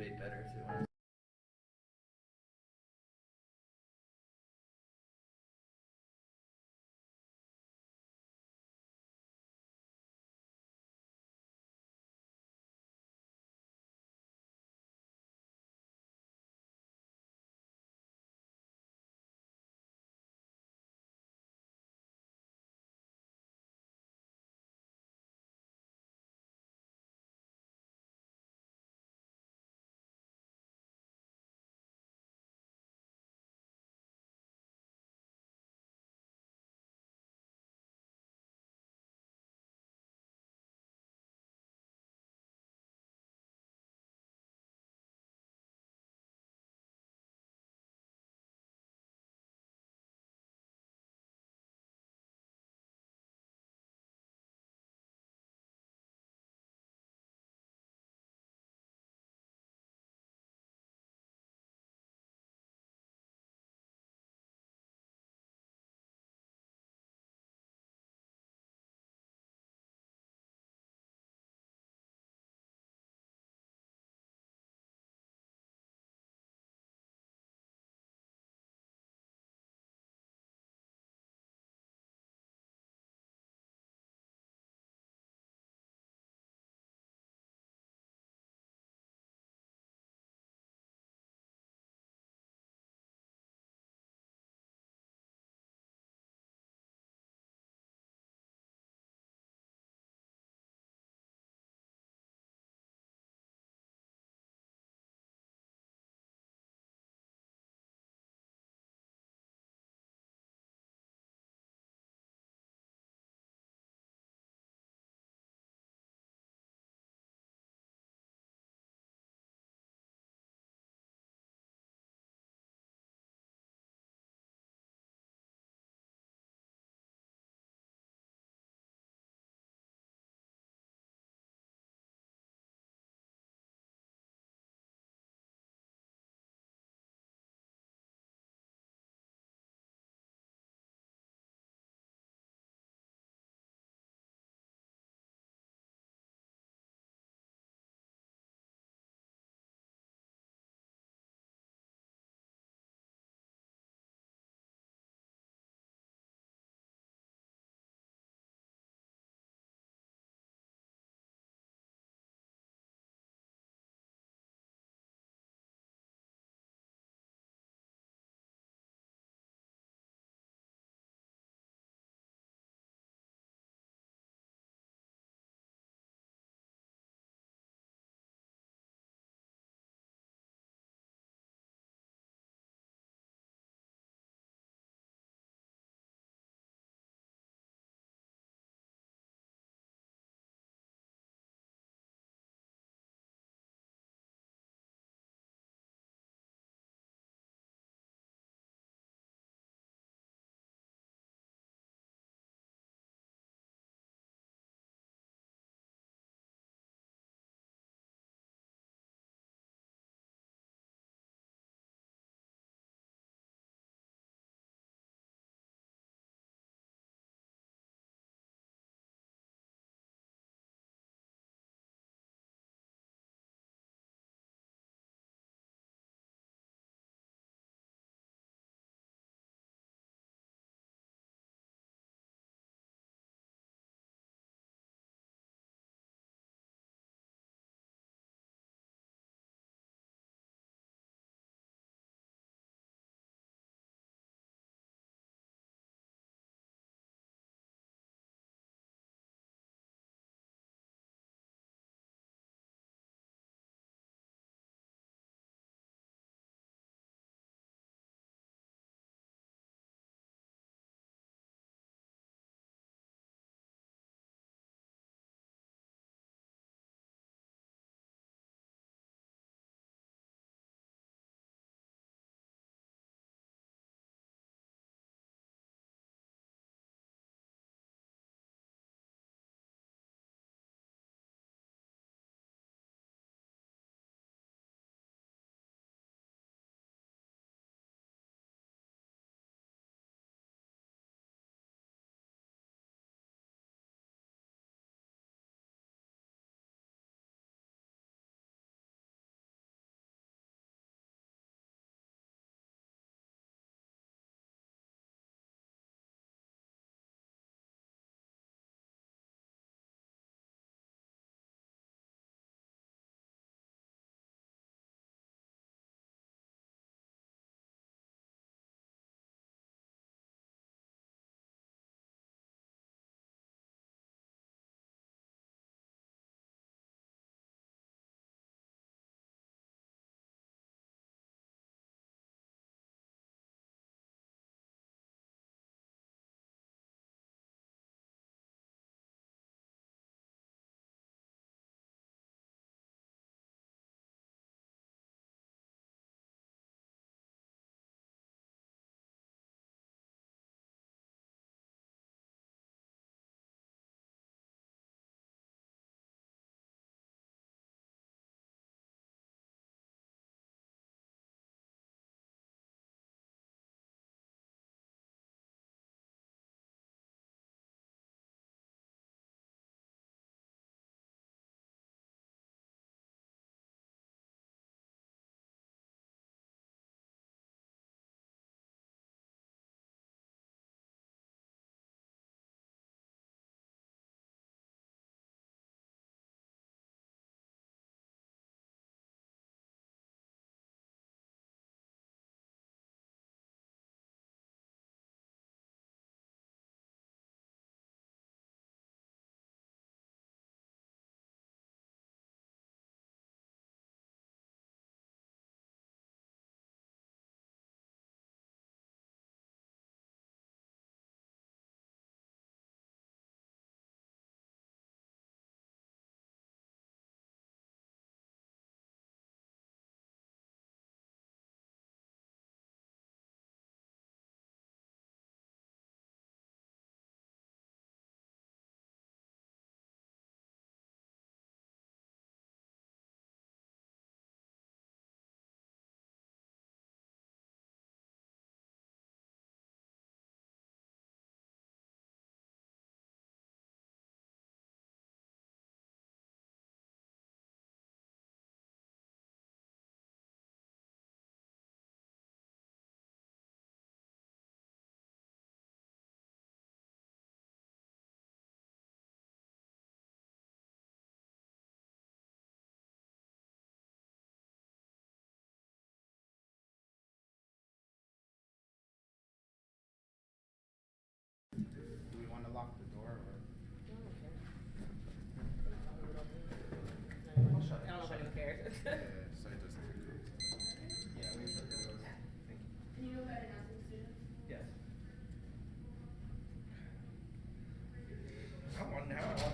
debate better too.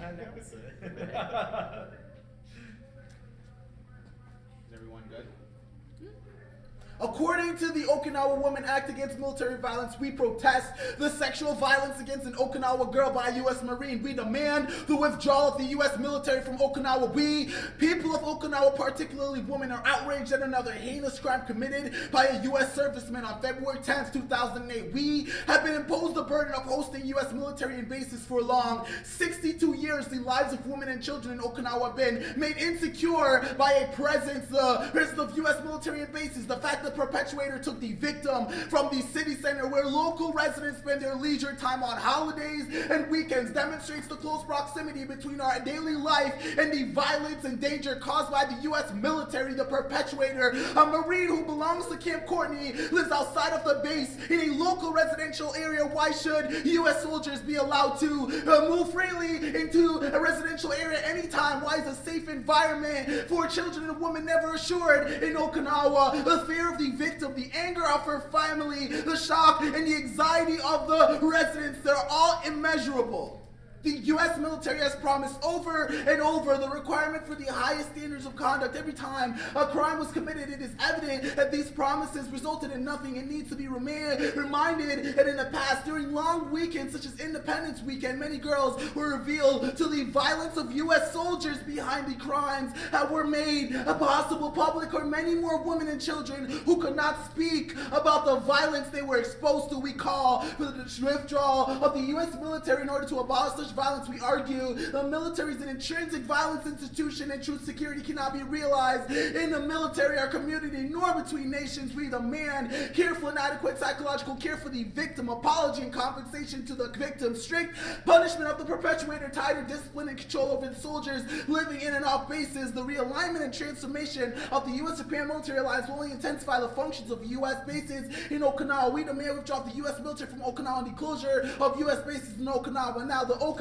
Announce it. Is everyone good? According to the Okinawa Women Act Against Military Violence, we protest the sexual violence against an Okinawa girl by a U.S. Marine. We demand the withdrawal of the U.S. military from Okinawa. We, people of Okinawa, particularly women, are outraged at another heinous crime committed by a U.S. serviceman on February 10th, 2008. We have been imposed the burden of hosting U.S. military bases for long. 62 years, the lives of women and children in Okinawa have been made insecure by a presence of U.S. military bases. The fact that the perpetrator took the victim from the city center where local residents spend their leisure time on holidays and weekends demonstrates the close proximity between our daily life and the violence and danger caused by the U.S. military. The perpetrator, a Marine who belongs to Camp Courtney, lives outside of the base in a local residential area. Why should U.S. soldiers be allowed to move freely into a residential area anytime? Why is a safe environment for children and women never assured in Okinawa? The fear of the victim, the anger of her family, the shock and the anxiety of the residents, they're all immeasurable. The U.S. military has promised over and over the requirement for the highest standards of conduct. Every time a crime was committed, it is evident that these promises resulted in nothing. It needs to be reminded that in the past, during long weekends such as Independence Weekend, many girls were revealed to the violence of U.S. soldiers behind the crimes that were made possible public, or many more women and children who could not speak about the violence they were exposed to. We call for the withdrawal of the U.S. military in order to abolish such violence. We argue the military is an intrinsic violence institution and true security cannot be realized in the military, our community, nor between nations. We demand careful and adequate psychological care for the victim, apology and compensation to the victim, strict punishment of the perpetrator, tighter discipline and control over the soldiers living in and off bases. The realignment and transformation of the U.S.-Japan military alliance will only intensify the functions of U.S. bases in Okinawa. We demand withdrawal of the U.S. military from Okinawa and the closure of U.S. bases in Okinawa. Now, the Okinawa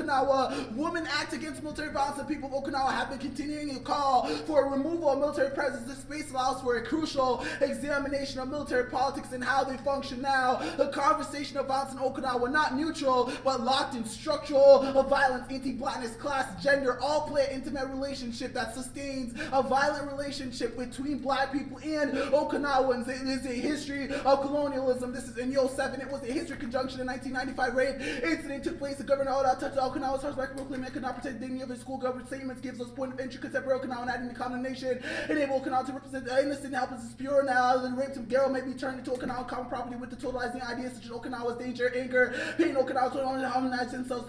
Women Act Against Military Violence, the people of Okinawa have been continuing to call for a removal of military presence. This space allows for a crucial examination of military politics and how they function now. The conversation of violence in Okinawa, not neutral, but locked in structural violence, anti-blackness, class, gender, all play an intimate relationship that sustains a violent relationship between black people and Okinawans. It is a history of colonialism. This is in '07. It was a history conjunction in 1995 rape incident took place. The governor touched Okinawa's first black Brooklyn man could not protect the dignity of his school government statements, gives us point of entry, contemporary Okinawa and adding the condemnation, enable Okinawa to represent the innocent, helpless, is pure. Now the rape to Gero may be turned into Okinawa common property with the totalizing ideas such as Okinawa's danger, anger, pain. Okinawa's harmonize themselves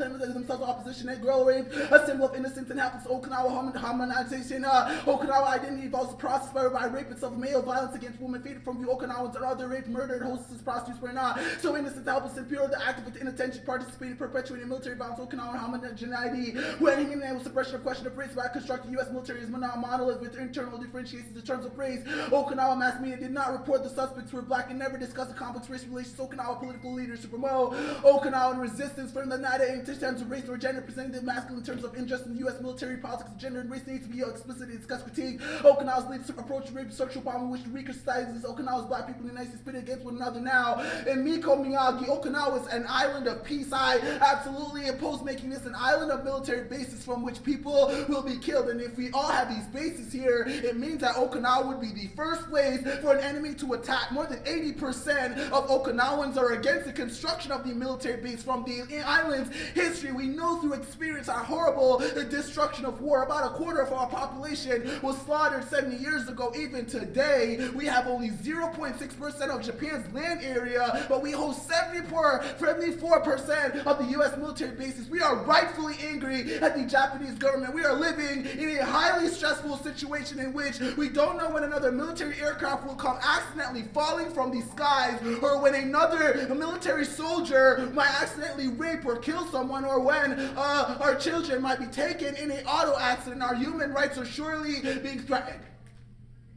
opposition and grow rape, a symbol of innocence and helpless. Okinawa harmonization, Okinawa identity involves the process whereby rape itself, male violence against women, fated from the Okinawans and other raped, murdered, hostesses, prostitutes, were not so innocent, helpless, and pure. The active with inattention, participating, perpetuating military violence. Okinawa homogeneity, when he enables suppression of question of race by constructing U.S. military is monolith with internal differentiations in terms of race. Okinawa mass media did not report the suspects were black and never discussed the complex race relations. Okinawa political leaders to promote Okinawan resistance from the NIDA in terms of race or gender, presenting the masculine in terms of injustice in the U.S. military politics. Gender and race needs to be explicitly discussed, critique. Okinawa's leadership approach to rape, structural problem, which weaker societies. Okinawa's black people in the United States pitted against one another now. In Miko Miyagi, Okinawa is an island of peace. I absolutely oppose making this an island of military bases from which people will be killed. And if we all have these bases here, it means that Okinawa would be the first place for an enemy to attack. More than 80% of Okinawans are against the construction of the military base. From the island's history, we know through experience how horrible the destruction of war. About a quarter of our population was slaughtered 70 years ago. Even today, we have only 0.6% of Japan's land area, but we host 74% of the U.S. military bases. We are rightfully angry at the Japanese government. We are living in a highly stressful situation in which we don't know when another military aircraft will come accidentally falling from the skies, or when another military soldier might accidentally rape or kill someone, or when our children might be taken in an auto accident. Our human rights are surely being threatened.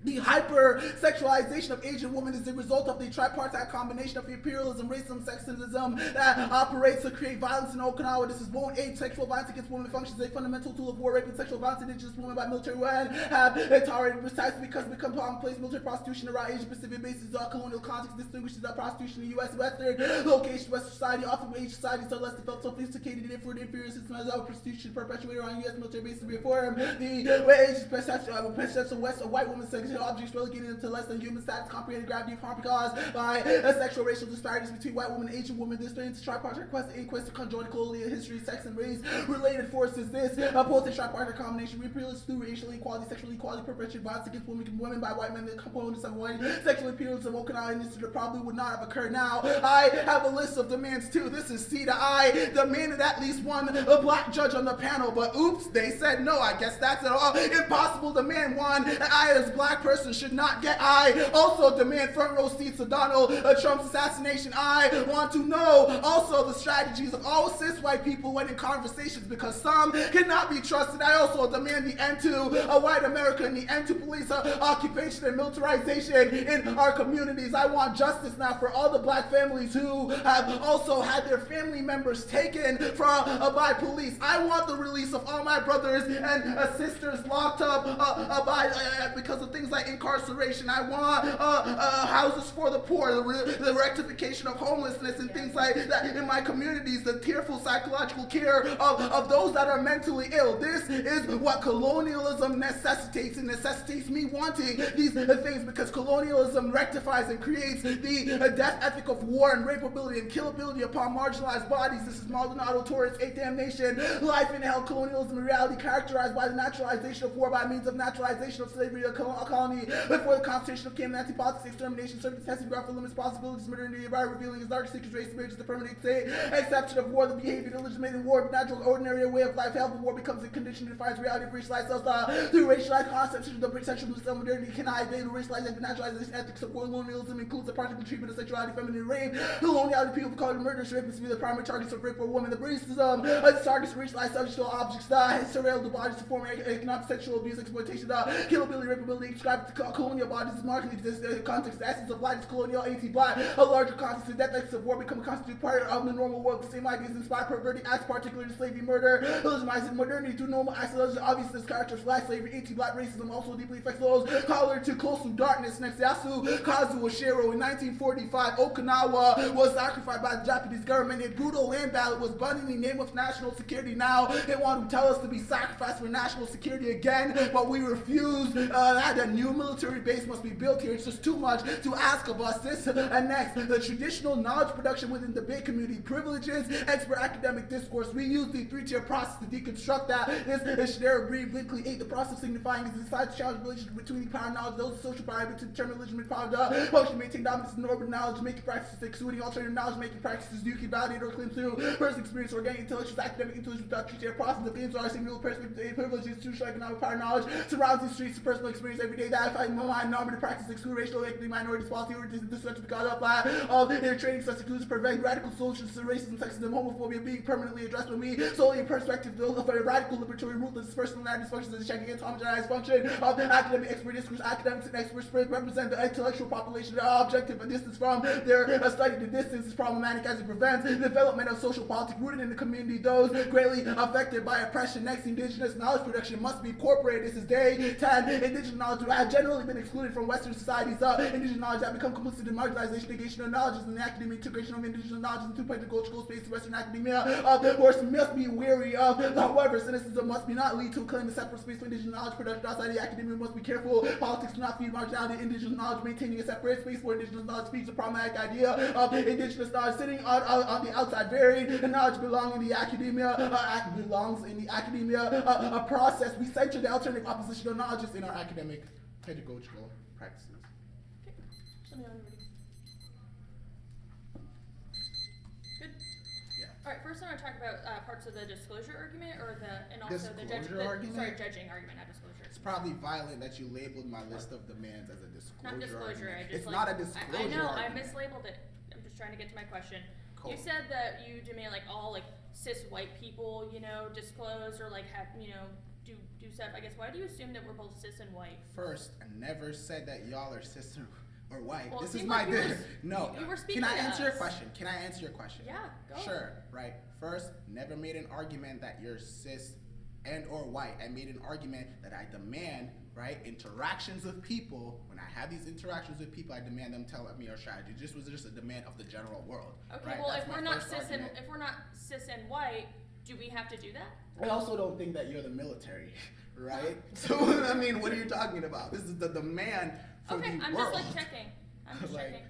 The hyper-sexualization of Asian women is the result of the tripartite combination of imperialism, racism, sexism that operates to create violence in Okinawa. This is won't aid sexual violence against women functions as a fundamental tool of war, raping sexual violence against indigenous women by military men have tolerated precisely because it becomes commonplace military prostitution around Asian Pacific bases. Colonial context distinguishes that prostitution in the U.S. Western location, Western society, often Asian societies are less developed, sophisticated, and for the inferior system as our prostitution perpetuated on U.S. military bases reform. The way Asian perception of West of white women's sexual objects relegated into less than human status, comprehended gravity of harm caused by sexual racial disparities between white women and Asian women. This brings tripartite quest to conjoin colonial history, sex and race related forces. This opposed the tripartite combination imperialism through racial equality, sexual equality, perpetuated violence against women by white men. The components of white sexual imperialism of Okinawa initiative probably would not have occurred. Now I have a list of demands too. This is CEDA. I demanded at least one black judge on the panel, but oops, they said no. I guess that's an impossible demand. One, I as a black person should not get. I also demand front row seats to Donald Trump's assassination. I want to know also the strategies of all cis white people when in conversations, because some cannot be trusted. I also demand the end to white America and the end to police occupation and militarization in our communities. I want justice now for all the black families who have also had their family members taken from by police. I want the release of all my brothers and sisters locked up because of things like incarceration. I want houses for the poor, the rectification of homelessness and things like that in my communities, the tearful psychological care of those that are mentally ill. This is what colonialism necessitates. It necessitates me wanting these things because colonialism rectifies and creates the death ethic of war and rapeability and killability upon marginalized bodies. This is Maldonado Torres' Eighth Damnation, Life in Hell, Colonialism and Reality, characterized by the naturalization of war by means of naturalization of slavery, a colony before the concentration of camp, anti-politics, extermination, service, testing, ground for limits, possibilities, modernity, by revealing his dark secrets, race, marriage, the permanent state, exception of war, the behavior, illegitimated war, natural, ordinary way of life, health, war becomes a condition that defines reality of racialized self through racialized concepts, the sexual modernity cannot evade the racialized and naturalization ethics of colonialism includes the particular treatment of sexuality, feminine rape, coloniality, people call it murderous rapists to be the primary targets of rape or women, the racism, targets of racialized sexual objects, surveil the bodies to form economic sexual abuse, exploitation, killability, rapeability, described to colonial bodies is markedly this context, the essence of life is colonial, anti-black, a larger context, the death ethics of war become a constituted part of the normal world, the same ideas inspire perverting acts, particularly slavery, murder, legitimizing modernity through normal acts, obviousness, characters, black slavery, anti-black racism also deeply affects those colored too close to darkness. Next, Yasu Kazuo Shiro in 1945, Okinawa was sacrificed by the Japanese government. A brutal land ballot was burned in the name of national security. Now they want to tell us to be sacrificed for national security again, but we refuse. That a new military base must be built here. It's just too much to ask of us. This and next, the traditional knowledge production within the debate community, privileges, expert academic discourse. We use the three-tier process to deconstruct that. This should never briefly aid the process signifying is the side challenge relationship between the power and knowledge, those social power to determine legitimate power, function, maintain dominance in urban knowledge, making practices, excluding alternative knowledge, making practices you can validate or claim through personal experience, organic intelligence, academic intelligence without three-tier process. The themes are single perspective, privilege, institutional economic power, knowledge, surrounds these streets, personal experience every day, that I find mind, normative practice, exclude racial, ethnic, minorities, policy, or distress because of inner training, such includes prevent radical solutions to racism, sexism, homophobia being permanently addressed with me, solely in perspective of a radical, liberatory, ruthless, personal dysfunctions as a check against homogenized function of the academic expert discourse. Academics and experts represent the intellectual population that are objective and distance from their study. The distance is problematic as it prevents the development of social politics rooted in the community. Those greatly affected by oppression. Next, indigenous knowledge production must be incorporated. This is day 10. Indigenous knowledge have generally been excluded from Western societies. Indigenous knowledge have become complicit in marginalization, negation of knowledge, and the academic integration of indigenous knowledge into pedagogical space. Western academia, of course, must be wary of. However, cynicism must be not lead to claim a separate space for indigenous knowledge production outside the academia. Must be careful. Politics do not feed marginality. Indigenous knowledge maintaining a separate space for indigenous knowledge feeds the problematic idea of indigenous knowledge sitting on the outside, buried. And knowledge belongs in the academia. A process. We center the alternative opposition of knowledge in our academic pedagogical practices. Okay. Something on ready. Good. Yeah. All right. First, I want to talk about parts of the disclosure argument, and also Disclosure argument? judging argument, not disclosure. It's probably violent that you labeled my list of demands as a disclosure. Not disclosure. Argument. I just it's not a disclosure. I know. Argument. I mislabeled it. I'm just trying to get to my question. Cool. You said that you demand all cis white people, disclose or have do stuff, I guess, why do you assume that we're both cis and white? First, I never said that y'all are cis or white. Well, it this is seemed my like you were thing. s- No. you were speaking Can I to answer your us. question? Can I answer your question? Yeah, go. Sure, right. First, never made an argument that you're cis and or white. I made an argument that I demand, right, interactions with people. When I have these interactions with people, I demand them tell me our strategy. This was just a demand of the general world. Okay, right? well, That's if my we're not first cis and argument. if we're not cis and white, do we have to do that? I also don't think that you're the military, right? So, I mean, what are you talking about? This is the demand for Okay, the I'm world. just like checking. I'm just Like- checking.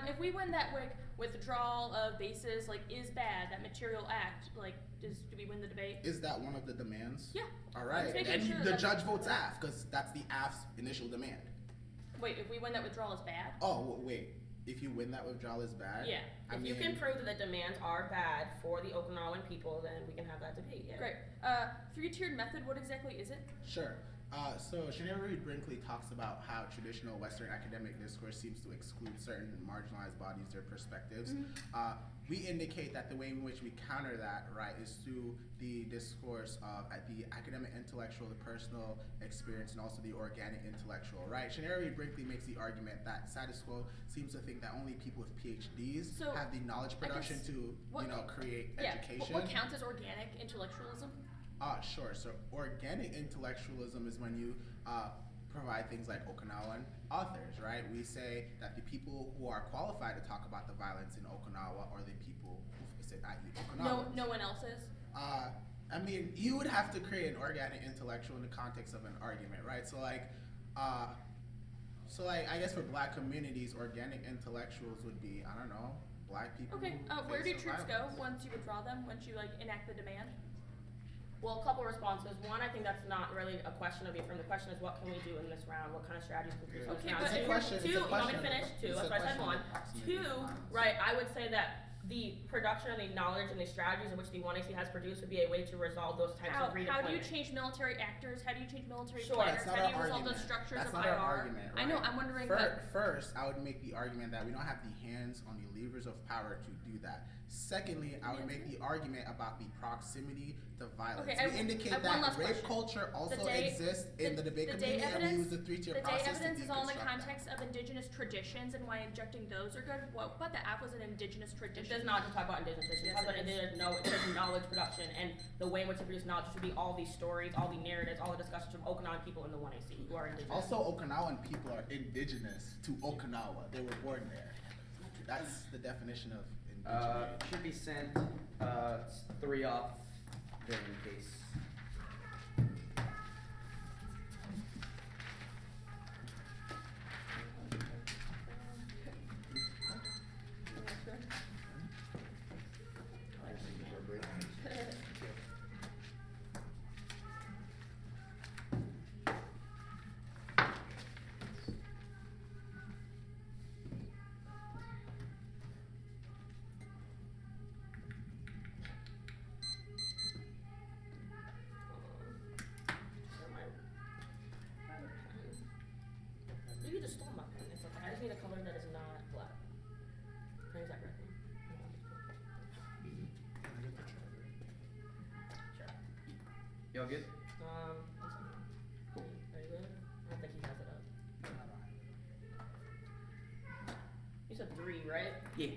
If we win that like withdrawal of bases, like is bad, that material act, like do we win the debate? Is that one of the demands? Yeah. All I'm right. just making And sure the that's- judge votes AF because that's the AF's initial demand. Wait, if we win that withdrawal is bad? Oh, wait. If you win that withdrawal is bad? Yeah. I If mean, you can prove that the demands are bad for the Okinawan people, then we can have that debate. Yeah. Great. Three-tiered method, what exactly is it? Sure. So Sinead Reed Brinkley talks about how traditional Western academic discourse seems to exclude certain marginalized bodies, their perspectives. We indicate that the way in which we counter that, right, is through the discourse of the academic intellectual, the personal experience, and also the organic intellectual, right? Sinead Reed Brinkley makes the argument that status quo seems to think that only people with PhDs So, have the knowledge production guess to, what- create Yeah. education. What counts as organic intellectualism? Sure. So organic intellectualism is when you provide things like Okinawan authors, right? We say that the people who are qualified to talk about the violence in Okinawa are the people who say, i.e. Okinawans. No one else is. I mean, you would have to create an organic intellectual in the context of an argument, right? So like, I guess for Black communities, organic intellectuals would be, I don't know, Black people. Okay. who Where do face troops go violence. once you withdraw them? Once you like enact the demand? Well, a couple responses. One, I think that's not really a question of you. From the question is, what can we do in this round? What kind of strategies can we use in this Okay, round? but It's a Two, question. It's a you want me question. to finish? Two. It's That's a why I said question one. of approximating Two, violence. right? I would say that the production of the knowledge and the strategies in which the 1AC has produced would be a way to resolve those types of redeployment. How do you change military actors? How do you change military Sure, planners? That's not How do you our resolve argument. those structures That's of not IR? our argument, I know. right? I'm wondering, but First, I would make the argument that we don't have the hands on the levers of power to do that. Secondly, I would make the argument about the proximity to violence. Okay, we indicate I have one that last rape question. culture also The day- exists in the debate the day community, and we evidence- use the three-tier the day process evidence to is all in the deconstruct that. context of indigenous traditions and why injecting those are good. What but the app was an indigenous It tradition? does not just talk about indigenous traditions. It Yes, talks about it is. indigenous knowledge production and the way in which they produce knowledge should be all these stories, all the narratives, all the discussions from Okinawan people in the 1AC who are indigenous. Also, Okinawan people are indigenous to Okinawa. They were born there. That's the definition of indigenous. Should be sent 3 off then in case. You can just stole my pen. It's okay. I just need a color that is not black. Can I use that red one? Y'all good? One second. Are you good? I don't think he has it up. You said 3, right? Yeah.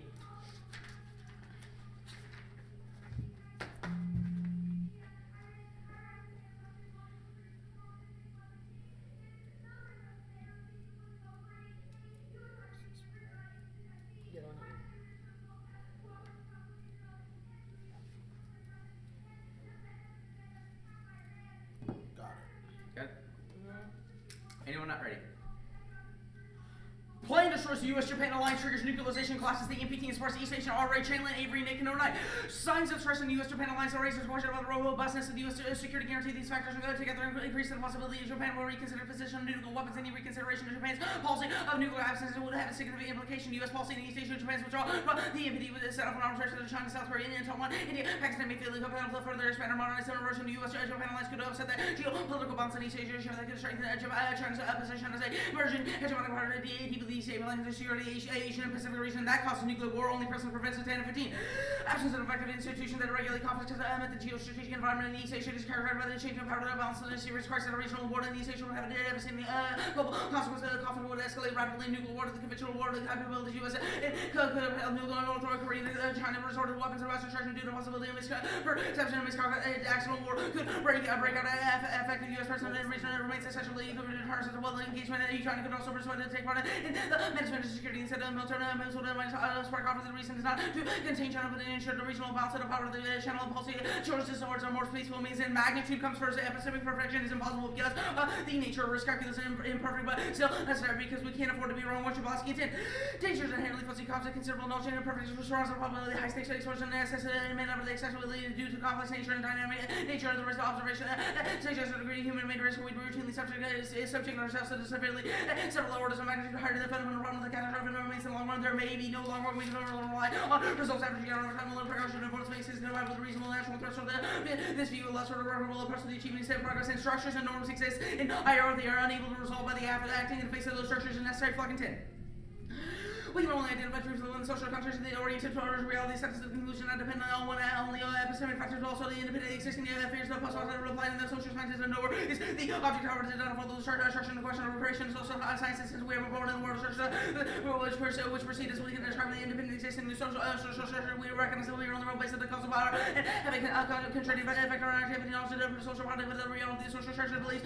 Get on it. Got it. Got it? Mm-hmm. Anyone not ready? Plane destroys the U.S.-Japan alliance, triggers nuclearization, collapses the NPT and sparks the East Asian R-Ray, Chainland, Avery, Nick, and Night. Signs of stress in the U.S.-Japan alliance are raised as question about the robustness of the U.S. security guarantee. These factors are together increase the possibility that Japan will reconsider position on nuclear weapons. Any reconsideration of Japan's policy of nuclear absence would have a significant implication. U.S. policy in the East Asia, Japan's withdrawal from the NPT would set up an arms race to China, South Korea, India, Taiwan, India, Pakistan may feel compelled to further expand or modernize the erosion of the U.S.-Japan alliance could upset the geopolitical balance in East Asia, that could strengthen China's position as a emerging hegemonic part of the DAT, but the stabilizing and security, Asian and Pacific region that causes nuclear war only present prevents it 10 and 15. Absence of effective institutions that regulate conflicts at the geostrategic environment in East Asia is characterized by the change of power balance and a serious crisis at a regional war in East Asia would have a devastating global consequence. The conflict would escalate rapidly. Nuclear war to the conventional war to the capability of the U.S. Could have nuclear North Korea, China resorted to weapons of mass destruction due to the possibility of perception of misconduct. Accidental war could break out affect the U.S. president and region remains essentially equivalent to terms of the world engagement. China could also persuade to take part in the management of security instead of military spark off. The reason is not to contain China, but to ensure the regional balance of the power of the channel policy choices towards a more peaceful means. And magnitude comes first. Epistemic perfection is impossible because the nature of risk calculus is imperfect, but still necessary because we can't afford to be wrong. Once Chbosky intent, dangers inherently fuzzy concept, considerable knowledge and imperfect response to probability, high stakes exposure, and necessity, and may not be accessibility due to complex nature and dynamic nature of the risk of observation. Suggests a degree human made risk we routinely subject ourselves to severely several orders of magnitude higher than the fundamental problem of the catastrophe remains in the long run. There may be no long run we can rely on results averaging out over time. Little precaution and force basis combined with reasonable natural threshold. This view of less sort of remarkable approach to the achievement of progress and structures and norms exist in hierarchy are unable to resolve by the acting in the face of those structures and necessary fucking tin. We can only identify truths within the social context of the oriented towards reality sets the conclusion not dependent on one only epistemic factors, but also the independent existing fears of post-positive reply in the social sciences and nowhere is the object however to identify the structure and the question of preparation. Social sciences since we are born in the world of structure which proceed as we can describe the independent existing the social structure we recognize that we are on the road based on the cause of power and having a contributing effect on our activity and also the social product of the reality of the social structure believes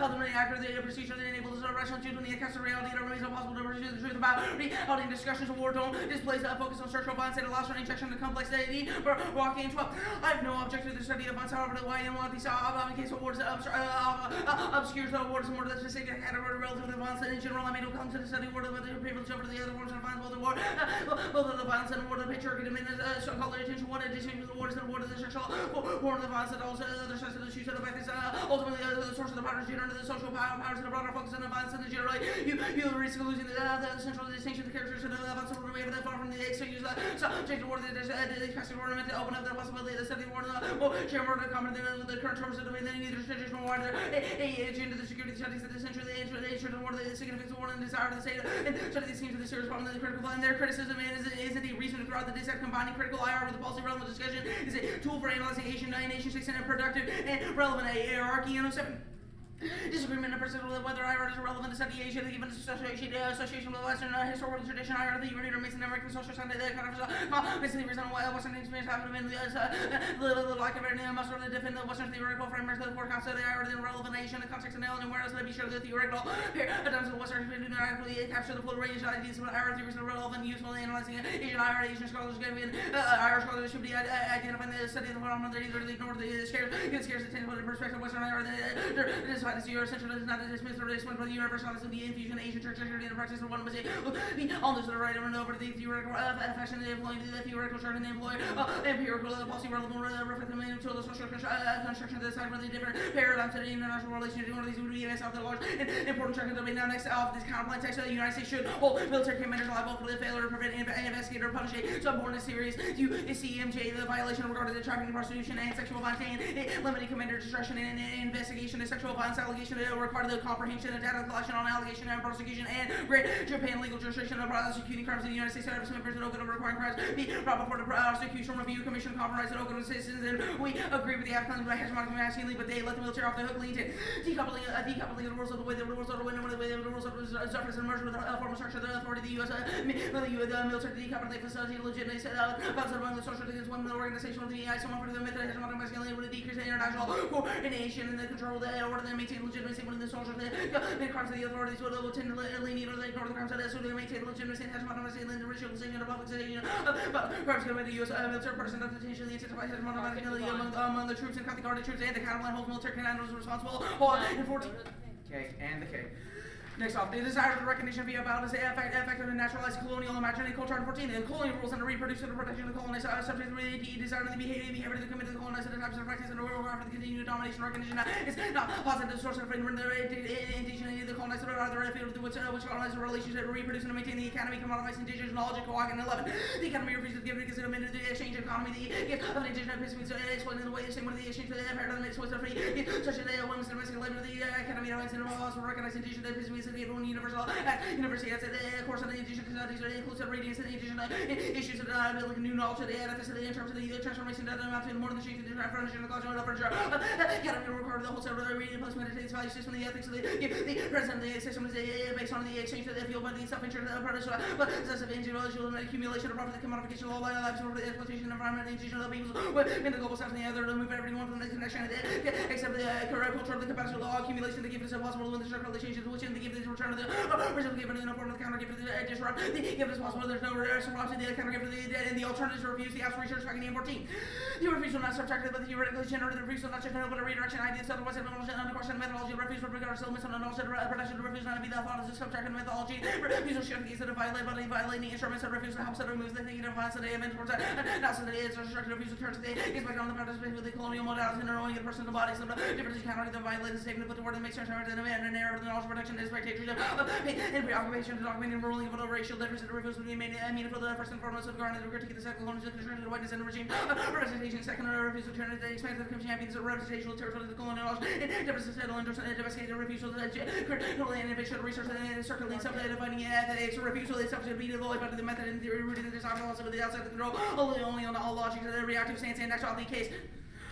ultimately accurate the procedure that enables us rational to the account of reality it remains impossible to pursue the truth about reality. Discussions of war don't displays a focus on structural violence and allows for an injection of complexity for walking into. I have no object to the study of violence, however, the why and what these case of wars obscures the wars and more than specific category relative to violence and in general. I mean, come to the study of war with the privilege over the other forms of violence, both the war, both of the violence and the war of the patriarchy demand so-called attention. What addition to the war is the war of the sexual war of the violence and also other sides of the issues of the fact is ultimately the source of the powers general the social powers and the broader focus on the violence and the generally you risk of losing the central distinction, the characters of the we have that far from the exchanges subject to war that is passive ornament to open up the possibility of the study of war share more to common than the current terms of the then neither traditional war a agenda the security studies that essentially the nature of the war the significance of war and desire of the state and study these themes of the serious problem of the critical and their criticism is a reason to throughout the dissect combining critical IR with the policy relevant discussion is a tool for analyzing Asian nation states and productive and relevant hierarchy and 07 disagreement in pursuit of whether IR is relevant to study Asia, given association with Western historical tradition. IR, the unit remains an American social science. The kind of basically reason why Western experience happened in the lack of any must really defend the Western theoretical frameworks of the forecast of the IR, the relevant Asian, the context and element, whereas let me show the theoretical here. Attempts of the Western experience do not actually capture the full range of ideas, but IR theories are relevant and useful in analyzing Asian IR. Asian scholars giving IR scholars should be identifying the study of the phenomenon. They either ignore the scarce attention to the perspective of Western IR. This is your essential is not to dismiss or dismiss the universality of the infusion of Asian church and the practice of one mistake. All this to the right and over the theoretical fashion they employ the theoretical chart and they employ empirical policy relevant reflect the main to the social construction to decide whether the different paradigms of the international relationship one of these would be of the large and important chunk of the now next off this counterpoint text the United States should hold military commanders liable for the failure to prevent investigate or punish a subordinate series to CMJ the violation regarding the trafficking, prostitution and sexual violence and limiting commander discretion and investigation of sexual violence allegation require the comprehension of data collection on allegation and prosecution and Great Japan legal jurisdiction of prosecuting crimes in the United States service members and open of requiring crimes be brought before the prosecution review commission compromise and open citizens and we agree with the outcomes by hegemonic masculinity but they let the military off the hook lead to decoupling the rules of the way the rules of the way the way the rules of surface and merge with the formal structure of the authority of the U.S. The military decouple the facility legitimately set out among the social against one organization of the ISO for the method of hegemonic masculinity would decrease the international coordination and the control of the order that maintain legitimacy when the social the crimes of the authorities will tend to lenient or they ignore the crimes of the so they maintain legitimacy and hegemonic masculinity and the ritualization of public citation but crimes committed to U.S. military person that potentially intensifies hegemonic masculinity among the troops and Catholic Guard troops and the Catalan holds military commanders responsible and 14 K and the K. Next off, the desire for recognition via balance is effective and naturalized colonial imaginary culture. 14, the colonial rules and the reproduction and protection of the colonized subject really desire the behavior of the committed to the colonized and the types of practice and the world for the continued domination recognition is not positive source of freedom in the indigenity of the colonized but rather a field which colonized relationship to reproduce and maintain the economy commodifies indigenous knowledge and co-op. 11, the economy refuses to give because it amended the exchange economy the gift of an indigenous epistemology explained in the way the same way the exchange for the paradigm makes ways of free such as women's domestic labor the academy and also recognize indigenous epistemology city, universal university as a course on the addition to studies inclusive radiance and the addition issues of building new knowledge of the ethnicity in terms of the transformation that amount to more than the change in the furniture and the culture of furniture. Academy require the wholesale reading placement of its value system, the ethics of the present the system is based on the exchange of the field by the self-interest of the producer, but excessive individual accumulation of profit, the commodification of all lives over the exploitation environment, the institution of the peoples, in the global south and the other, remove everyone from the connection, except the correct culture of the capacity of law accumulation, the gift is impossible when the circle of the changes, which in the gift is return of the original gift in the form of the counter gift is disrupt, the gift is possible, there's no reciprocity, the counter gift and the alternative to refuse the absent research back in 14. The refusal not subtracted, but the theoretically generated, the refusal not checked, but a redirection ideas, otherwise under question methodology, refuse for regard to settlements and also production, refuse not to be the thought of the subtracted methodology, refusal should be that violate, but violating instruments and refusal helps that removes the thinking of violence and the event towards that. Now, so that it is a structured refusal turns to the is back on the participation with the colonial modalities and knowing the person's body, some differences counter the violated statement, but the word that makes sense and an error of the knowledge production is spectatorship and preoccupation to documenting ruling of a racial difference in the refusal to be made meaningful to the first and foremost of the garden, the critique of the second colonial concerns the whiteness and the regime representation, second refusal to turn to the expansion of the champions of representational territory of the colonial knowledge and differences settle and investigate the refusal to critical and innovation research and circulating self-defining ethics refusal is subject to be devoid by the method and theory rooted in the design of the outside of the control only on all logic of the reactive stance and actuality case.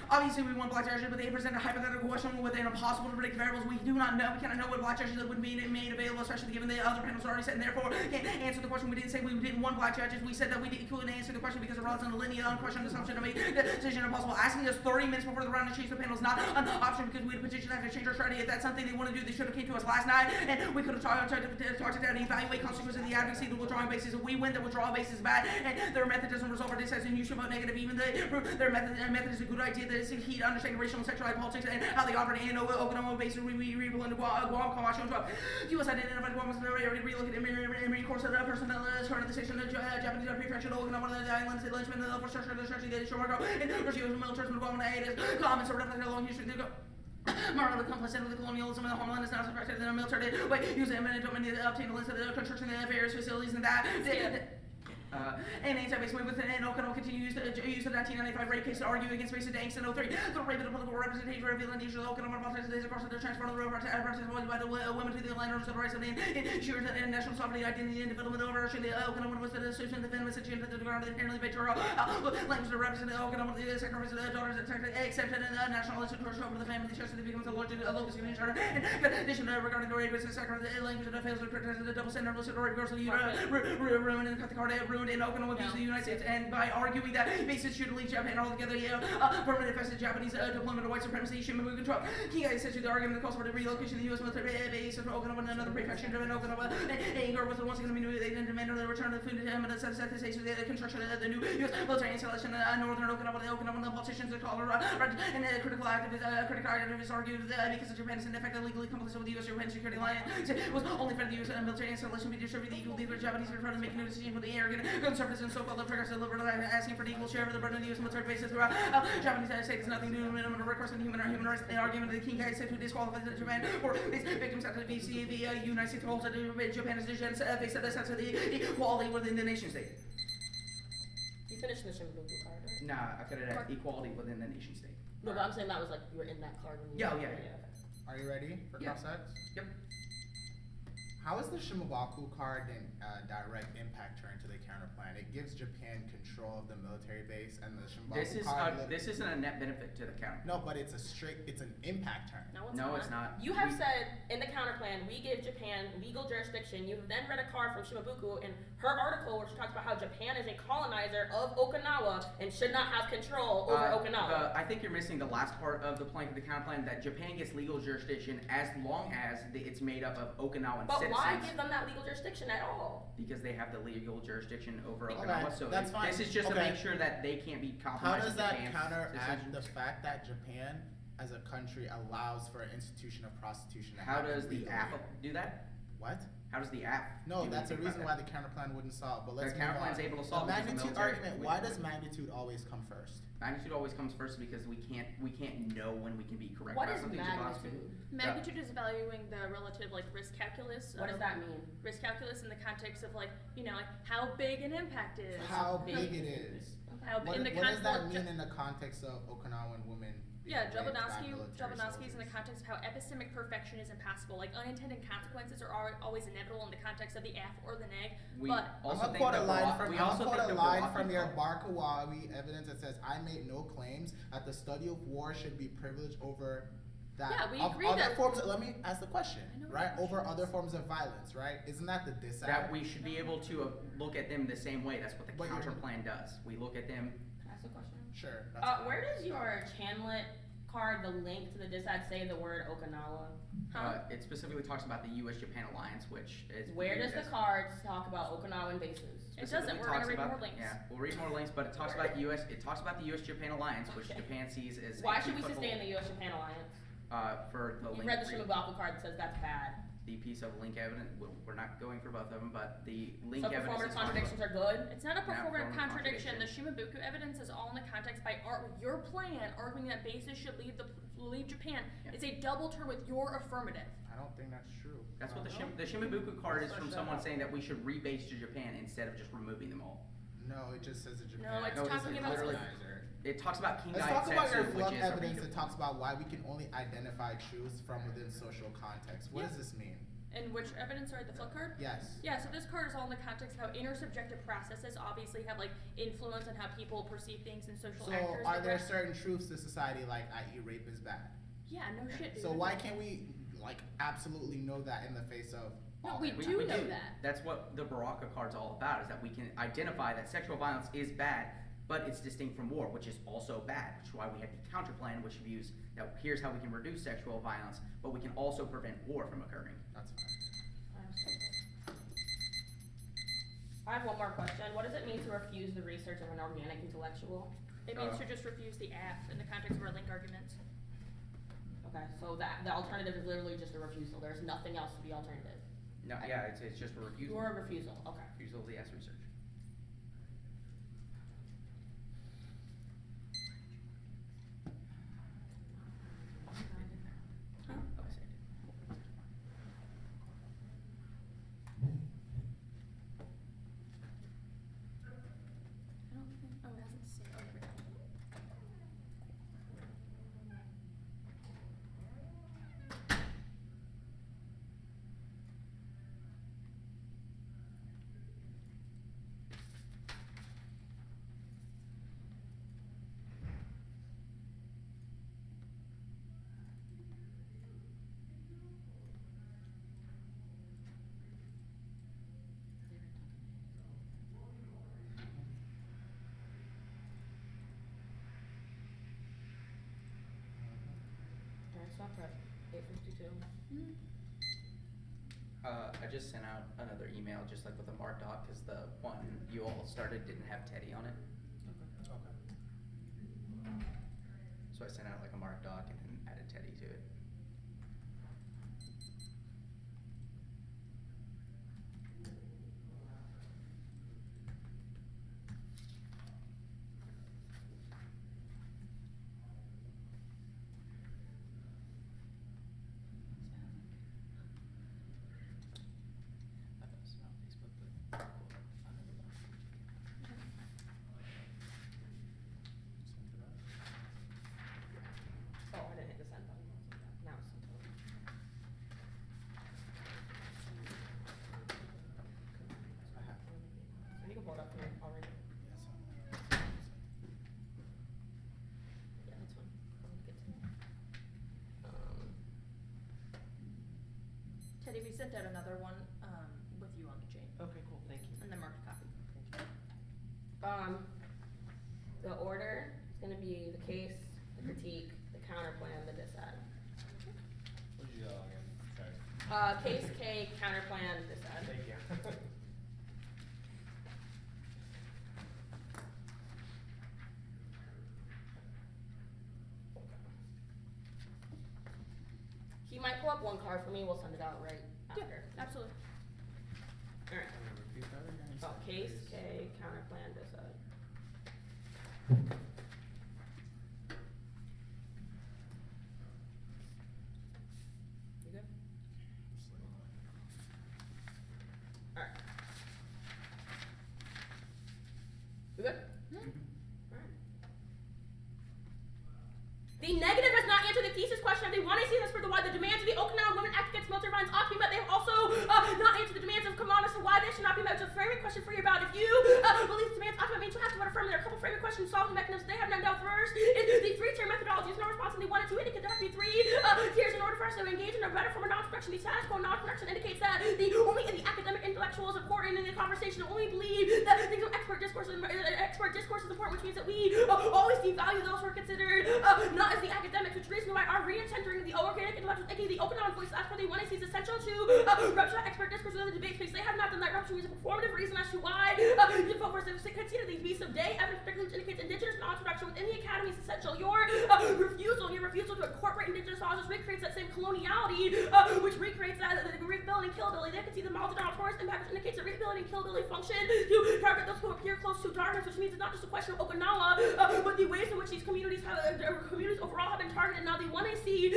Obviously, we want black judges, but they present a hypothetical question within impossible to predict variables. We do not know. We cannot know what black judges would be made available, especially given the other panels already said, and therefore can't answer the question. We didn't say we didn't want black judges. We said that we couldn't answer the question because it relies on the linear, unquestioned assumption to make the decision impossible. Asking us 30 minutes before the round to change the panel is not an option because we had a petition to have to change our strategy. If that's something they want to do, they should have came to us last night, and we could have tried to and evaluate consequences of the advocacy. The withdrawing basis. If we win, the withdrawal basis is bad, and their method doesn't resolve our decision. You should vote negative. Even their method is a good idea. That is a key to understanding racial and sexual politics and how they operate in Oklahoma bases rebuild into Guam, Washington. The U.S. identified Guam as a relocated Marine Corps personnel turn of the station of Japanese prefecture to Okinawa, the islands, the lynchment of the structure of the strategy, the Shomago, and Russia was military from Guam, and it is comments are reflected a long history. Marvel the complicit with the colonialism and the homeland is now subjected in a military way. Use the eminent domain to obtain a list of the construction of the various facilities and that. And anti-base movement and Okinawa continues to use the 1995 rape case to argue against basic angst in 03. The rape of the political representation revealing the issue of Okinawa politics days across the transfer of the process avoided by the women to the land owners of the rights of the ensures that national sovereignty, identity, and development over the Okinawa was the decision to defend message into the ground of the apparently betrayal. Language to represent the Okinawa, the sacrifice of the daughters accepted in the national institution over the family, the chest of the becomes a locus of the insurance. In addition, regarding the rape of the sacrifice, the language that fails to criticize the double standard, illicit rape girls, ruined and cut the card, ruined in Okinawa abuse the United States, and by arguing that bases should leave Japan altogether, permanent infested Japanese deployment of white supremacy should move control. King essentially the argument that calls for the relocation of the U.S. military base of Okinawa and another prefecture in Okinawa. Anger was the once going to be new. They didn't demand the return of the food and the cessation of the construction of the new U.S. military installation in northern Okinawa. The Okinawan politicians of Colorado and critical activists argued that because Japan is ineffective legally complicit with the U.S. Japan security alliance, it was only for the U.S. military installation be distributed equally for Japanese return to make new decisions with the arrogant conservatives and so-called progressive liberal asking for the equal share of the burden of the U.S. military bases throughout Japanese state is nothing new. Minimum recourse in human rights. The argument of the King guys said to disqualify Japan for its victims after the United States holds that Japan is they said this after the equality within the nation state. You finished the Shimabuku card, right? Nah, I could have had equality within the nation state. No, but I'm saying that was like you were in that card when you Are you ready for Yeah. cross-sets? Yep. How is the Shimabaku card in direct impact turn to the counterplan? It gives Japan control of the military base, and the Shimabaku card. This isn't a net benefit to the counter. No, but it's an impact turn. No, it's not. You have said in the counterplan, we give Japan legal jurisdiction. You have then read a card from Shimabuku in her article where she talks about how Japan is a colonizer of Okinawa and should not have control over Okinawa. I think you're missing the last part of the plank of the counterplan, that Japan gets legal jurisdiction as long as it's made up of Okinawan citizens. Why give them that legal jurisdiction at all? Because they have the legal jurisdiction over Okay, Okinawa, so that's fine. this is just to Okay. make sure that they can't be How compromised. does that Japan's counteract the decisions. fact that Japan, as a country, allows for an institution of prostitution? to How happen does the legally? app do that? What? How does the app? No, do that's a anything reason about why the counterplan wouldn't solve. But let's The move on. counterplan's able to solve the because the magnitude military- argument. Why does magnitude always come first? Magnitude always comes first because we can't know when we can be correct What about is something. magnitude? Magnitude is evaluating the relative risk calculus. What does that mean? Risk calculus in the context of how big an impact is. How big it is. How What, in the what does that context mean in the context of Okinawan women Yeah, raped by military Jablonowski's in the soldiers. context of how epistemic perfection is impossible. Like unintended consequences are always inevitable in the context of the F or the neg. We but I'm also gonna think quote a that line Barack- from, we I'm also gonna quote think a that line Barack from your Obama- Barkawawi evidence that says, I make no claims that the study of war should be privileged over that. Yeah, we of agree other that- forms. Let me ask the question, I know what right? the Over question other is. forms of violence, right? Isn't that the diss that act? we should be able to look at them the same way. That's what the But counter you're- plan does. We look at them. Can I ask a question? Sure. That's fine. Where does your Chanlet card, the link to the DISAD, say the word Okinawa? It specifically talks about the U.S.-Japan alliance, which is Where does viewed the as- cards talk about Okinawan bases? It doesn't. specifically We're gonna talks read about- more links. Yeah, we'll read more links, but it talks about the U.S. It talks about the U.S.-Japan alliance, which Okay. Japan sees as Why a should we key sustain foothold, the U.S.-Japan alliance? for the You link. read the Shimabaku card that says that's bad. The piece of link evidence. We're not going for both of them, but the link So evidence. performative is contradictions are good? It's not a Not performative performative contradiction. The contradiction. Shimabuku evidence is all in the context by your plan arguing that bases should leave Japan. Yeah. It's a double turn with your affirmative. I don't think that's true. That's what the I don't- the Shimabuku card is Let's from flesh that someone out. saying that we should rebase to Japan instead of just removing them all. No, it just says the Japan. No, it's No, this talking is about literally- colonizer. It talks about King Let's talk about your Daisetsu, flub which is a evidence that read- talks about why we can only identify truths from within social context. What Yeah. does this mean? And which evidence are the flood card? Yes. Yeah, so this card is all in the context of how intersubjective processes obviously have like influence on how people perceive things and social So actors. are that there rest- certain truths to society, like i.e. rape is bad? Yeah, no shit, dude. So why can't we like absolutely know that in the face of No, all we evidence? do know that. That's what the Baraka card's all about, is that we can identify that sexual violence is bad, but it's distinct from war, which is also bad, which is why we have the counter plan, which views that here's how we can reduce sexual violence, but we can also prevent war from occurring. That's fine. I have one more question. What does it mean to refuse the research of an organic intellectual? It means to just refuse the F in the context of our link arguments. Okay, so that the alternative is literally just a refusal. There's nothing else to the alternative. No, yeah, it's just a refusal. You're a refusal. Okay. Refusal of the S research. Huh? Oh, I see. I don't think. Oh, it hasn't said. Oh, here we go. Alright, stop at 8:52. I just sent out another email, just like with a marked doc, because the one you all started didn't have Teddy on it. Okay. So I sent out like a marked doc and then added Teddy to it. Oh, I didn't hit the send button. Now it's sent over. I have. So you can pull it up for me already. Yes. Yeah, that's fine. Let me get to it. Teddy, we sent out another one with you on the chain Okay, cool, thank you. and the marked copy. The order is gonna be the case, the critique, the counter plan, the dissad. What did you yell again? Sorry. Case K, counter plan, dissad. Thank you. He might pull up one card for me, we'll send it out right Yeah, after. absolutely. Alright. Repeat that again. Oh, case K, counter plan, dissad. You good? Alright. You good? Hmm? Alright. The negative the demands of the Okinawa Women Act Against Military Violence ought to be met. They have also not answered the demands of Kamala as to why they should not be met. Which is a framing question for you about if you believe the demands ought to be met, you have to affirm there are a couple framing questions solving mechanisms they have not dealt. First is the three-tier methodology. There's no response in the 1 and 2 indicate there have to be 3 tiers in order for us to engage in a better form of non-production. The status quo non-production indicates that the only in the academic intellectual is important in the conversation. Only believe that things of expert discourse is important, which means that we always devalue those who are considered not as the academics, which reason why our re-entering the organic intellectuals, aka the Okinawan voice, as for the 1AC is essential to rupture expert discourse within the debate space. They have not done that rupture is a performative reason as to why the focus of consider these beasts of day evidence particularly indicates indigenous non-production within the academy is essential. Your refusal to incorporate indigenous knowledge recreates that same coloniality, which recreates that the rebuilding killability. They can see the multidonal tourist impact, which indicates that rebuilding killability function to target those who appear close to darkness, which means it's not just a question of Okinawa, but the ways in which these communities overall have been targeted. Now the 1AC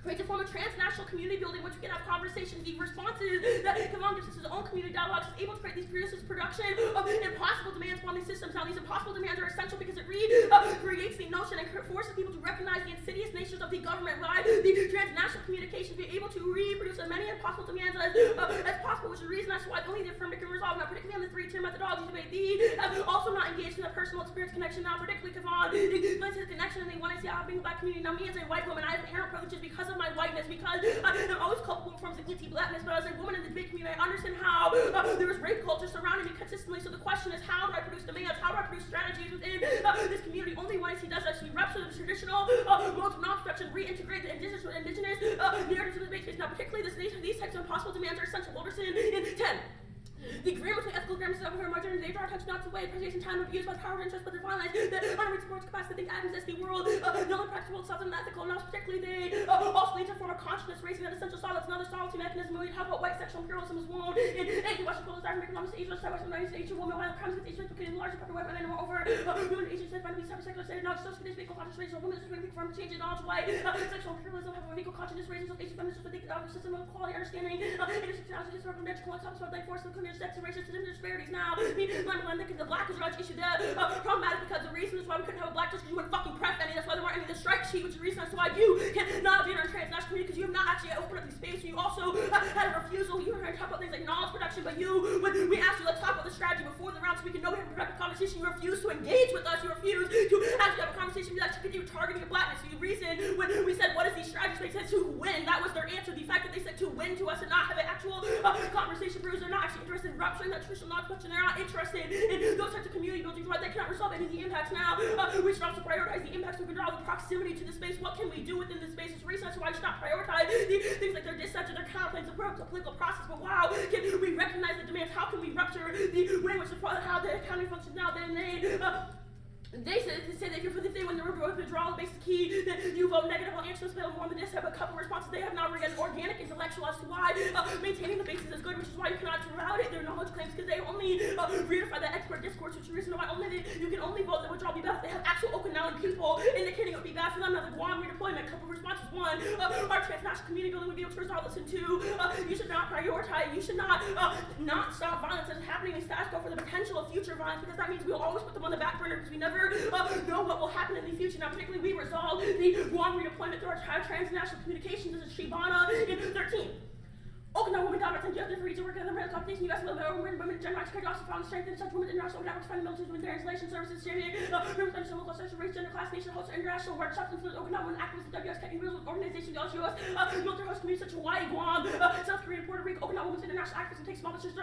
creates a form of transnational community building, which we can have conversations, the responses that Kavan gives us his own community dialogues, is able to create these production of impossible demands upon these systems. Now, these impossible demands are essential because it creates the notion and forces people to recognize the insidious natures of the government, right? The transnational communications be able to reproduce as many impossible demands as possible, which is the reason that's why only the affirmative can resolve. Now, particularly on the three-tier methodology debate, also not engaged in a personal experience connection. Now, particularly Kavan, the connection, and they want to see how being a black community. Now, me as a white woman, I have inherent privileges because of my whiteness, because I'm always culpable in forms of anti-blackness, but as a woman in the debate community, I understand how there is rape culture surrounding me consistently. So the question is, how do I produce demands? How do I produce strategies within this community? Only one he does actually rupture the traditional modes of non-production, reintegrate the indigenous narratives of the debate space. Now, particularly these types of impossible demands are essential. Alderson in 10. The agreement between ethical agreements of our modern they draw attention not to way preservation time abused by power and interest, but the violence that unreached sports capacity think atoms as the world, no practical, self-unethical, and particularly they also lead to a form of consciousness, raising an essential solids, another solitude mechanism. When we talk about white sexual imperialism is wound in anti-Western cultures, African economics, Asian, Western Asian women, violent crimes against Asian, in large part of white women, and moreover, women in Asian said, find to be separate secular, not social conditions, equal conscious racial women, this is going to be from change in knowledge, white sexual imperialism, have an equal consciousness, racial, Asian feminists, with the system of equality, understanding, intersectionality, historical, natural, concepts, about force, and community, sex, and racial disparities. Now, the black is issue that problematic because the reason is why we couldn't have a black just because you wouldn't fucking prep any. That's why there weren't any of the strike sheet, which is the reason as to why you cannot be in our transnational community because you have not actually opened up the space. You also had a refusal. You were going to talk about things like knowledge production, but when we asked you, let's talk about the strategy before the round so we can know we have a productive conversation, you refused to engage with us. You refused to actually have a conversation with us to continue targeting your blackness. So the reason when we said, what is these strategies, they said to win. That was their answer. The fact that they said to win to us and not have an actual conversation proves they're not actually interested in rupturing that traditional non-production. They're not interested in those types of community building, right? They cannot resolve any of the impacts now. We should also prioritize the impacts we can draw the proximity to the space. What can we do within the space? It's reason why we should not prioritize the things like their dissent, their counterplans, the political process. But wow, can we recognize the demands? How can we rupture the way in which how the economy functions now? Then they say that if they win the withdrawal base key, that you vote negative on answers, but more than this have a couple responses. They have not really an organic intellectual as to why maintaining the basis is good, which is why you cannot validate their knowledge claims because they only reify that expert discourse, which is the reason why you can only vote that withdrawal be bad. They have actual Okinawan people indicating it would be bad for them. Now the Guam redeployment, couple responses. One, our transnational community building would be able to resolve this. And two, you should not prioritize, you should not stop violence that is happening in status quo for the potential of future violence because that means we'll always put them on the back burner because we never know what will happen in the future. Now, particularly, we resolved the Guam redeployment through our transnational communications. This is Shibana in 13. Okinawa women dominate and justice for each work in the mental competition. U.S. women general rights also found strength in such women international networks, finding military women, their installation services, sharing women's understanding local social race, gender, class, nation, hosts international workshops, including Okinawa women activists, the WS Technical Rules Organization, the U.S. military host communities such as Hawaii, Guam, South Korea, and Puerto Rico. Okinawa women's international activists and take small measures to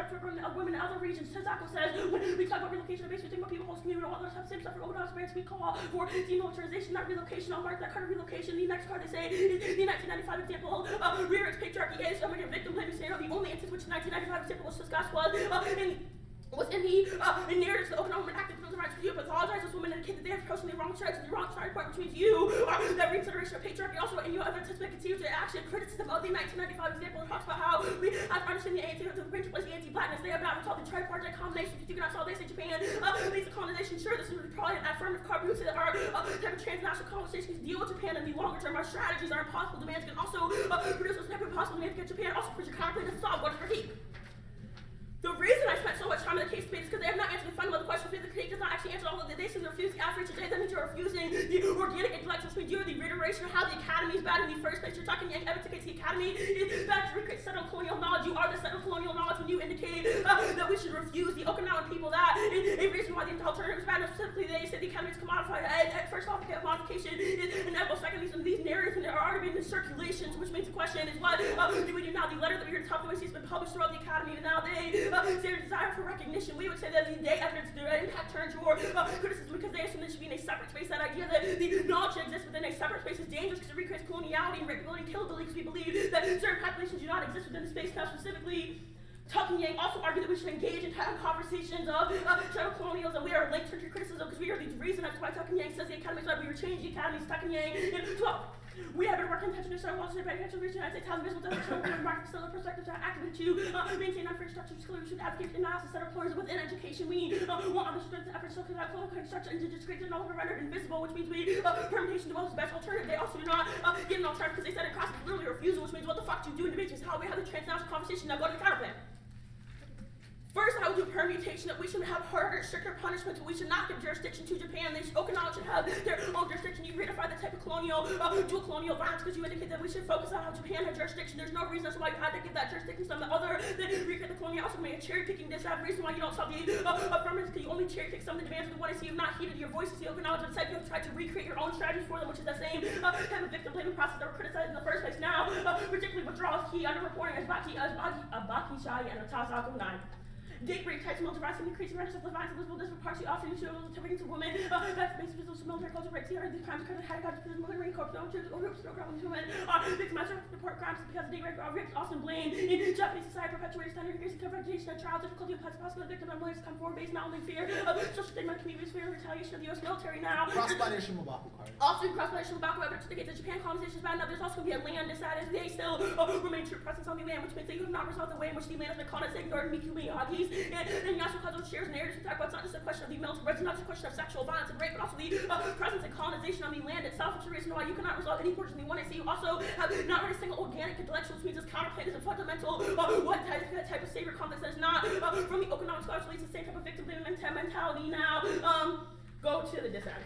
women in other regions. Tezako says, when we talk about relocation of base, we think about people host community, all those have the same stuff for Okinawa experience. We call for demilitarization, not relocation. I'll mark that card of relocation. The next card they say is the 1995 example of rear-age patriarchy is somebody a victim blaming scenario. The only instance which 1995 example was discussed was in the narratives of the Okinawa women active human rights. You pathologize as women and indicate that they have personally wrong sides and the wrong starting point, which means you are that reconsideration of patriarchy. Also, and you have anticipated continued action criticism of the 1995 example and talks about how we have to understand the anti-blackness. They have not resolved the tripartite combination. If you cannot solve this in Japan, leads to colonization. Sure, this is probably an affirmative card. We would say that our type of transnational conversations deal with Japan in the longer term. Our strategies, our impossible demands can also produce those type of impossible demands against Japan. Also, produce a counterplay to solve what is critique. The reason I spent so much time in the case debate is because they have not answered the fundamental question because the critique does not actually answer all of the basically refuse the outreach today, that means you're refusing the organic intellectual speed. You're the reiteration of how the academy is bad in the first place. You're talking Yang advocates the academy is bad to recreate settler colonial knowledge. You are the settler colonial knowledge when you indicate that we should refuse the Okinawan people that. A reason why the alternative is bad, specifically they say the academy is commodified. First off, the modification is inevitable. Secondly, some of these narratives are already in the circulations, which means the question is what do we do now? The letter that we heard talking about has been published throughout the academy, and now they say their desire for recognition. We would say that they evidence their impact turns your criticism because they assume there should be in a separate space. That idea that the knowledge that exists within a separate space is dangerous because it recreates coloniality and rapeability and killability, because we believe that certain populations do not exist within the space. Now specifically, Tuck and Yang also argue that we should engage in conversations of shadow colonials, and we are linked to criticism because we are the reason that's why Tuck and Yang says the academy is why we were changed the academy. Tuck and Yang in 12. We have been working intentionally to Wall Street, United States, how the visible doesn't market still a perspective to actively to maintain unfair structures. Clearly, we should advocate analysis that are players within education. We want other students' efforts to that local structure and to just create no longer rendered invisible, which means we permutation develops the best alternative. They also do not get an alternative because they said it crosses literally refusal, which means what the fuck do you do in debates? How we have the transnational conversation. Now go to the counterplan. First, I would do permutation that we should have harder, stricter punishments, but we should not give jurisdiction to Japan. Okinawa should have their own jurisdiction. You ratify the type of colonial, dual colonial violence because you indicate that we should focus on how Japan had jurisdiction. There's no reason as to why you had to give that jurisdiction to something other than recreate the colonial. Also, make a cherry picking this out. The reason why you don't stop the affirmatives because you only cherry pick some of the demands of the one. So you have not heeded your voices. The Okinawa instead you have tried to recreate your own strategies for them, which is the same kind of victim blaming process that were criticized in the first place. Now, particularly withdrawal is key under reporting as Baki Shai and Tasaku 9. Date rape, types of military violence, increasing records of violence, visible disproportionately often issue of targeting to women, that's based on military culture, rape, these crimes occur in high guards, military corps, no church, or groups, no ground women, victims of report crimes because date rape, rapes often blamed in Japanese society, perpetuated standard increasing confrontation of trial, difficulty of possible victim and willingness to come forward based not only fear of social stigma, community fear of retaliation of the U.S. military now. Cross-body Shimabaku card. Also, cross-body Shimabaku evidence indicates that Japan colonization is bad. Now, there's also going to be a land decided. They still remain true presence on the land, which means they have not resolved the way in which the land has been colonized, ignored Mikumi Yagi's, and Yasuo Kazo shares narratives we talk about. It's not just a question of the military, it's not just a question of sexual violence and rape, but also the presence and colonization on the land itself, which is the reason why you cannot resolve any portion of the one. I see you also have not read a single organic intellectual, which means this counterplate is a fundamental what type of savior complex that is not from the Okinawan scholars, leads to the same type of victim mentality. Now, go to the dissent.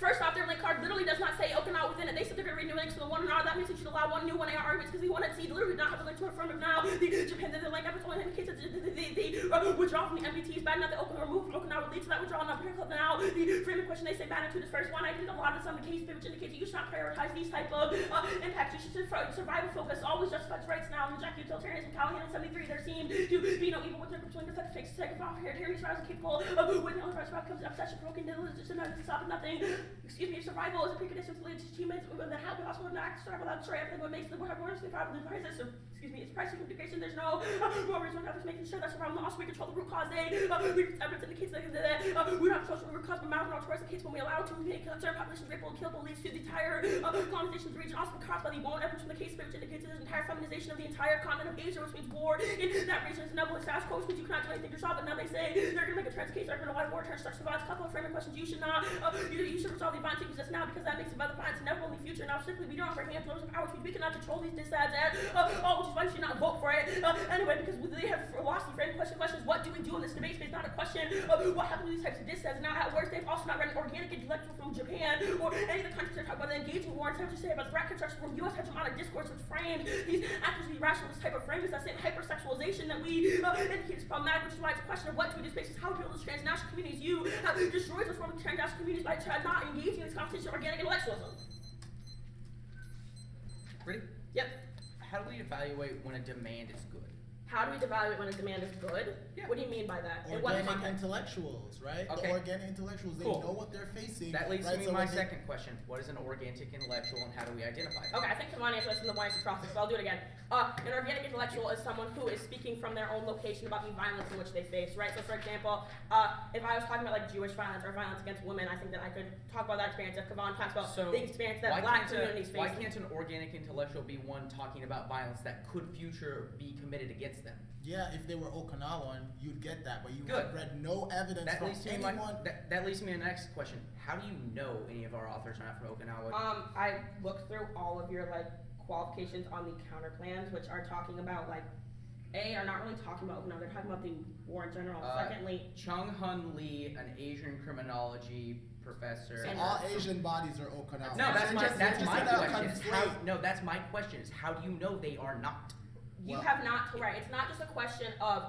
First off, their link card literally does not say Okinawa within it. They said they're going to read new links to the one and R. That means they should allow one new one AR arguments because we want to see literally not have the link to affirmative now. The Japan, the link efforts only indicates that the withdrawal from the MBT is bad enough. The Okinawa removed from Okinawa leads to that withdrawal. Now, the framing question they say magnitude is first one. I did a lot of this on the case, which indicates that you should not prioritize these type of impacts. You should survival focus, always justifies rights now. Reject utilitarianism. Callahan in 73, there seemed to be no evil with between the effective fakes, second off here, tyranny trials capable of winning on the first comes obsession, provoking diligence, and stop at nothing. Excuse me, survival is a precondition to lead to achievements that help us with an act survival without destroy everything what makes the world more survival and prices. So, excuse me, it's price integration. There's no more reason for making sure that survival also we control the root cause. Evidence indicates that we don't control the root cause, but mountain towards the case when we allow to make certain populations rapeable and killable leads to the entire colonization of the region. Also caused by the bone evidence from the case which indicates that there's entire feminization of the entire continent of Asia, which means war in that region is inevitable. Status quo, which means you cannot do anything yourself. But now they say they're going to make a trans case argument of why war turns such violence. Couple of framing questions. You should not. You should resolve the violence just now because that makes the violence inevitable in the future. Now, strictly, we don't have our hands on power, which means we cannot control these disads at all, which is why you should not vote for it. Anyway, because they have lost the framing questions. What do we do in this debate space? Not a question of what happens to these types of disads. Now, at worst, they've also not read an organic intellectual from Japan or any of the countries that talk about the engaging war. Instead of just say about threat construction from U.S. hegemonic discourse, which framed these actors to be rationalist type of frame is that same hypersexualization that we indicate is problematic, which is why it's a question of what do we do spaces, how do we build those transnational communities. You have destroyed those forms of transnational communities by not engaging in this competition of organic intellectualism. Ready? Yep. How do we evaluate when a demand is good? How do we evaluate when a demand is good? Yeah. What do you mean by that? In what Organic context? intellectuals, right? Okay. The organic intellectuals, they Cool. know what they're facing. That leads right? to So my when they- second question. What is an organic intellectual and how do we identify it? Okay, I think Kamani answered this in the Weinstein process, but I'll do it again. An organic intellectual is someone who is speaking from their own location about the violence in which they face, right? So, for example, if I was talking about like Jewish violence or violence against women, I think that I could talk about that experience. If Kavan talks about So the experience that why black can't communities face. why can't an organic intellectual be one talking about violence that could future be committed against them? Yeah, if they were Okinawan, you'd get that, but you Good. have read no evidence That from leads to anyone. that leads to me to the next question. How do you know any of our authors are not from Okinawa? I looked through all of your like qualifications on the counter plans, which are talking about like are not really talking about Okinawa. They're talking about the war in general. Secondly, Chung Hun Lee, an Asian criminology professor. So all Asian bodies are Okinawa. No, that's my question. That's my question. Is how do you know they are not? You have not, right, it's not just a question of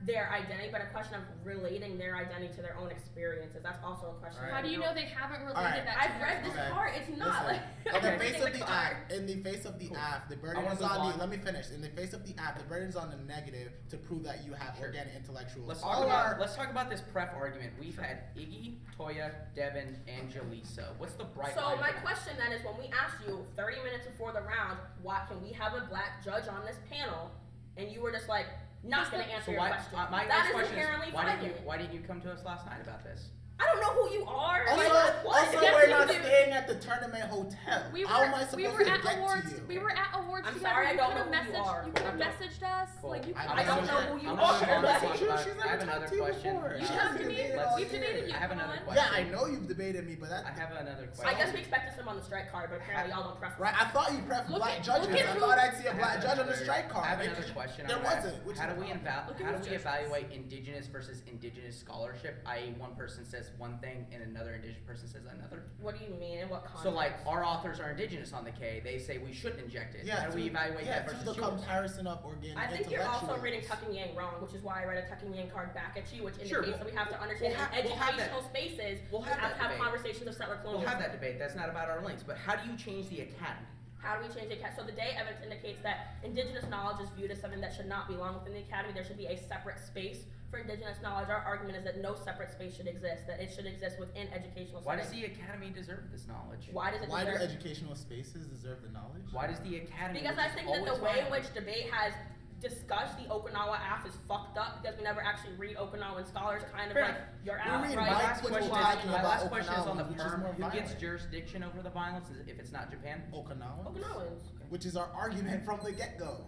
their identity, but a question of relating their identity to their own experiences. That's also a question. Right. How do you know they haven't related Alright. that to I've read this Okay. part. It's not Listen, like in the face of reading the card. act, in the face of the act, the burden wanna is go on on. the. Let me finish. In the face of the act, the burden is on the negative to prove that you have Sure. organic intellectuals. Let's All talk about this pref argument. We've had Iggy, Toya, Devin, and Jaleesa. What's the bright So line my for that? question then is, when we asked you 30 minutes before the round, why can we have a black judge on this panel, and you were just like, not going to answer So your why, question. my That next is question inherently is, violent. why didn't you come to us last night about this? I don't know who you are. Also, Like, what? also Yes, we're you not do. staying at the tournament hotel. How am I supposed to get to you? We were at awards I'm together. sorry, I You don't could've know who you messaged- are. You could have messaged us. Cool. Like you I'm could I don't know who you I'm are. not sure. Message you. I She's never have talked another to you question. before. You She talked hasn't to me. debated Let's- all We've debated year. you. I have Come another on. question. Yeah, I know you've debated me, but I that. have another question. I guess we expected some on the strike card, but apparently y'all don't prefer. Right, I thought you preferred Look black at- judges. look at I who- thought I'd see a I black have judge on the another- strike card. I have another question. There on that. wasn't. Which How do is we wrong. Look at how do who's we judges. evaluate indigenous versus indigenous scholarship? I.e., one person says one thing and another indigenous person says another. What do you mean? In what context? So, like, our authors are indigenous on the K. They say we shouldn't inject it. Yeah, How do we evaluate that to versus the yours? comparison of organic I think you're also intellectuals. reading Tuck and Yang wrong, which is why I read a Tuck and Yang card back at you, which Sure, indicates that we have to understand we'll in have that- educational spaces, we'll we have have that to have debate. conversations of settler We'll colonialism. have that debate. That's not about our links. But how do you change the academy? How do we change the academy? So the day evidence indicates that indigenous knowledge is viewed as something that should not belong within the academy. There should be a separate space for indigenous knowledge. Our argument is that no separate space should exist, that it should exist within educational Why does settings. the academy deserve this knowledge? Why does it Why do deserve? educational spaces deserve the knowledge? Why does the academy? Because which I is think that the always way in violent- which debate has discussed the Okinawa app is fucked up because we never actually read Okinawan scholars kind of Fair like enough. your We app, read My right? Mike, last which question we're is, talking my about last question is on the Okinawan, which is perm. more Who gets violent. jurisdiction over the violence if it's not Japan? Okinawans? Okinawans. Which is our argument from the get-go.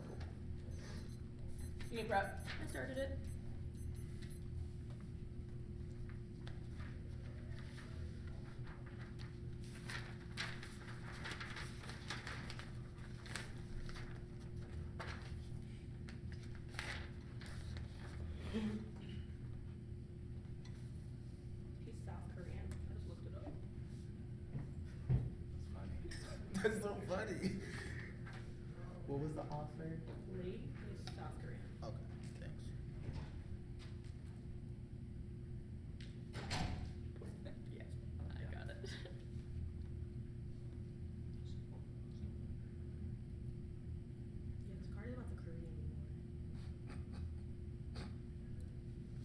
You need prep. I started it. He's South Korean. I just looked it up. That's funny. That's so funny. What was the author? Lee, he's South Korean. Okay, thanks. Yeah, I got it. Yeah, this card is about the Korean War.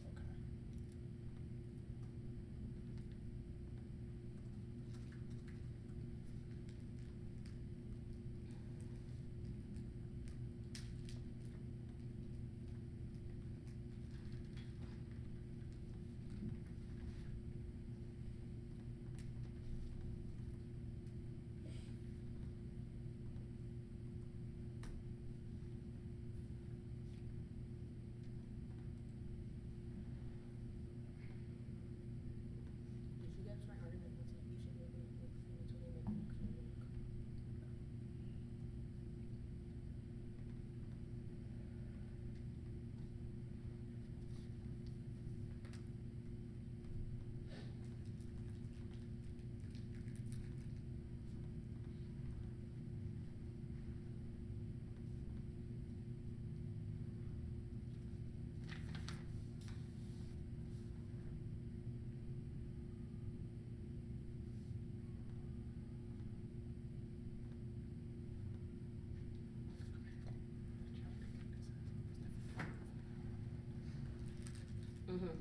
Okay. Did you get my argument? What's it? You should be able to make feelings when they make Mm-hmm.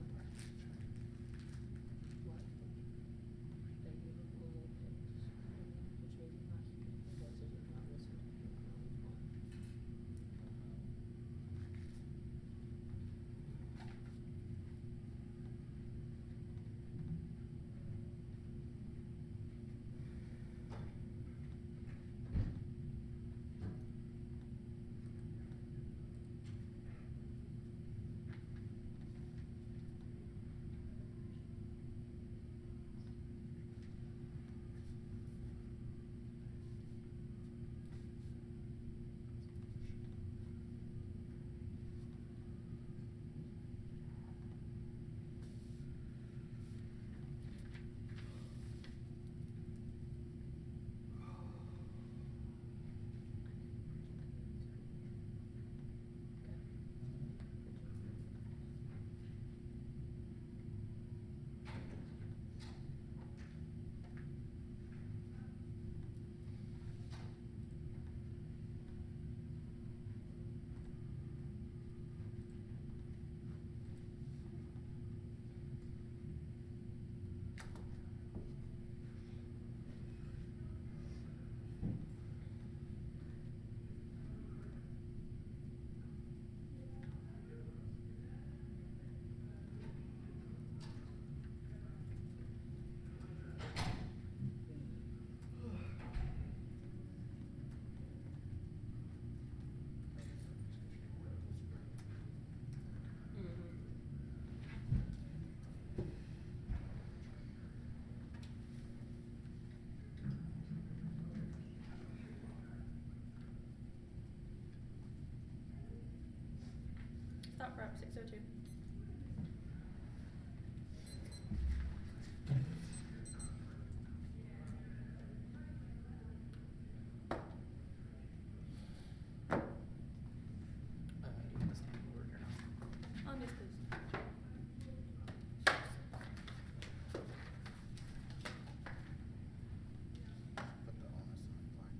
What? That you look normal pics, which means you're not hearing the voices, you're not listening to people on the phone. so too. On this, please. Put the onus on black.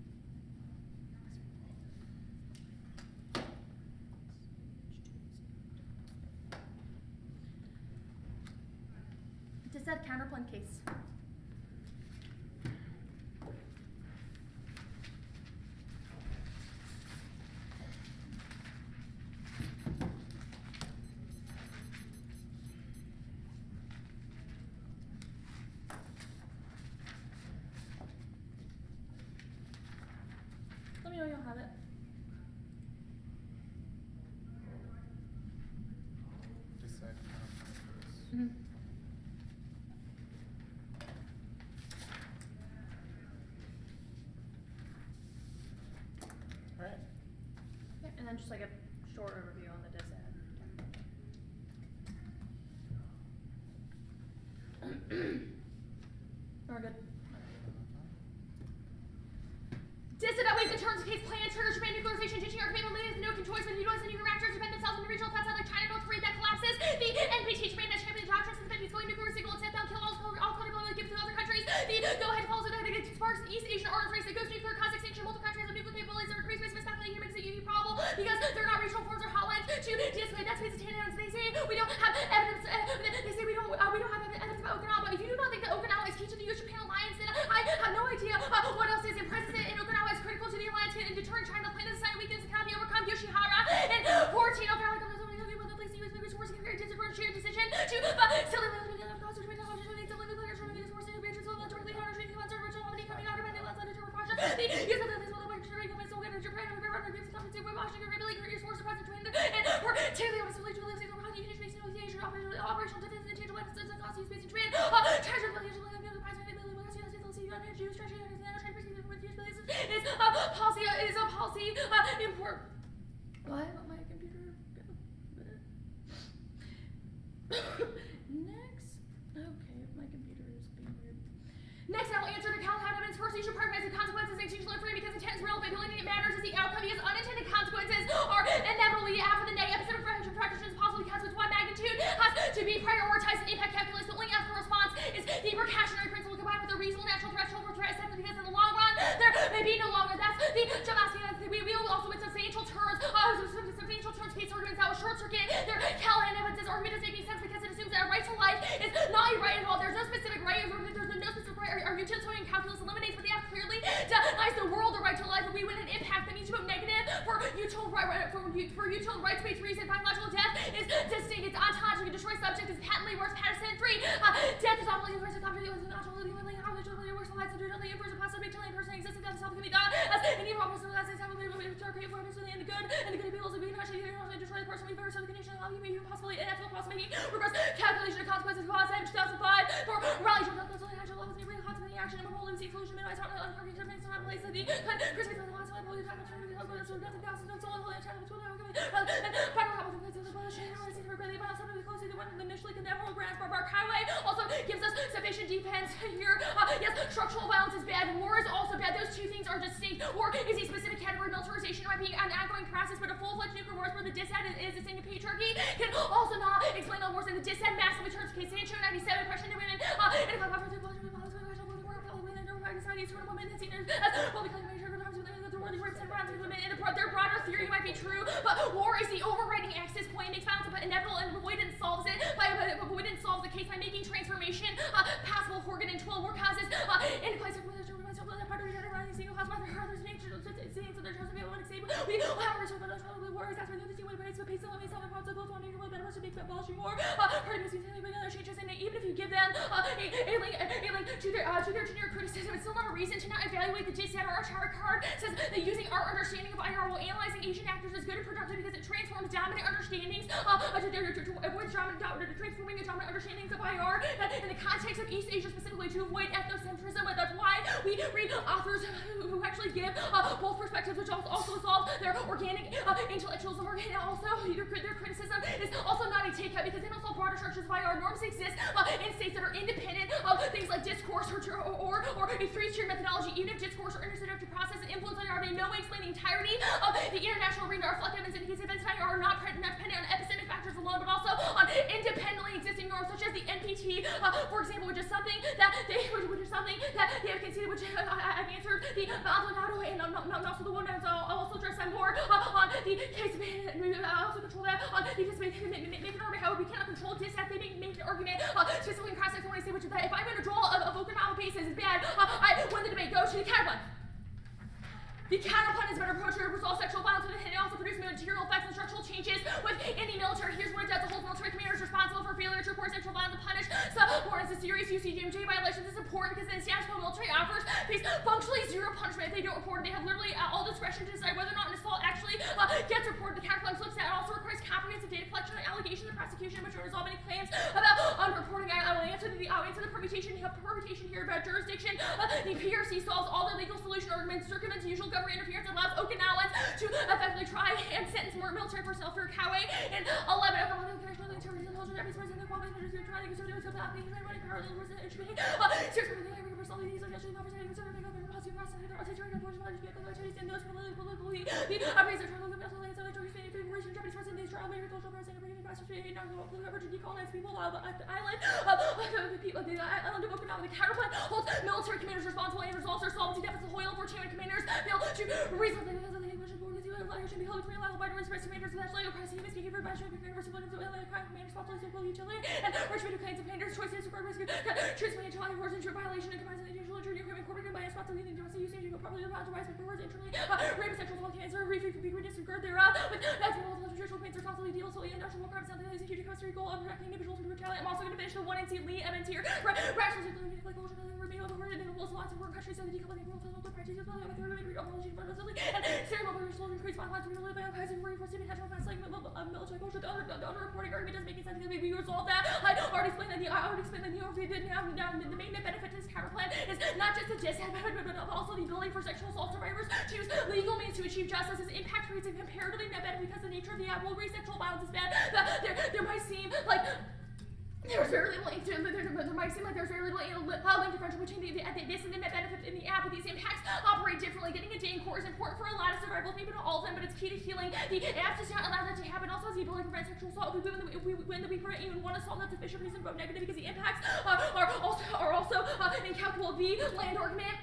Dissed counterpoint case. Let me know you'll have it. Decide counterpoint. Mm-hmm. Alright. Yeah, and then just like a short overview on the dissed. We're good. Dissed ways in terms of case plan, trigger, Japan nuclearization, teaching our capabilities, no choice when utilize the nuclear reactors, defend themselves in the regional threats like China, North Korea, that collapses. The NPT, Japan, that champion, the doctrines, the peace going nuclear, sequel, step down, kill all credibility, gives to other countries. The go ahead follows that it sparks the East Asian arms race that goes nuclear, cause extinction, multiple countries have nuclear capabilities that increase space miscalculating here makes it a unique problem because they're not regional forms or hotlines to de-escalate that space of Tanana. They say we don't have evidence. They say we don't have evidence about Okinawa. But if you do not think that Okinawa is key to the U.S.-Japan alliance, then I have no idea what else is. And presence in Okinawa is critical to the alliance and deterring China. Plan to decide weakness and cannot be overcome. Yoshihara and 14 Okinawa comes only with the place the U.S. military force can carry shared decision to silly operational defense and tangible evidence of cost use space and trade. Treasure is a policy import. What? My computer. Next. Okay, my computer is being weird. Next, I will answer the count evidence. First, you should recognize the consequences and exchange learn free because intent is relevant. The only thing that matters is the outcome because unintended consequences are inevitably after the negative. Episode of practice is possible because with one magnitude has to be prioritized in impact calculus. The only ethical response is the precautionary principle combined with a reasonable natural threshold for threat assessment because in the long run there may be no longer. That's the Jamasky. We will also with substantial terms case arguments that will short circuit their Callahan evidence. Argument doesn't make sense because it assumes that a right to life is not a right at all. There's no specific right. There's no specific right. Our utilitarian calculus eliminates, but the app clearly denies the world the right to life. But we win an impact that means you vote negative for util rights-based reason. Biological death is distinct. It's ontological. Destroy subject is patently worse. Patterson 3. Death is obviously worse. It's obviously worse than life. So there's a person possibly telling a person existence that itself can be done as any problem. So that's exactly what we create for us and the good people to be not destroy the person we first so the condition of you may possibly inevitable possibility reverse calculation of consequences of cause 2005 for rally to the actual levels of real consequence action and moral Lucy solution minimize how to uncover things to have place of the Christmas on the last level of time to the so nothing else and so on the channel to the final couple of the bullshit or see for really about something closely to one of the initially condemnable grants for Bark Highway also gives us sufficient defense here. Yes, structural violence is bad. War is also bad. Those two things are distinct. War is a specific category. Militarization might be an ongoing process, but a full-fledged nuclear war where the dissent is distinct. Patriarchy can also not explain all wars and the dissent massively turns case Sancho 97 oppression to women and if I'm not to society sort of women and seniors as well becoming major times with the world rapes and violence women and their broader theory might be true, but war is the overriding axis point makes violence but inevitable and avoidance solves it by avoidance solves the case by making transformation possible. Horgan and 12 war causes in place of part of the single cause mother others nature saying so there's be able to say we have a research about the worries that's why the team would raise but pace of me some of the both wanting to be better to make that abolishing war part of this other changes and even if you give them a link to their generic criticism it's still not a reason to not evaluate the dissent. Our chart card says that using our understanding of IR while analyzing Asian actors is good and productive because it transforms dominant understandings to avoid transforming the dominant understandings of IR in the context of East Asia specifically to avoid ethnocentrism. But that's why we read authors who actually give both perspectives, which also involve their organic intellectualism and also their criticism is also not a takeout because they don't solve broader structures via our norms exist in states that are independent of things like discourse or a three-tier methodology, even if discourse or intersectory process and influence are in no way explain the entirety of the international arena. Our reflective evidence indicates events are not dependent on epistemic factors alone, but also on independently existing norms such as the NPT, for example, which is something that they have conceded, which I've answered the Maldonado and also the one I'll also address that more on the case of I also control that on the case make an argument. However, we cannot control this as they make an argument specifically in cross-section when I say which is that if I'm going to draw of Okinawa bases is bad, when the debate goes to the counterplan. The counterplan is a better approach to resolve sexual violence and it also produces material effects and structural changes within the military. Here's what it does. It holds military commanders responsible for failure to report sexual violence and punish subordinates. A serious UCO violations is important because the established military offers face functionally zero punishment if they don't report it. They have literally all discretion to decide whether or not an assault actually gets reported. The counterplan flips that. It also requires comprehensive data collection and allegations and prosecution which will resolve any claims about underreporting. I will answer the permutation here about jurisdiction. The PRC solves all the legal solution arguments, circumvents usual government interference, and allows Okinawans to effectively try and sentence more military personnel through Kawe. And 11 the counterplan holds military commanders responsible and resolves their solvency deficits. Loyal for chairman commanders fail to reasonably should be held to reliable by the commanders with actually oppressive behavior by showing universal commanders responsible for utility and regiment claims of commanders choices to rescue choose financial force and violation and compliance with the usual injury equipment corporate by responsibility and usage you go properly authorized with words internally rape sexual assault cancer refuse be disregard thereof with that's what all nutritional pains responsibility deals solely in industrial crimes something like executing custody goal of directing individuals into brutality. I'm also going to finish the 1 NC Lee Evans here rationalization like motion and remain over word and lots of work countries and the decoupling world and practices with and ceremonial slow increase violence we live by advising reinforcing intentional facts like military culture. The underreporting argument doesn't make sense because we resolve that. I already explained that the overview did now the main benefit to this counterplan is not just the disadvantage but also the ability for sexual assault survivors to use legal means to achieve justice. Its impact creates a comparatively net benefit because the nature of the app will raise sexual violence is bad. There might seem like there's very little link differential between this and the net benefit in the app, but these impacts operate differently. Getting a day in court is important for a lot of survivors, maybe not all of them, but it's key to healing. The app does not allow that to happen. Also has the ability to prevent sexual assault. When we prevent even one assault, that's sufficient reason to vote negative because the impacts are also incalculable. The land argument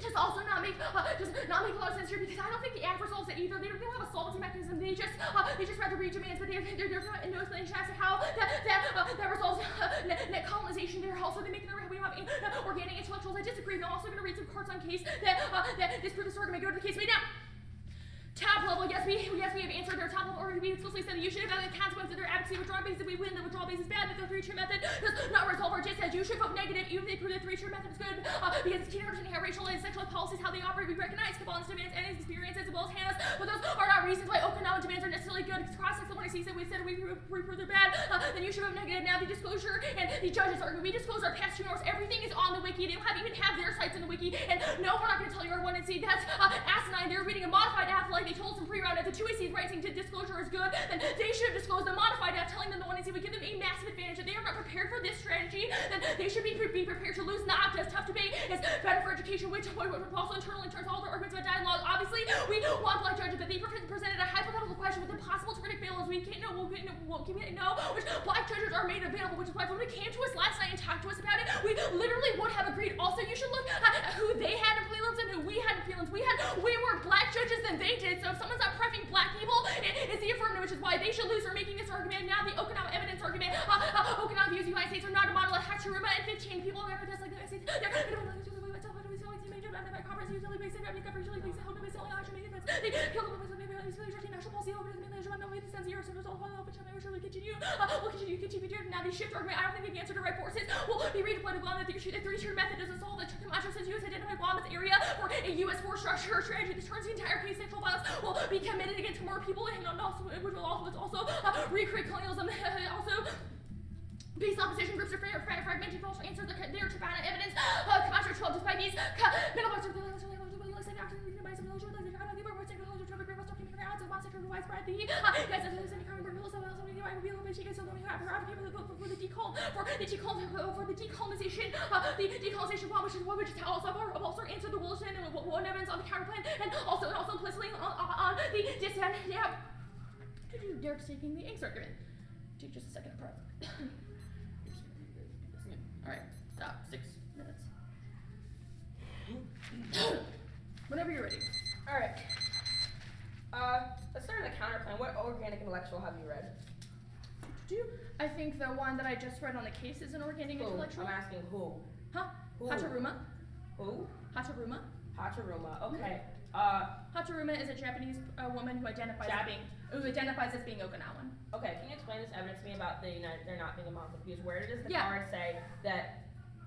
does not make a lot of sense here because I don't think the app resolves it either. They don't have a solvency mechanism. They just rather read demands, but there's no explanation as to how that resolves net colonization. There also they make we have organic intellectuals. I disagree. I'm also going to read some cards on case that disprove this argument. Go to the case made now. Top level, yes, we have answered their top level argument. We explicitly said that you should evaluate the consequences of their advocacy. Withdrawal base, if we win, the withdrawal base is bad. If the three-tier method does not resolve our just says you should vote negative, even if they prove the three-tier method is good, because it's key to understanding how racial and sexual policies, how they operate. We recognize Kabbal's demands and his experiences as well as Hannah's, but those are not reasons why Okinawa demands are necessarily good. Because cross-section when I see we said we prove they're bad, then you should vote negative. Now the disclosure and the judges argument. We disclose our past 2 hours. Everything is on the wiki. They don't even have their sites in the wiki. And no, we're not going to tell you our 1 and C. That's asinine. They're reading a modified app like they told us in pre-round. If the 2AC is writing to disclosure is good, then they should have disclosed the modified app, telling them the 1AC would give them a massive advantage. If they are not prepared for this strategy, then they should be prepared to lose. Not just tough debate. It's better for education, which also internally turns all their arguments about dialogue. Obviously, we want black judges, but they presented a hypothetical question with impossible to predict fail as we can't know. Which black judges are made available, which is why when they came to us last night and talked to us about it, we literally would have agreed. Also, you should look at who they had in prelims and who we had in prelims. We had way more black judges than they did. So if someone's not prepping black people, it's the affirmative, which is why they should lose for making this argument. Now the Okinawa evidence argument. Okinawa views the United States are not a model of Hachiruma and 15 people are just like the United States. Now the shift argument, I don't think the answer to right forces will be redeployed to Guam. The three-tier method doesn't solve the Camacho says U.S. identify Guam as area for a U.S. force structure or strategy. This turns the entire case sexual violence will be committed against more people and also recreate colonialism. Also peace opposition groups are fragmented but also answer their Chibana evidence. Camacho 12 despite these middle parts of the widespread the women, she gets a woman who advocate for the decolonization law, which is how also answered the Wilson and one evidence on the counterplan, and also implicitly on the dissent. Yeah. Derek's taking the Inks argument. Take just a second, bro. Alright, stop. 6 minutes. Whenever you're ready. Alright. Let's start with the counterplan. What organic intellectual have you read? I think the one that I just read on the case is an organic intellectual. I'm asking who. Huh? Who? Hataruma. Who? Hataruma. Hataruma. Okay. Hataruma is a Japanese woman who identifies as being Okinawan. Okay. Can you explain this evidence to me about there not being a monolith? Because where does the card say that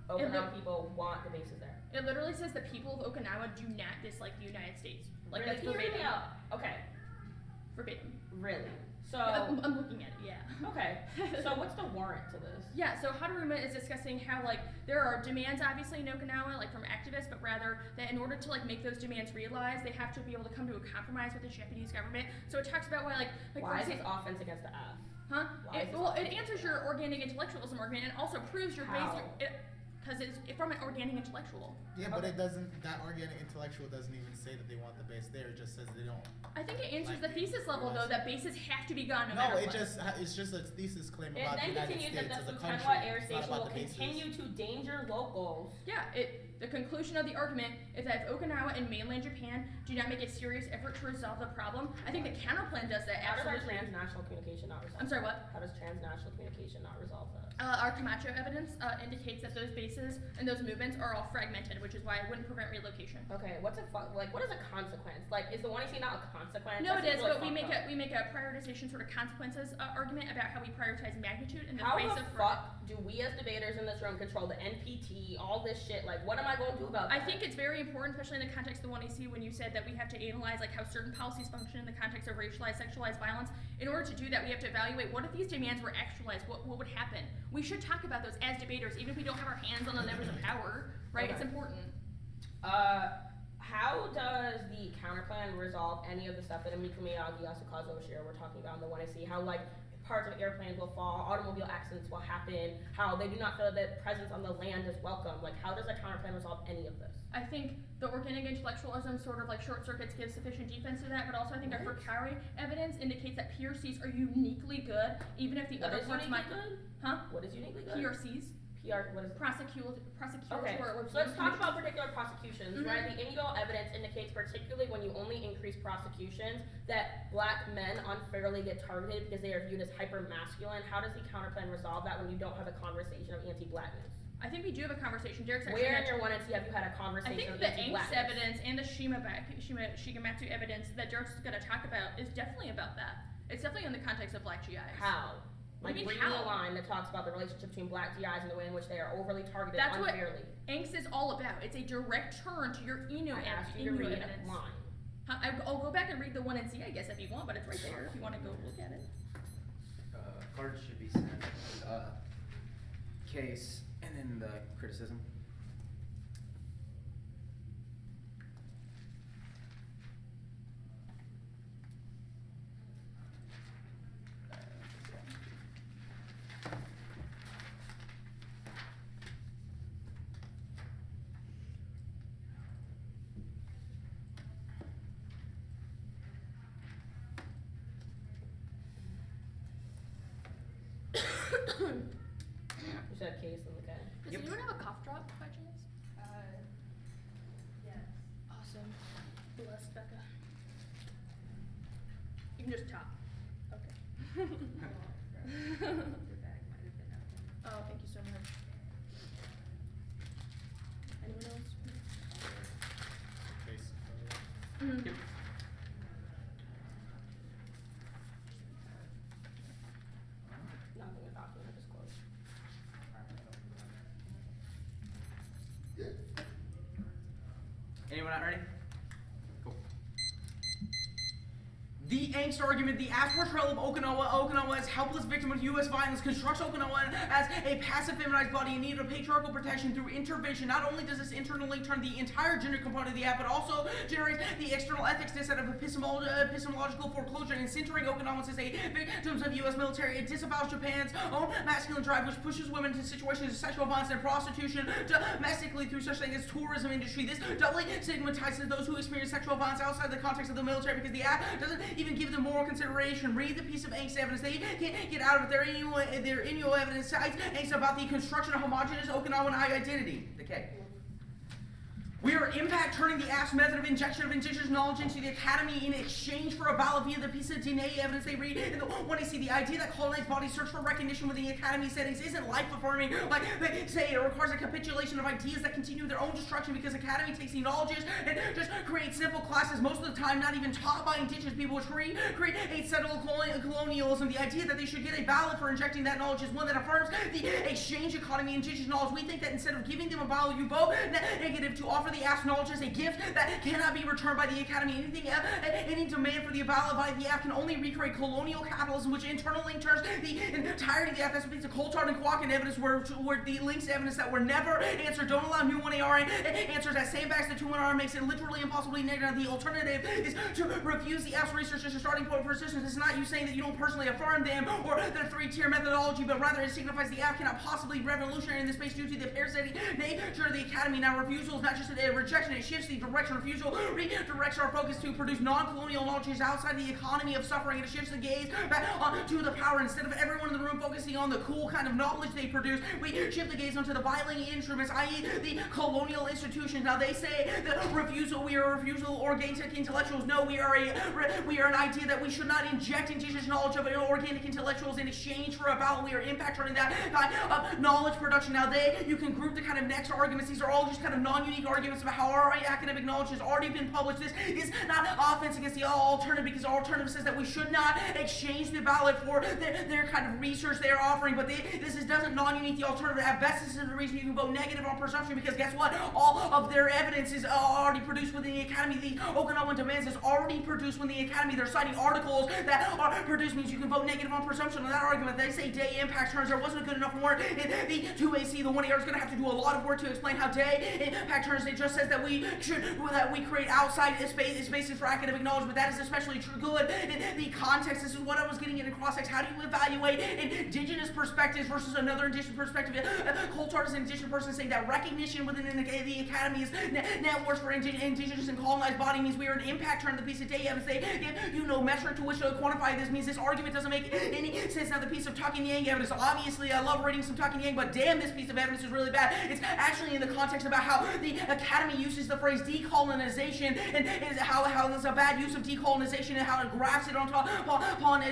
Okinawan people want the bases there? It literally says the people of Okinawa do not dislike the United States. Like Really? that's Can you read me verbatim. out? Okay. Verbatim. Really? So. Yeah, I'm looking at it. Yeah. Okay. So what's the warrant to this? Yeah, so Hataruma is discussing how like there are demands obviously in Okinawa, like from activists, but rather that in order to like make those demands realized, they have to be able to come to a compromise with the Japanese government. So it talks about why why is this offense against the F? Huh? Why It answers your organic intellectualism argument and also proves your How? because it's from an organic intellectual. Yeah, but it doesn't. That organic intellectual doesn't even say that they want the base there. It just says they don't. I think it answers Like the thesis level though that bases have to be gone no No, matter it what. it's just a thesis claim It about the then United continues States that as the a country. Futenwa Air It's not Station about will the bases. continue to danger locals. Yeah, the conclusion of the argument is that if Okinawa and mainland Japan do not make a serious effort to resolve the problem, I think the counterplan does that How does our absolutely. transnational communication not resolve I'm sorry, what? How does transnational communication not resolve that? Our Camacho evidence indicates that those bases and those movements are all fragmented, which is why it wouldn't prevent relocation. Okay, what is a consequence? Like, is the 1AC not a consequence? No, That it is, seems really but we fucked make a prioritization sort of consequences argument about how we prioritize magnitude in the How face the of. fuck do we as debaters in this room control the NPT, all this shit? Like, what am I going to do about that? I think it's very important, especially in the context of the 1AC, when you said that we have to analyze like how certain policies function in the context of racialized, sexualized violence. In order to do that, we have to evaluate what if these demands were actualized, what would happen. We should talk about those as debaters, even if we don't have our hands on the levers of power, right? Okay. It's important. How does the counterplan resolve any of the stuff that Amiku Miyagi, Yasukazu Oshiro were talking about in the 1AC? How, like, parts of airplanes will fall, automobile accidents will happen, how they do not feel that presence on the land is welcome. Like, how does the counterplan resolve any of this? I think the organic intellectualism sort of like short circuits gives sufficient defense to that, but also I think our Furcari evidence indicates that PRCs are uniquely good, even if the What other is parts uniquely might. good? Huh? What is uniquely good? PRCs. What is Prosecutor Okay, or so let's talk about particular prosecutions, right? The Ingo evidence indicates, particularly when you only increase prosecutions, that black men unfairly get targeted because they are viewed as hyper-masculine. How does the counterplan resolve that when you don't have a conversation of anti-blackness? I think we do have a conversation. Derek's actually Where in your 1NC have you had a conversation I think of the Inks anti-blackness? evidence and the Shigematsu evidence that Derek's going to talk about is definitely about that. It's definitely in the context of black GIs. How? What Like, do you mean bring me a how? line that talks about the relationship between black GIs and the way in which they are overly targeted That's what unfairly. Inks is all about. It's a direct turn to your Inu I asked you to read evidence. a line. I'll go back and read the 1NC, I guess, if you want, but it's right there if you want to go look at it. Cards should be sent. Case and then the criticism. You said case and okay. Does Yep. anyone have a cough drop by chance? Yes. Awesome. Bless Becca. You can just top. Okay. Your bag might have been open. Oh, thank you so much. Anyone else? Case. Mhm. Yep. Nothing a document disclosed. Anyone not ready? Cool. The angst argument, the Aft's portrayal of Okinawa as helpless victim of U.S. violence constructs Okinawa as a passive feminized body in need of patriarchal protection through intervention. Not only does this internally turn the entire gender component of the Aft, but also generates the external ethics instead of epistemological foreclosure and centering Okinawans as victims of U.S. military. It disavows Japan's own masculine drive, which pushes women into situations of sexual violence and prostitution domestically through such things as tourism industry. This doubly stigmatizes those who experience sexual violence outside the context of the military because the Act doesn't even give them moral consideration. Read the piece of angst evidence they can't get out of it. Their annual evidence cites angst about the construction of homogeneous Okinawan identity. The K. We are impact turning the Aft's method of injection of indigenous knowledge into the academy in exchange for a ballot via the piece of DNA evidence they read. And when they see the idea that colonized bodies search for recognition within the academy settings isn't life affirming, like they say it requires a capitulation of ideas that continue their own destruction because academy takes the knowledges and just creates simple classes most of the time not even taught by indigenous people, which create settled colonialism. The idea that they should get a ballot for injecting that knowledge is one that affirms the exchange economy and indigenous knowledge. We think that instead of giving them a ballot, you vote negative to offer the Aft's knowledge as a gift that cannot be returned by the academy. Any demand for the ballot by the Aft can only recreate colonial capitalism, which internally turns the entirety of the Aft. That's a piece of Coulthard and Kwok evidence where the links to evidence that were never answered don't allow new 1AR answers that sandbags the 2-1R makes it literally impossibly negative. The alternative is to refuse the Aft's research as a starting point for assistance. It's not you saying that you don't personally affirm them or their 3-tier methodology, but rather it signifies the Aft cannot possibly be revolutionary in this space due to the parasitic nature of the academy. Now, refusal is not just a rejection, it shifts the direction. Refusal redirects our focus to produce non-colonial knowledge outside the economy of suffering, and it shifts the gaze back onto the power. Instead of everyone in the room focusing on the cool kind of knowledge they produce, we shift the gaze onto the violating instruments, i.e. the colonial institutions. Now they say that we are organic intellectuals. No, we are an idea that we should not inject indigenous knowledge of organic intellectuals in exchange for a ballot. We are impact turning that kind of knowledge production. Now you can group the kind of next arguments. These are all just kind of non-unique arguments about how our academic knowledge has already been published. This is not offense against the alternative because the alternative says that we should not exchange the ballot for their kind of research they are offering, but this doesn't non-unique the alternative. At best, this is the reason you can vote negative on presumption because guess what? All of their evidence is already produced within the academy. The Okinawan demands is already produced within the academy. They're citing articles that are produced means you can vote negative on presumption on that argument. They say day impact turns. There wasn't good enough warrant in the 2AC. The 1AR is going to have to do a lot of work to explain how day impact turns. It just says that we create outside spaces for academic knowledge, but that is especially good in the context. This is what I was getting at in cross-text. How do you evaluate indigenous perspectives versus another indigenous perspective? Coulthard is an indigenous person saying that recognition within the academy is networks for indigenous and colonized body means we are an impact turn. The piece of day evidence they give no metric to which to quantify this means this argument doesn't make any sense. Now the piece of Tuck and Yang evidence, obviously I love reading some Tuck and Yang, but damn, this piece of evidence is really bad. It's actually in the context about how the academy uses the phrase decolonization and how there's a bad use of decolonization and how it grafts it on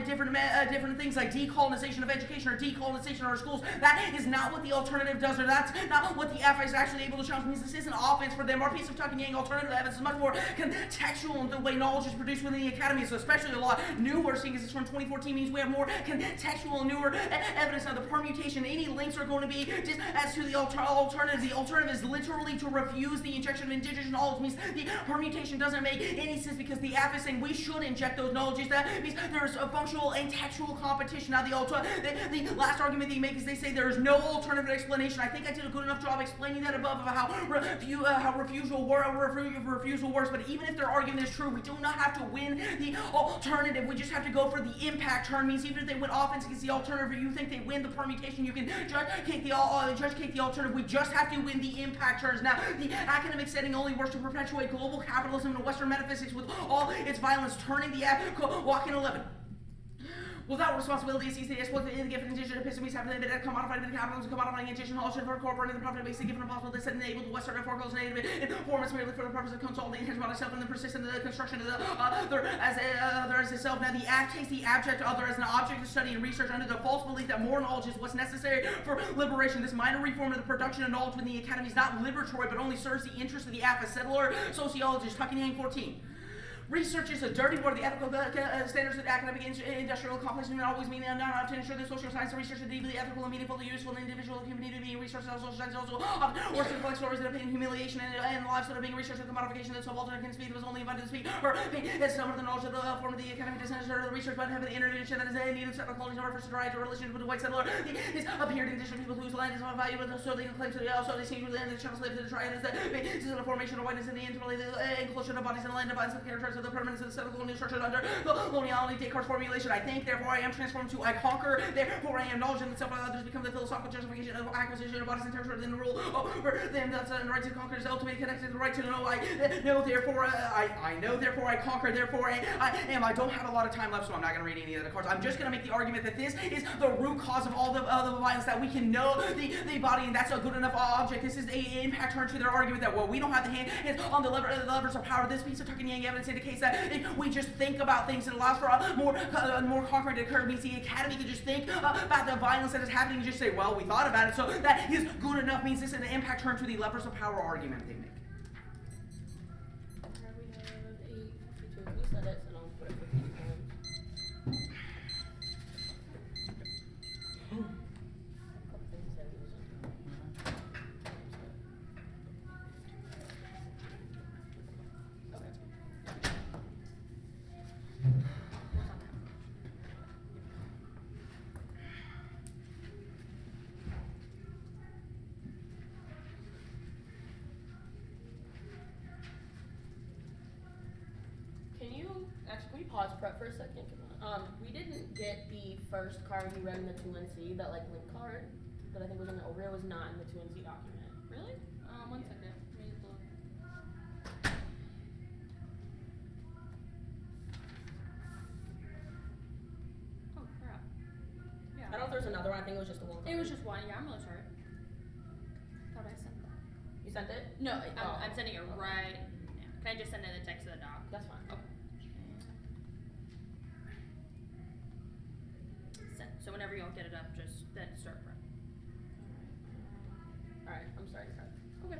different things like decolonization of education or decolonization of our schools. That is not what the alternative does, or that's not what the F is actually able to challenge. It means this isn't offense for them. Our piece of Tuck and Yang alternative evidence is much more contextual in the way knowledge is produced within the academy. So especially a lot newer, seeing as it's from 2014, means we have more contextual and newer evidence. Now the permutation, any links are going to be just as to the alternative. The alternative is literally to refuse the injection of indigenous knowledge. Means the permutation doesn't make any sense because the F is saying we should inject those knowledges. That means there's a functional and textual competition. Now the last argument they make is they say there is no alternative explanation. I think I did a good enough job explaining that above about how refusal works. But even if their argument is true, we do not have to win the alternative. We just have to go for the impact turn. Means even if they win offense against the alternative, or you think they win the permutation, you can judge kick the alternative. We just have to win the impact turns. Now the academic setting only works to perpetuate global capitalism and Western metaphysics with all its violence, turning the walk in 11. Without responsibility, CEDA exploits the gift of indigenous epistemes have been commodified in the capitalism, commodifying indigenous knowledge for incorporating the profit basically given a possibility that enabled Western and foreclosed native informants merely for the purpose of consolidating his body self and then persist in the construction of the other as itself. Now the Act takes the abject other as an object of study and research under the false belief that more knowledge is what's necessary for liberation. This minor reform of the production of knowledge within the academy is not liberatory, but only serves the interest of the Act as settler sociologist. Tuck and Yang 14. Research is a dirty word. The ethical standards of the academic industrial complex do not always mean not enough to ensure that social science and research is deeply ethical and meaningful to useful and individual community being researched. Social science also often works to collect stories that are pain, humiliation, and lives that are being researched with the modification that subaltern can speak was only invited to speak or has some of the knowledge of the form of the academic dissenters or the research but have the intervention that is needed in certain colonies in order for society to relations with the white settler. Is appeared in addition people whose land is of value, but so they can claim to also they seem within the channel slave to the triad is that this is the formation of whiteness in the interplay, the inclusion of bodies and land divides the characters of the permanence of the set of colonial structures under coloniality, Descartes' formulation. I think, therefore I am transformed to I conquer, therefore I am knowledge in itself, others become the philosophical justification of acquisition of bodies and territories within the rule over them. That's the right to conquer is ultimately connected to the right to know. I know, therefore I know, therefore I conquer, therefore I am. I don't have a lot of time left, so I'm not going to read any of the cards. I'm just going to make the argument that this is the root cause of all the violence, that we can know the body, and that's a good enough object. This is a impact turn to their argument that, well, we don't have the hand on the levers of power. This piece of tuck and yang evidence indicates that if we just think about things and allows for more conquering to occur, means the academy can just think about the violence that is happening and just say, well, we thought about it, so that is good enough, means this is an impact turn to the levers of power argument they make. We have 8:52. We said it, so don't put it 50 times. Can we pause prep for a second? We didn't get the first card you read in the 2NC, that like link card that I think was in the overview, was not in the 2NC document. Really? One second. Let me just look. Oh crap. Yeah. I don't know if there's another one. I think it was just the one. It was just one. Yeah, I'm really sorry. Thought I sent that. You sent it? No, Oh. I'm sending it right now. Can I just send it in the text of the doc? That's fine. Okay. Sent. So whenever y'all get it up, just then start prep. Alright, I'm sorry. Okay.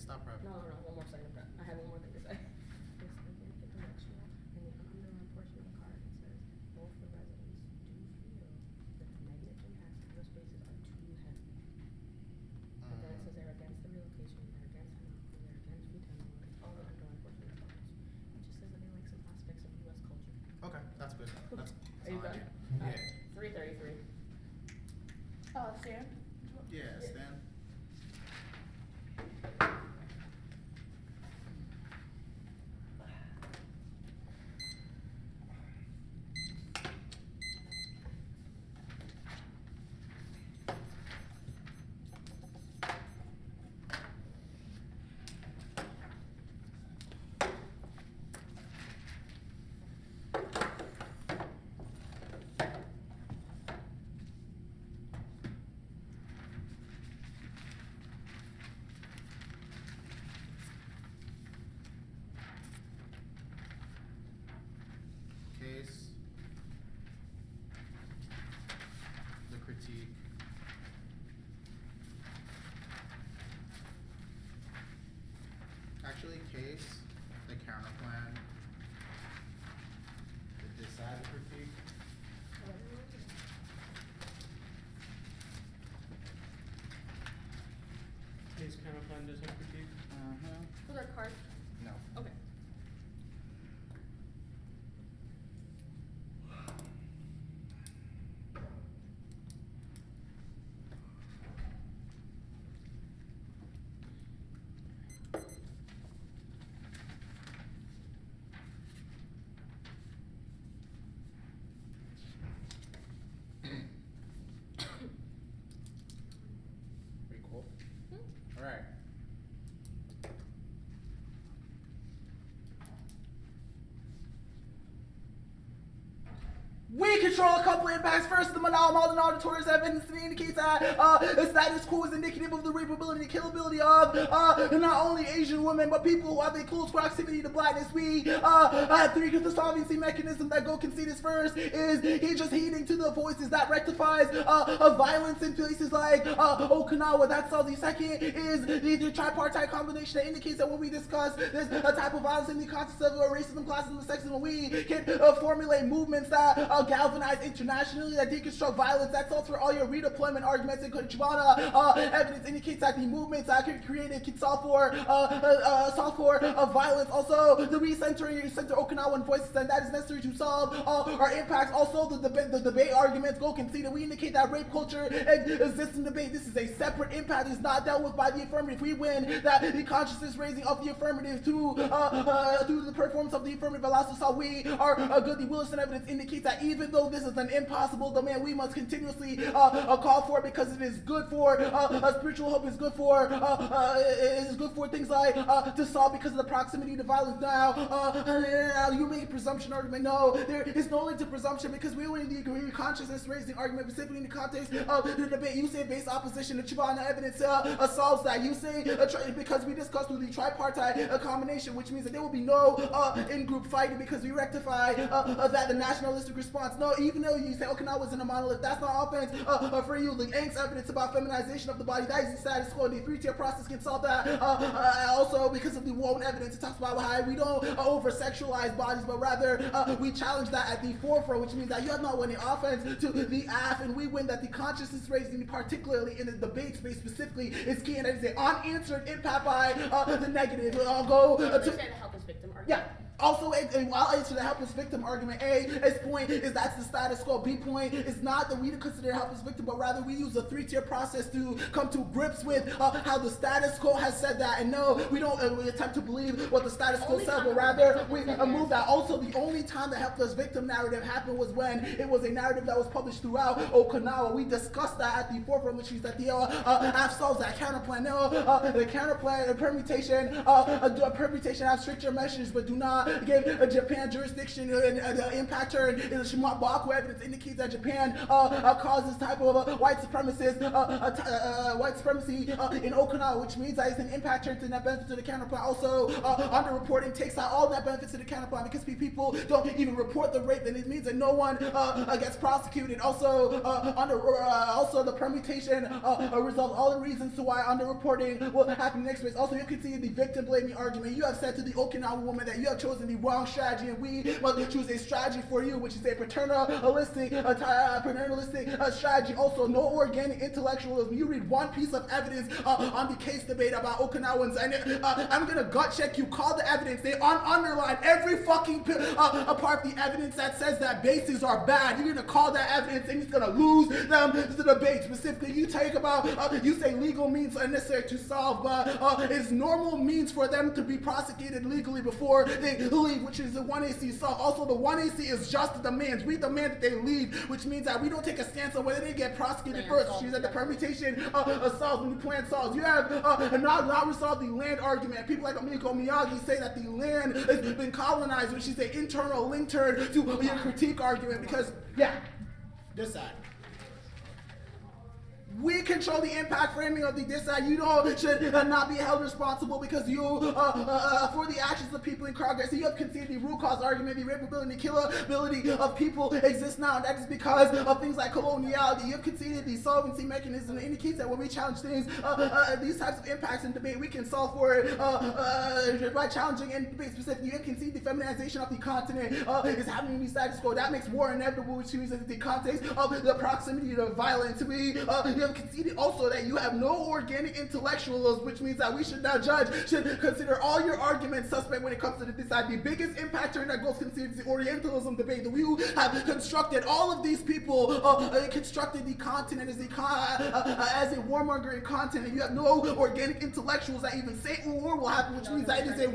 stop prep. No, one more second. I have one more thing to say. This again intellectual in the underlying portion of the card it says both the residents do feel that the negative impacts of those spaces are too heavy. But then it says they're against the relocation, they're against Hanaku, they're against Futano, it's all the underlying portion of the cards. It just says that they like some aspects of US culture. Okay, that's good. That's Are you all I done? need. Yeah. 333. Stan? Yeah, Stan. Case, the critique, actually case, the counter plan, the decide critique. Case counterplan design critique. Those are cards. No. Okay. Pretty cool. All right. We control a couple impacts. First, the modern auditories evidence indicates that the status quo is indicative of the rapeability and killability of not only Asian women, but people who have a close proximity to blackness. We have three catastrophe mechanisms that go conceded. First is he just heeding to the voices that rectifies violence in places like Okinawa. That's all. The second is the tripartite combination that indicates that when we discuss this type of violence in the context of racism, classism, and sexism, we can formulate movements that galvanize internationally, that deconstruct violence. That's also for all your redeployment arguments. And Chibana evidence indicates that the movements that are created can solve for violence. Also, the recentering center Okinawan voices, and that is necessary to solve our impacts. Also, the debate arguments go conceded. We indicate that rape culture exists in debate. This is a separate impact. It's not dealt with by the affirmative. We win that the consciousness raising of the affirmative through the performance of the affirmative allows us how we are good. The Wilson evidence indicates that even though this is an impossible demand, we must continuously call for it because it is good for spiritual hope. Is good for things like to solve because of the proximity to violence. Now you make a presumption argument. No, there is no link to presumption because we win the consciousness raising argument specifically in the context of the debate. You say based opposition to Chibana evidence solves that. You say because we discussed through the tripartite combination, which means that there will be no in-group fighting because we rectify that the nationalistic response. No, even though you say Okinawa is in a monolith, that's not offense for you. The angst evidence about feminization of the body, that is the status quo. The three-tier process can solve that. Also, because of the Woden evidence, it talks about how we don't over-sexualize bodies, but rather we challenge that at the forefront, which means that you have not won the offense to the AF, and we win that the consciousness raising, particularly in the debate space specifically, is key, and that is an unanswered impact by the negative. I'll go You to... understand the helpless victim argument? Yeah. Also, I'll answer the helpless victim argument. A's point is that's the status quo. B point is not that we consider a helpless victim, but rather we use a three-tier process to come to grips with how the status quo has said that. And no, we don't attempt to believe what the status quo said, but rather we move that. Also, the only time the helpless victim narrative happened was when it was a narrative that was published throughout Okinawa. We discussed that at the forefront, which is that the AF solves that counterplan. No, the counterplan permutation has stricter measures, but do not gave Japan jurisdiction and the impact turn in the Shimabaku evidence indicates that Japan caused this type of white supremacist white supremacy in Okinawa, which means that it's an impact turn to net benefit to the counterplan. Also, underreporting takes out all net benefits to the counterplan because people don't even report the rape, then it means that no one gets prosecuted. Also, also the permutation results all the reasons to why underreporting will happen next phase. Also, you can see the victim blaming argument. You have said to the Okinawa woman that you have chosen the wrong strategy, and we must choose a strategy for you, which is a paternalistic strategy. Also, no organic intellectualism. You read one piece of evidence on the case debate about Okinawans, and I'm gonna gut check you. Call the evidence. They underline every fucking part of the evidence that says that bases are bad. You're gonna call that evidence, and you're gonna lose them to the debate. Specifically, you take about you say legal means are necessary to solve, but it's normal means for them to be prosecuted legally before they leave, which is the 1AC solve. Also, the 1AC is just the demands. We demand that they leave, which means that we don't take a stance on whether they get prosecuted first. She's at the permutation solves when the plan solves. You have not resolved the land argument. People like Amiko Miyagi say that the land has been colonized, which is an internal link turn to your critique argument because, yeah, this side. We control the impact framing of the this side. You should not be held responsible because you for the actions of people in progress. You have conceded the root cause argument, the rapeability and the killability of people exists now, and that is because of things like coloniality. You have conceded the solvency mechanism. It indicates that when we challenge things, these types of impacts in debate, we can solve for it by challenging and debate specifically. You have conceded the feminization of the continent is happening in the status quo. That makes war inevitable, which means that the context of the proximity to violence. You have conceded also that you have no organic intellectualism, which means that we should now should consider all your arguments suspect when it comes to the decide. The biggest impactor in that goes considered the Orientalism debate. That we have constructed all of these people constructed the continent as a warmongering continent. You have no organic intellectuals that even say war will happen, which means that it is a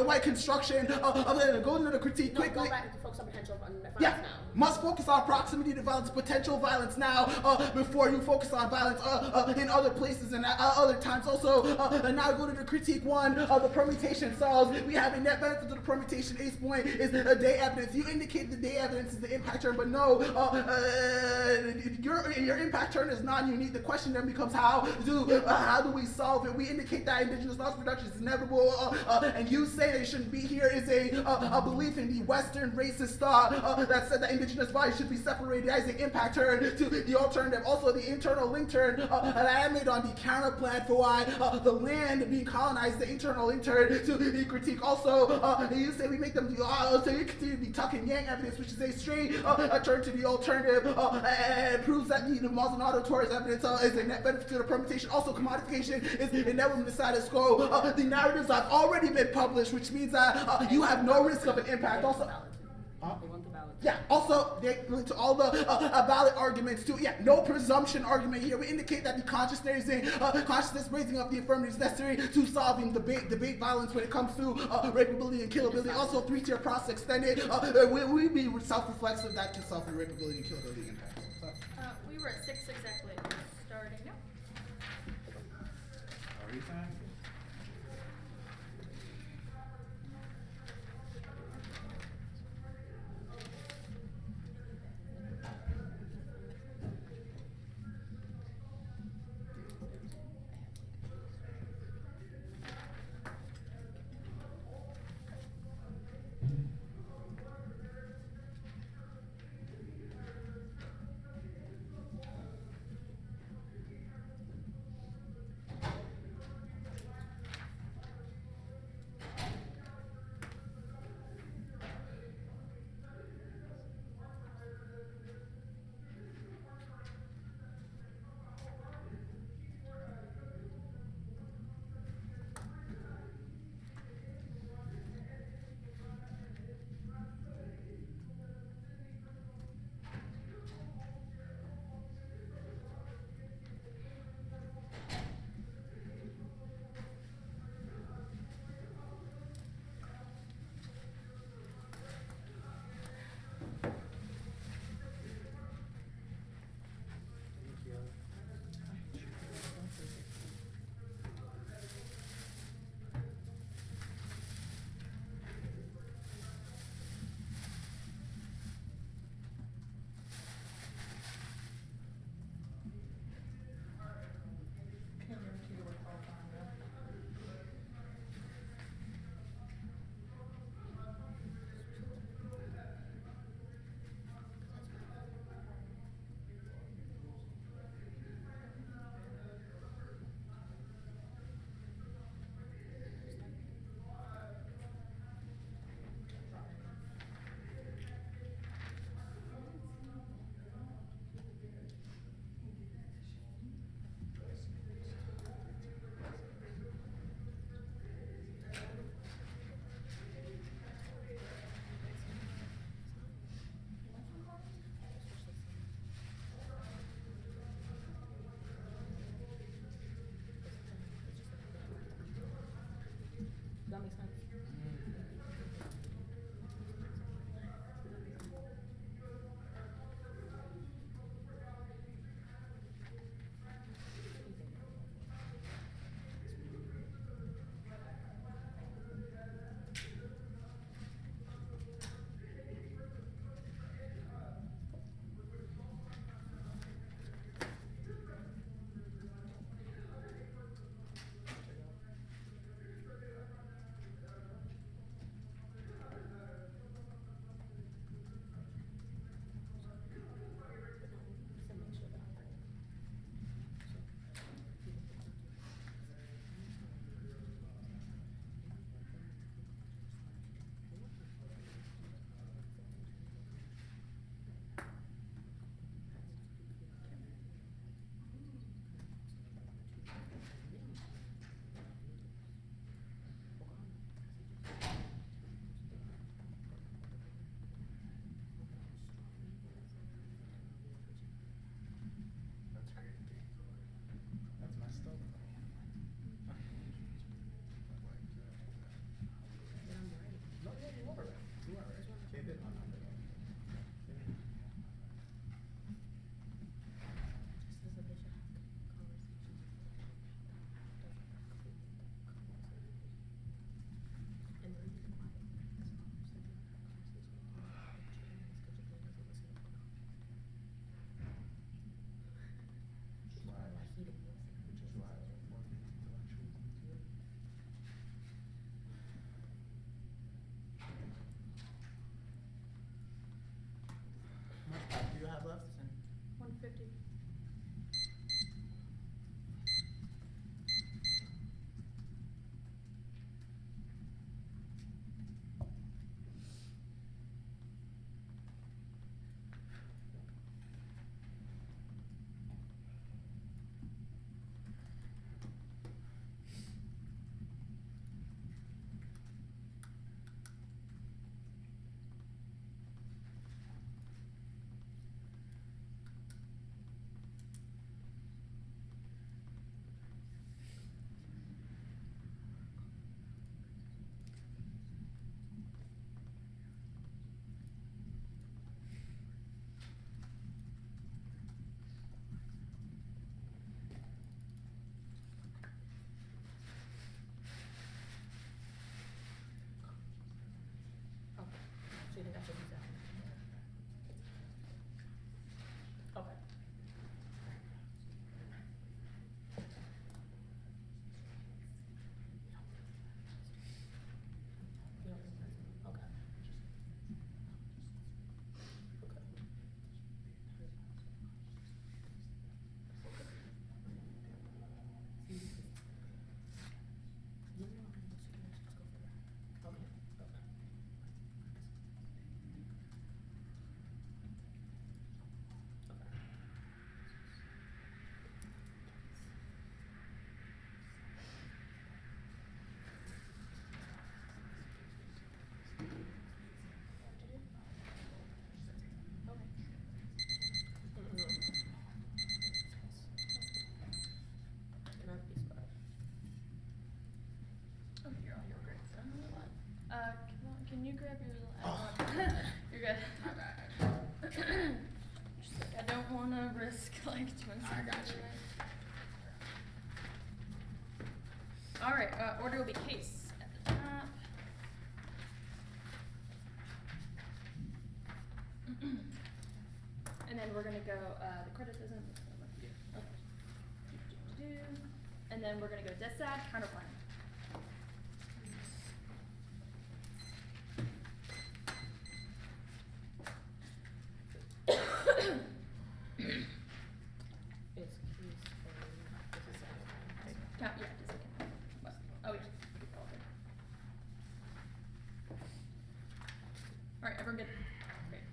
white construction. Go to the critique quickly. Go back and focus on potential violence Yeah, now. must focus on proximity to violence, potential violence now before you focus on violence in other places and other times. Also, now go to the critique one of the permutation solves. We have a net benefit to the permutation. Ace point is the day evidence. You indicate the day evidence is the impact term, but no, your impact term is non-unique. The question then becomes how do we solve it? We indicate that indigenous loss production is inevitable, and you say they shouldn't be here is a belief in the Western racist thought that said that indigenous bodies should be separated as an impact turn to the alternative. Also, the internal link turn that I made on the counter plan for why the land being colonized, the internal link turn to the critique. Also, you say we make them so you continue the Tuck and Yang evidence, which is a straight turn to the alternative, and proves that the Maldonado Torres evidence is a net benefit to the permutation. Also, commodification is inevitable in the status quo. The narratives have already been published, which means that you have no risk of an impact. Also, yeah, also, they link to all the ballot arguments too. Yeah, no presumption argument here. We indicate that the consciousness raising up the affirmative is necessary to solving debate violence when it comes to rapeability and killability. Also, three-tier process extended. We be self-reflexive that can solve the rapeability and killability impact. We were at 6 exactly. Starting now. Are you saying? You're great. Can you grab your little iPod? You're good. My bad. Just like, I don't want to risk like doing something. I got you. All right. Order will be case at the top. And then we're gonna go the criticism. Okay. And then we're gonna go DISAD counterplan. It's case this is right? Count, yeah, DISAD. What? Oh, yeah. Okay. All right, everyone good? Great.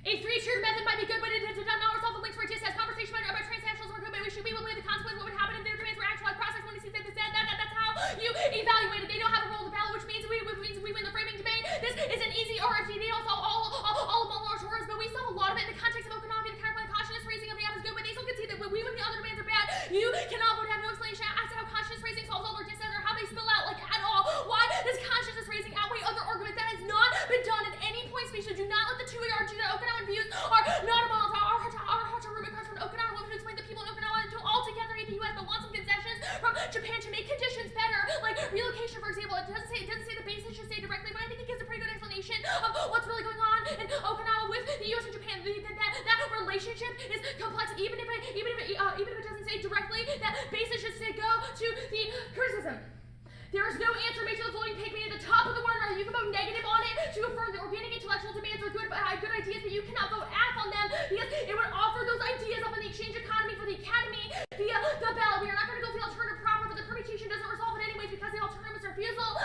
A three-tiered method might be good, but it does not resolve the links for DISAD. Conversation about transnationals were good, but we should be able to believe the consequence. What would happen if their demands were actualized? Process when you see that that's how you evaluate it. They don't have a role to ballot, which means we win the framing debate. This is an easy RFD. They don't solve all of Mullinar's horrors, but we solve a lot of it in the context of Okanawa. The counterpoint consciousness raising of the app is good, but they still can see that when we win the other demands are bad. You cannot vote, have no explanation as to how consciousness raising solves all their DISADs or how they spill out like at all. Why does consciousness raising outweigh other arguments? That has not been done at any point. So do not let the two argue that Okinawan views are not a model. Our hot room comes from Okinawan women who explain that people in Okinawa don't altogether hate the U.S. but want some concessions from Japan to make conditions better, like relocation, for example. It doesn't say the basis should say directly, but I think it gives a pretty good explanation of what's really going on in Okinawa with the U.S. and Japan. That relationship is complex, even if it doesn't say directly that basis should say go to the criticism. There is no answer made to the floating pig at the top of the word. You can vote negative on it to affirm the organic intellectual demands are good ideas, but you cannot vote F on them because it would offer those ideas up in the exchange economy for the academy via the ballot. We are not going to go for the alternative proper, but the permutation doesn't resolve it anyways because the alternative is refusal.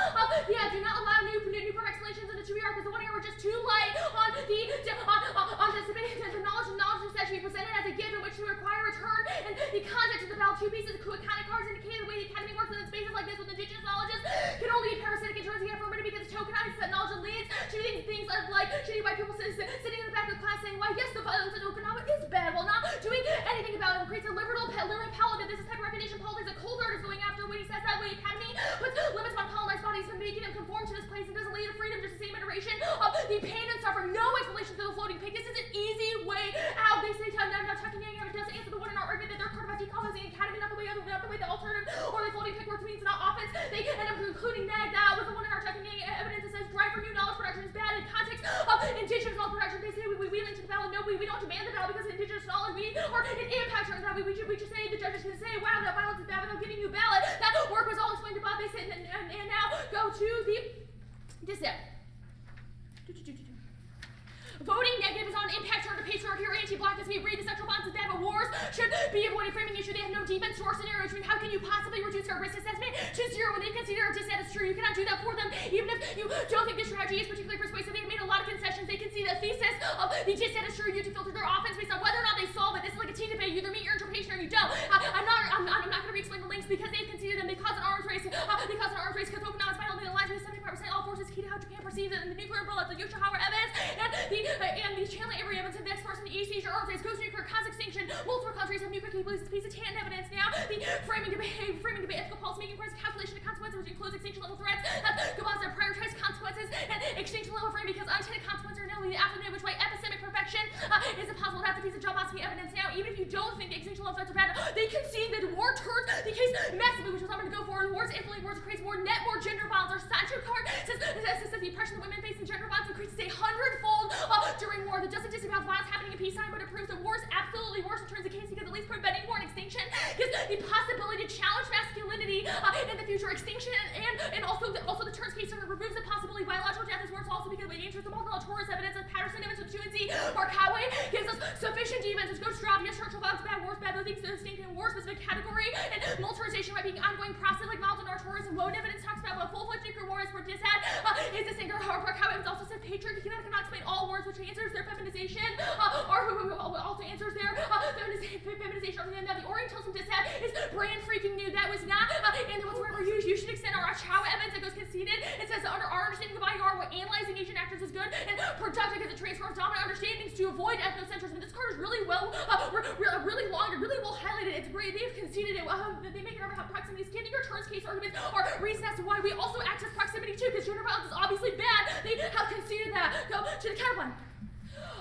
Do not allow new explanations in the 2ER because the 1 year were just too light on the debate. The knowledge that should be presented as a given, which should require return and the context of the ballot. 2 pieces of kind of cards indicate the way the academy works in spaces like this with indigenous knowledges can only be parasitic in terms of the affirmative because it tokenizes that knowledge and leads to things like shitty white people sitting in the back of the class saying, why, yes, the violence in Okinawa is bad while not doing anything about it. It creates a liberal paladin. This is type of recognition politics that Cold Art is going after when he says that way academy puts limits on colonized bodies and making them conform to this place and doesn't lead to freedom, just the same iteration of the pain and suffering. No explanation to the floating pig. This is an easy way out. They say I'm not talking anything. It doesn't answer the one in our argument that they're part about decolonizing academy, not the way the alternative or the floating pig works means not offense. They end up concluding that was the one in our checking evidence that says drive for new knowledge production is bad in context of indigenous knowledge production. They say we link to the ballot. No, we don't demand the ballot because of indigenous knowledge. We are an impact on that. We just say the judges can say, wow, that violence is bad without giving you a ballot. That work was all explained above. They said, and now go to the dissent. Voting negative is on impact toward the patriarchy or anti-blackness. We agree the sexual violence is bad, but wars should be avoided. Framing issue, they have no defense to our scenario. Which means how can you possibly reduce our risk assessment to 0 when they consider our dissent is true? You cannot do that for them, even if you don't think this strategy is particularly persuasive. They have made a lot of concessions. They can see the thesis of the dissent is true. You to filter their offense based on whether or not they solve it. This is like a tea debate. You either meet your interpretation or you don't. I'm not going to re-explain the links because they've conceded them. They cause an arms race. Because Okinawa is finally aligned with 75% all forces key to how Japan perceives it. And the nuclear bullets, the Yoshihara evidence, and the Chandler Avery evidence of the next person, the East Asia arms race goes to nuclear cause extinction. Multiple countries have nuclear capabilities. Piece of tan evidence now. The framing debate, ethical policy making price calculation of consequences, which includes extinction level threats. Gabas that prioritize consequences and extinction level frame because unintended consequences are now the afternoon, which way epistemic perfection is impossible. That's a piece of job asking evidence now. Even if you don't think the extinction level threats are bad, they concede that war turns the case massively, which is what I'm going to go for. Wars influence wars creates more gender violence. Our statute card says the oppression that women face in gender violence increases 100-fold during war. That doesn't disavow violence happening in peacetime, but it proves that war is absolutely worse in terms of case because at least preventing war and extinction gives the possibility to challenge masculinity in the future. Extinction and also the turns case removes the possibility biological death is worse also because it answers the multiple tourist evidence of Patterson evidence with 2 Markawe gives us sufficient defense. Go strong. Yes, structural violence bad, wars bad. Those things are distinct in war specific category and militarization right being ongoing process like violence and our tourism. Woden evidence talks about what full-fledged nuclear war is for dissad is the singer Markawe also says patriarchy cannot explain all wars, which answers their feminization or also answers their feminization. Now the Orientalism dissad is brand freaking new. That was not in the whatsoever use. You should extend our Chawa evidence that goes conceded. It says under our understanding of IR, what analyzing Asian actors is good and productive because it transforms dominant understandings to avoid ethnocentrism. This card is really well, really long and really well highlighted. It's great. They've conceded it. They make it about proximity. Standing your turn deterrence case arguments are reason as to why we also act as proximity too, because gender violence is obviously bad. They have conceded that. Go to the counterplan.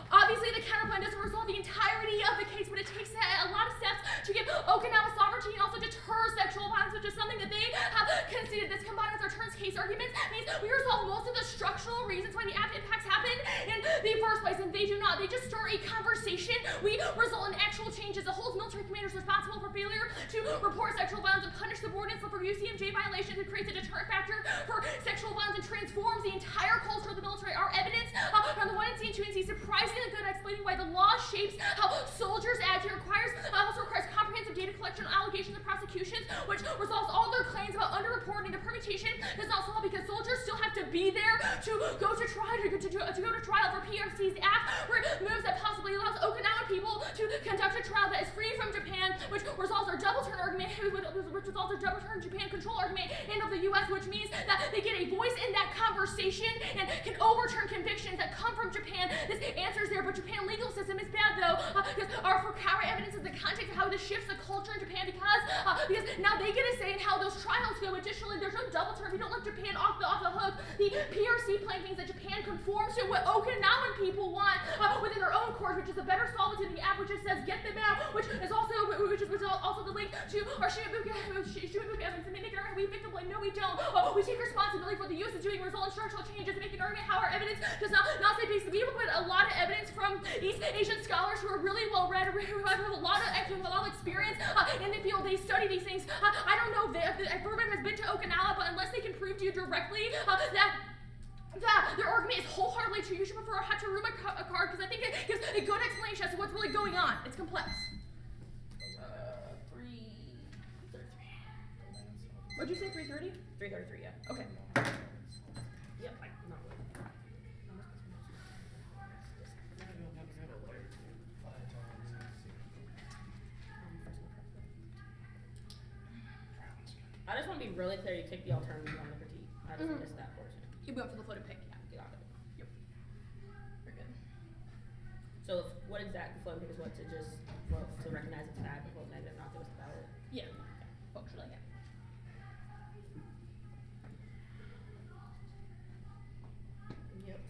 Obviously, the counterplan doesn't resolve the entirety of the case, but it takes a lot of steps to give Okinawa sovereignty and also deter sexual violence, which is something that they have conceded. This combined with our deterrence case arguments means we resolve most of the structural reasons why the impacts happen in the first place, and they do not. They just start a conversation. We result in actual changes. It holds military commanders responsible for failure to report sexual violence and punish subordinates for UCMJ violations. It creates a deterrent factor for sexual violence and transforms the entire culture of the military. Our evidence from the 1 and 2 and C surprisingly good at explaining why the law shapes how soldiers act. It also requires comprehensive data collection on allegations and prosecutions, which resolves all their claims about underreporting. The permutation does not solve because soldiers still have to be there to go to trial for PRC's act, where it moves that possibly allows Okinawan people to conduct a trial that is free from Japan, which resolves our double turn argument, which resolves our double turn Japan control argument, and of the U.S., which means that they get a voice in that conversation and can overturn convictions that come from Japan. This answers there, but Japan legal system is bad though, because our Fukawa evidence is the context of how this shifts the culture in Japan, because now they get a say in how those trials go. Additionally, there's no double turn. We don't let Japan off the hook. The PRC plan means that Japan conforms to what Okinawan people want within their own courts, which is a better solvent to the app, which just says get them out, which is also the link to our Shimabuka evidence. And they make an argument we victim blame. No, we don't. We take responsibility for the use of doing result in structural changes and make an argument how our evidence does not say basically. We put a lot of evidence from East Asian scholars who are really well read, who have a lot of experience in the field. They study these things. I don't know if Furman has been to Okinawa, but unless they can prove to you directly that their argument is wholeheartedly true, you should prefer a Hataruma card, because I think it gives a good explanation as to what's really going on. It's complex. 333. What'd you say, 330? 333, yeah. Okay. Yep, not really. I just want to be really clear, you take the alternative on the critique. I just missed that portion. You went for the floated pick, yeah. Got it. Yep. Very good. So what exactly floating pick is what, to just vote to recognize it's bad, but vote negative, not give us the ballot? Yeah. Functionally, yeah. Yep.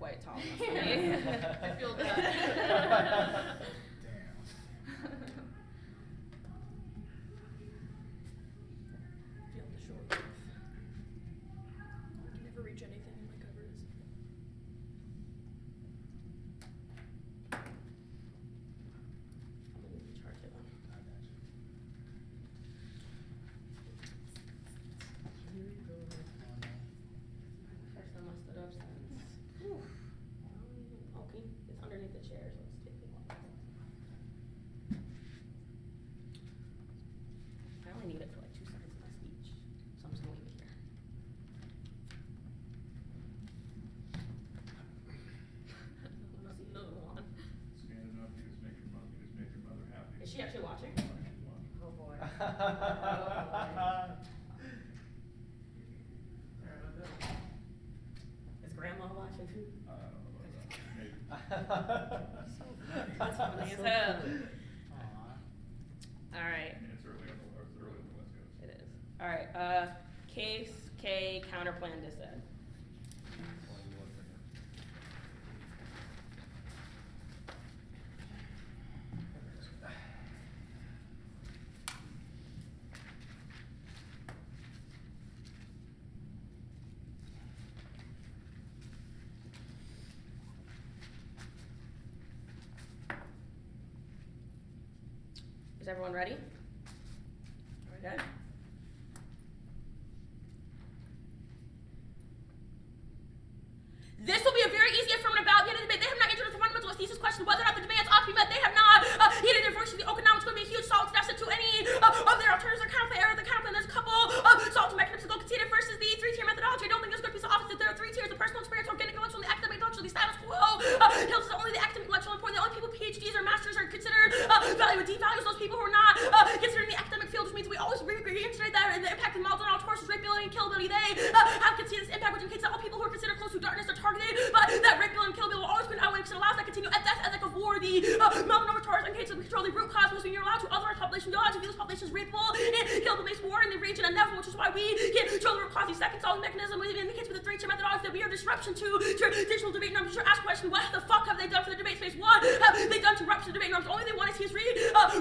quite tall enough for me. I feel that. Damn. Feel the short growth. I can never reach anything in my covers. I'm gonna need to charge it on. I got you. Here we go. First time I stood up since. Whew. Okay, it's underneath the chair, so it's taking a while. I only need it for like 2 seconds of my speech, so I'm just gonna leave it here. Let's see another one. Stand up, you just make your mother happy. Is she actually watching? Oh boy. Is grandma watching too? I don't know about that, maybe. That's funny as hell. Aw. Alright, I mean, it's early on the West Coast. it is. Alright, case K counterplan dissent. Is everyone ready? Okay. This will be a very easy affirmative ballot. At the end of the debate, they have not answered the fundamental thesis question whether or not the demands ought to be met. They have not heeded their voice to the Okinawa. It's going to be a huge solid deficit to any of their alternatives or counterplan or the counterplan. There's a couple solid mechanisms to go conceded. First is the 3-tier methodology. I don't think there's going to be so opposite. There are 3 tiers: the personal experience, organic intellectual, and the academic intellectual. The status quo tells us that only the academic intellectual important. The only people with PhDs or masters are considered value and devalues those people who are not considered in the academic field, which means we always reiterate that the impact of model knowledge courses, rapeability, and killability. They have conceded this impact, which indicates that all people who are considered close to darkness are targeted, but that rapeability and killability will always be an outweigh because it allows that continue at death ethic of war. The melanoma indicates that we control the root cause, which means you're allowed to otherwise population. You're allowed to view this population as rapeable and killable based war in the region inevitable, which is why we can control the root cause. The second solid mechanism indicates with the 3-tier methodology that we are disruption to traditional debate norms. You should ask question, what the fuck have they done for the debate space? What have they done to rupture the debate norms? Only they want to see us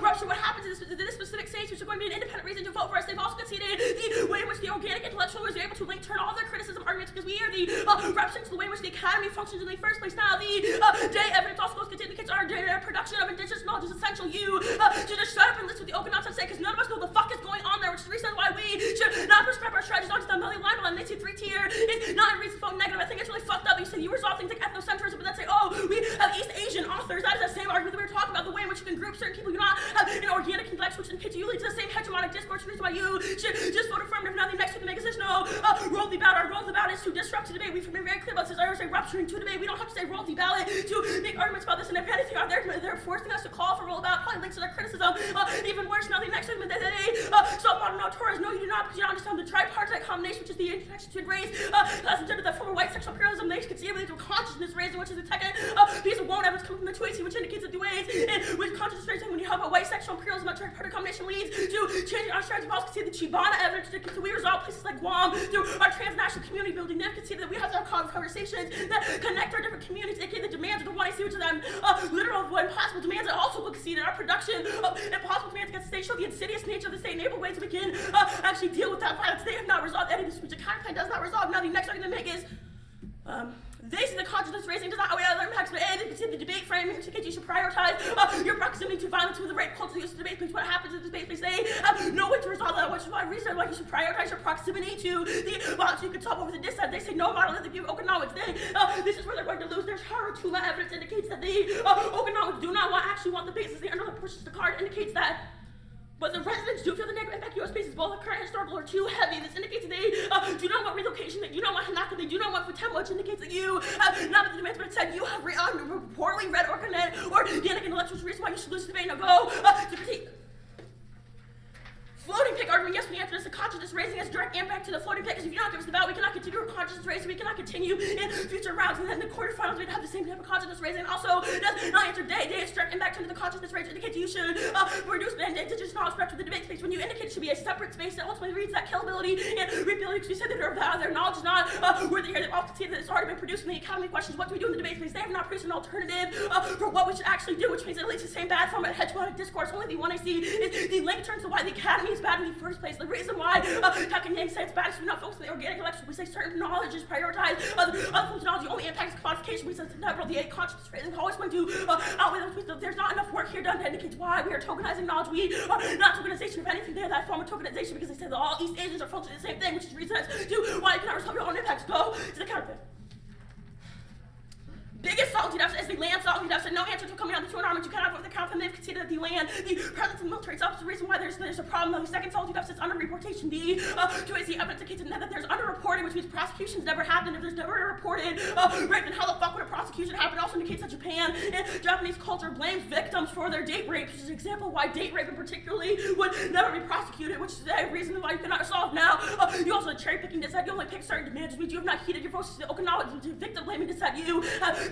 rupture what happens in this specific stage, which is going to be an independent reason to vote for us. They've also conceded the way in which the organic intellectual is able to link turn all their criticism arguments because we are the rupture to the way in which the academy functions in the first place. Now the day evidence also goes indicates our production of indigenous knowledge is essential. You should just shut up and listen to the Okinawa say because none of us know the fuck is going on there, which is the reason why we should not prescribe our strategies onto the Melly libel. And they see 3-tier is not a reason to vote negative. I think it's really fucked up. You say you resolve things like ethnocentrism, but then say, oh, we have East Asian authors. That is the same argument that we were talking about, the way in which you can group certain people. You not have an organic intellectual, which indicates you lead to the same hegemonic discourse, which is why you should just vote affirmative. Now the next week to make a decision. No, roll the ballot. Our roll the ballot is to disrupt the debate. We've been very clear about this. I always say rupturing to debate. We don't have to say roll the ballot to make arguments about this. And if anything, they're forcing us to call for roll the ballot. Probably links to their criticism. Even worse, now the next segment that they so modern authorities. No, you do not, because you don't understand the tripartite combination, which is the interconnection between race, class, and gender, that former white sexual imperialism. They conceive of consciousness raising, which is the second piece of wound evidence coming from the Tweety, which indicates that the ways in which consciousness raising, when you have a white sexual imperialism, that tripartite combination leads to changing our strategy. We've also conceded the Chibana evidence that we resolve places like Guam through our transnational community building. They've conceded that we have to have conversations that connect our different communities, aka the demands of the one I see, which is them literal what impossible demands that also will concede our production of impossible demands against the state show the insidious nature of the state enable ways we can actually deal with that violence. They have not resolved any of this, which the counterplan does not resolve. Now the next argument to make is they see the consciousness raising does not outweigh other impacts, but A, they consider the debate framing, which indicates you should prioritize your proximity to violence with the rape culture use of debate space. What happens in the debate space? They have no way to resolve that, which is why reason why you should prioritize your proximity to the violence you can solve over the dissent. They say no model of the view of Okinawans. This is where they're going to lose. There's Haratuma evidence indicates that the Okinawans do not actually want the basis. The underlying pushes the card indicates that. But the residents do feel the negative impact U.S. spaces, both the current and historical, are too heavy. This indicates that they do not want relocation, they do not want Hanaka, they do not want Futemma, which indicates that you have not met the demands, but instead you have poorly read organic intellectuals. The reason why you should lose the debate. Now go to critique. Floating pick argument, yes, we answer this. The consciousness raising has direct impact to the floating pick, because if you don't give us the ballot, we cannot continue consciousness raising. We cannot continue in future rounds, and then the quarterfinals we'd have the same type of consciousness raising. And also, does not answer day direct impact into the consciousness raise indicate you should reduce the indigenous knowledge spectrum of the debate space when you indicate it should be a separate space that ultimately reads that killability and reapability, because you said that their knowledge is not worthy here. They've all conceded that it's already been produced in the academy questions. What do we do in the debate space? They have not produced an alternative for what we should actually do, which means it leads to the same bad form of hegemonic discourse. Only the one I see is the link turns to why the academy is bad in the first place. The reason why Tuck and Yang say it's bad is we not focus on the organic intellectual. We say certain knowledge is prioritized. Other forms of knowledge only impacts commodification. We say the never the consciousness raising is always going to outweigh those. There's not enough work here done to indicate why we are tokenizing knowledge. We are not tokenization. If anything, they are that form of tokenization because they say that all East Asians are functioning the same thing, which is reason to why you cannot resolve your own impacts. Go to the counter. Biggest sovereignty deficit is the land sovereignty deficit. No answer to coming out of the two armies. You cannot vote the count, and they've conceded that the land, the presence of the military itself is the reason why there's a problem. The second sovereignty deficit is under-reportation. The two is the evidence indicates that there's under-reporting, which means prosecutions never happened. If there's never a reported rape, then how the fuck would a prosecution happen? It also indicates that Japan and Japanese culture blames victims for their date rape, which is an example why date rape in particularly would never be prosecuted, which is a reason why you cannot resolve now. You also cherry-picking dissent. You only pick certain demands, which means you have not heeded your voices to the Okinawa victim blaming dissent. You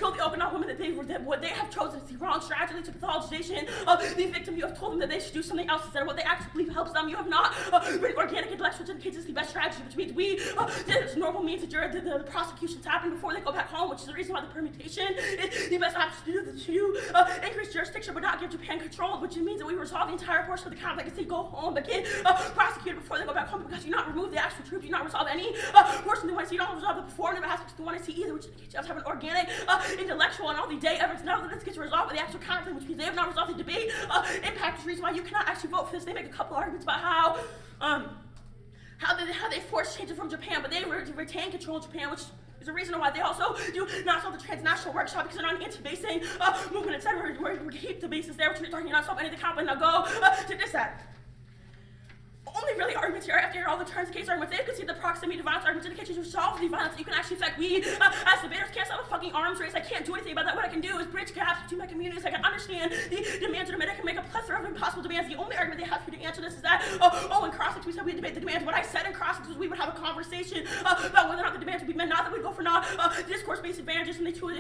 told the Okinawa women that what they have chosen is the wrong strategy to pathologization of the victim. You have told them that they should do something else instead of what they actually believe helps them. You have not written organic intellectual indicates is the best strategy, which means we there's normal means that the prosecutions happen before they go back home, which is the reason why the permutation is the best option to do to increase jurisdiction but not give Japan control, which means that we resolve the entire portion of the conflict and say go home but get prosecuted before they go back home, because you not remove the actual troops, you not resolve any portion they want to see, you don't resolve the performative aspects they want to see either, which indicates you have to have an organic intellectual and all the day evidence. Now that this gets resolved with the actual counterclaim, which means they have not resolved the debate impact, is the reason why you cannot actually vote for this. They make a couple arguments about how they force changes from Japan, but they retain control of Japan, which is the reason why they also do not solve the transnational workshop, because they're not an anti-basing movement, etc. We keep the bases there, which means they're not solve any of the conflict. Now go to dissent. Only really arguments here after all the turns case arguments. They've conceded the proximity to violence arguments indicate you resolve the violence that you can actually affect. We, as debaters, can't stop a fucking arms race. I can't do anything about that. What I can do is bridge gaps between my communities. I can understand the demands of the debate. I can make a plethora of impossible demands. The only argument they have here to answer this is that, in cross-ex we said we'd debate the demands. What I said in cross-ex was we would have a conversation about whether or not the demands would be met, not that we'd go for discourse-based advantages in the 2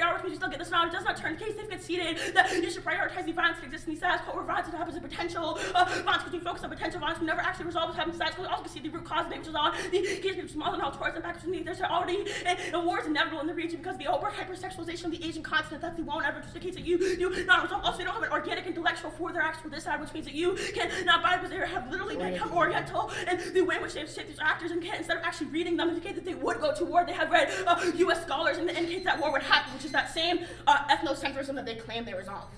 hours. We still get this knowledge. It does not turn the case. They've conceded that you should prioritize the violence that exists in the status quo, where violence that happens in potential violence, because we focus on potential violence. We never actually resolve what's happening. We also can see the root cause of it, which is on the case of small and all towards impact, which there's already a war is inevitable in the region because of the over hypersexualization of the Asian continent. That's the one ever just indicates that you do not resolve. Also, you don't have an organic intellectual for their actual decide, which means that you cannot buy because they have literally become oriental in the way in which they've shaped these actors, and instead of actually reading them indicate that they would go to war. They have read U.S. scholars and indicate that war would happen, which is that same ethnocentrism that they claim they resolve.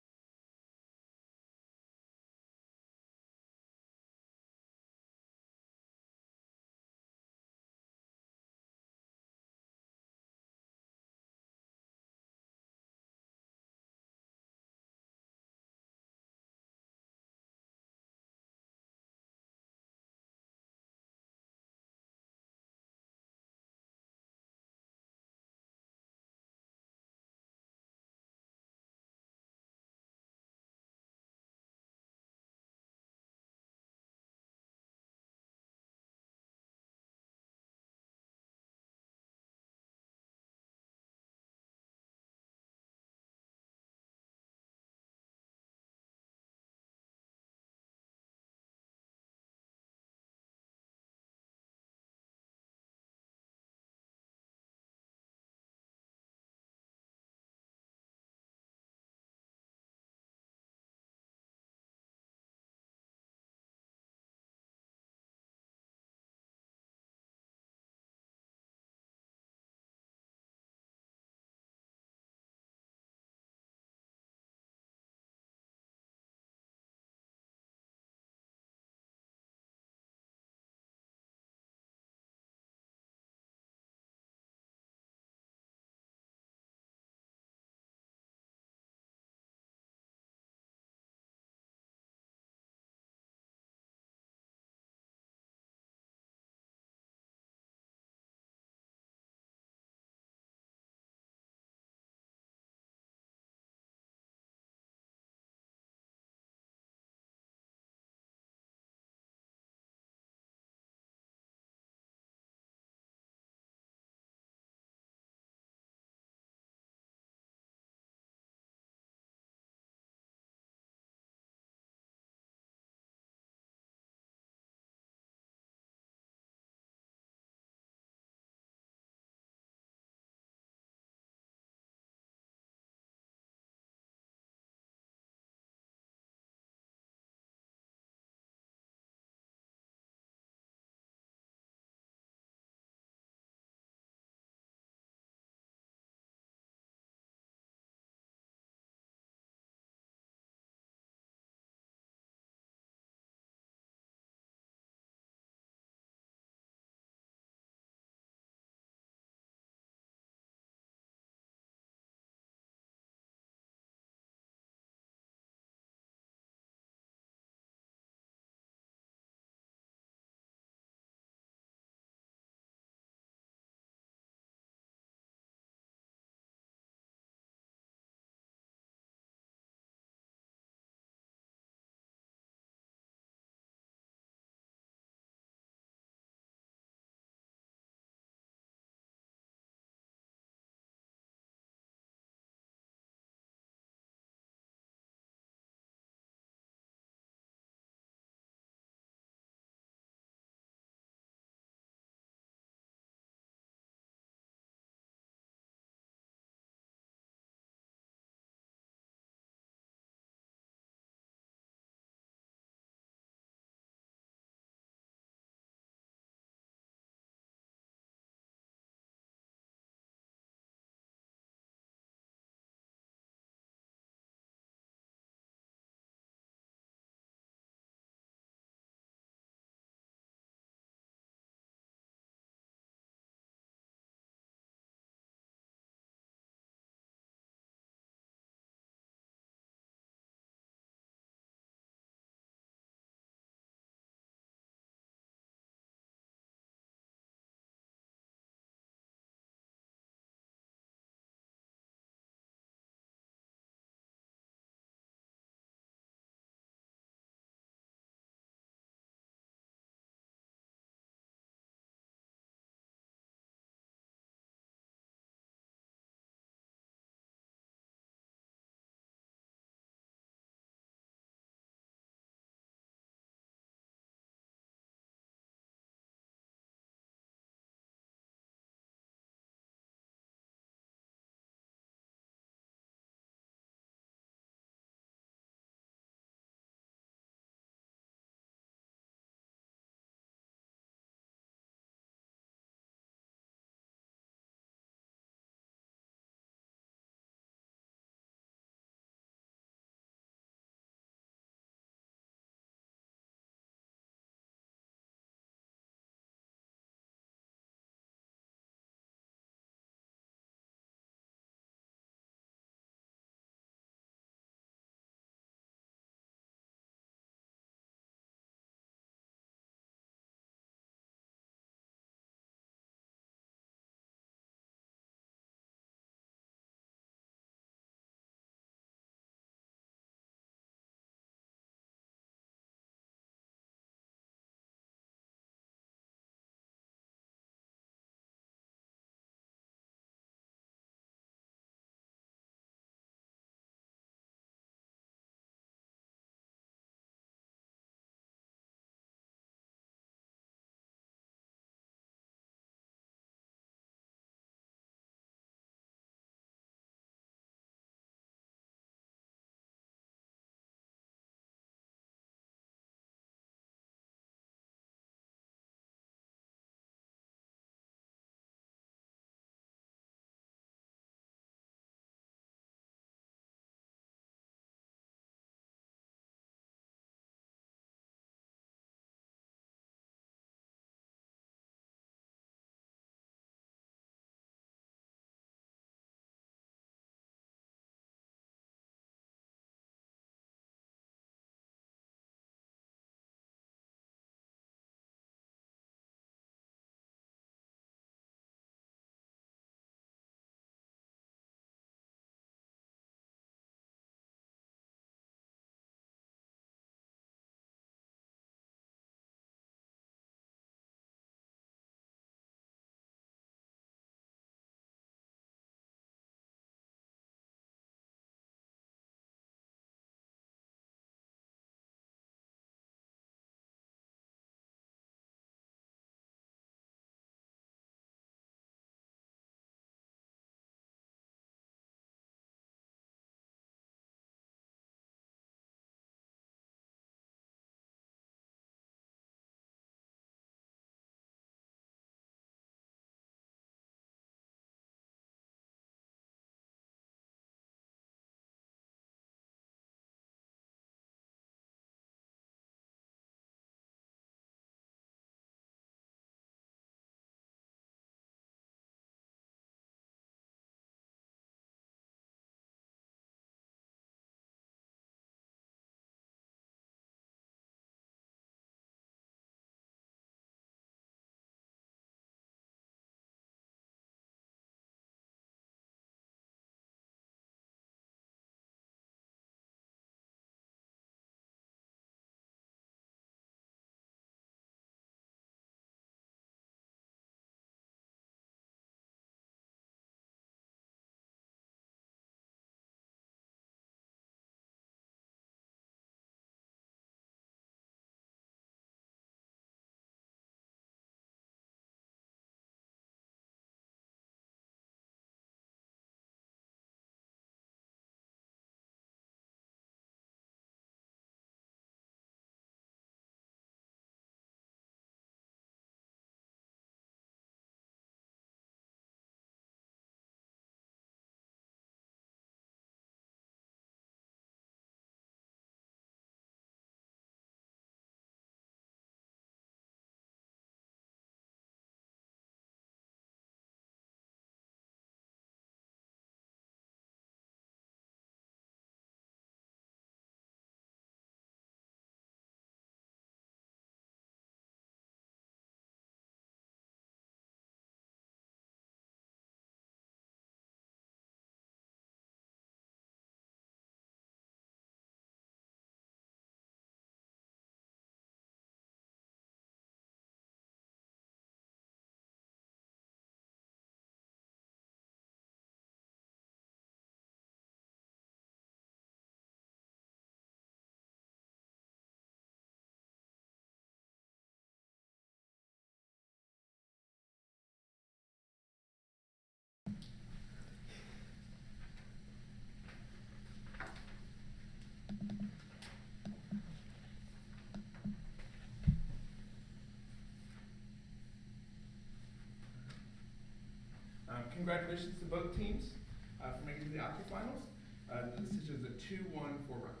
Congratulations to both teams for making it to the octa finals. The decision is a 2-1 for Rutgers.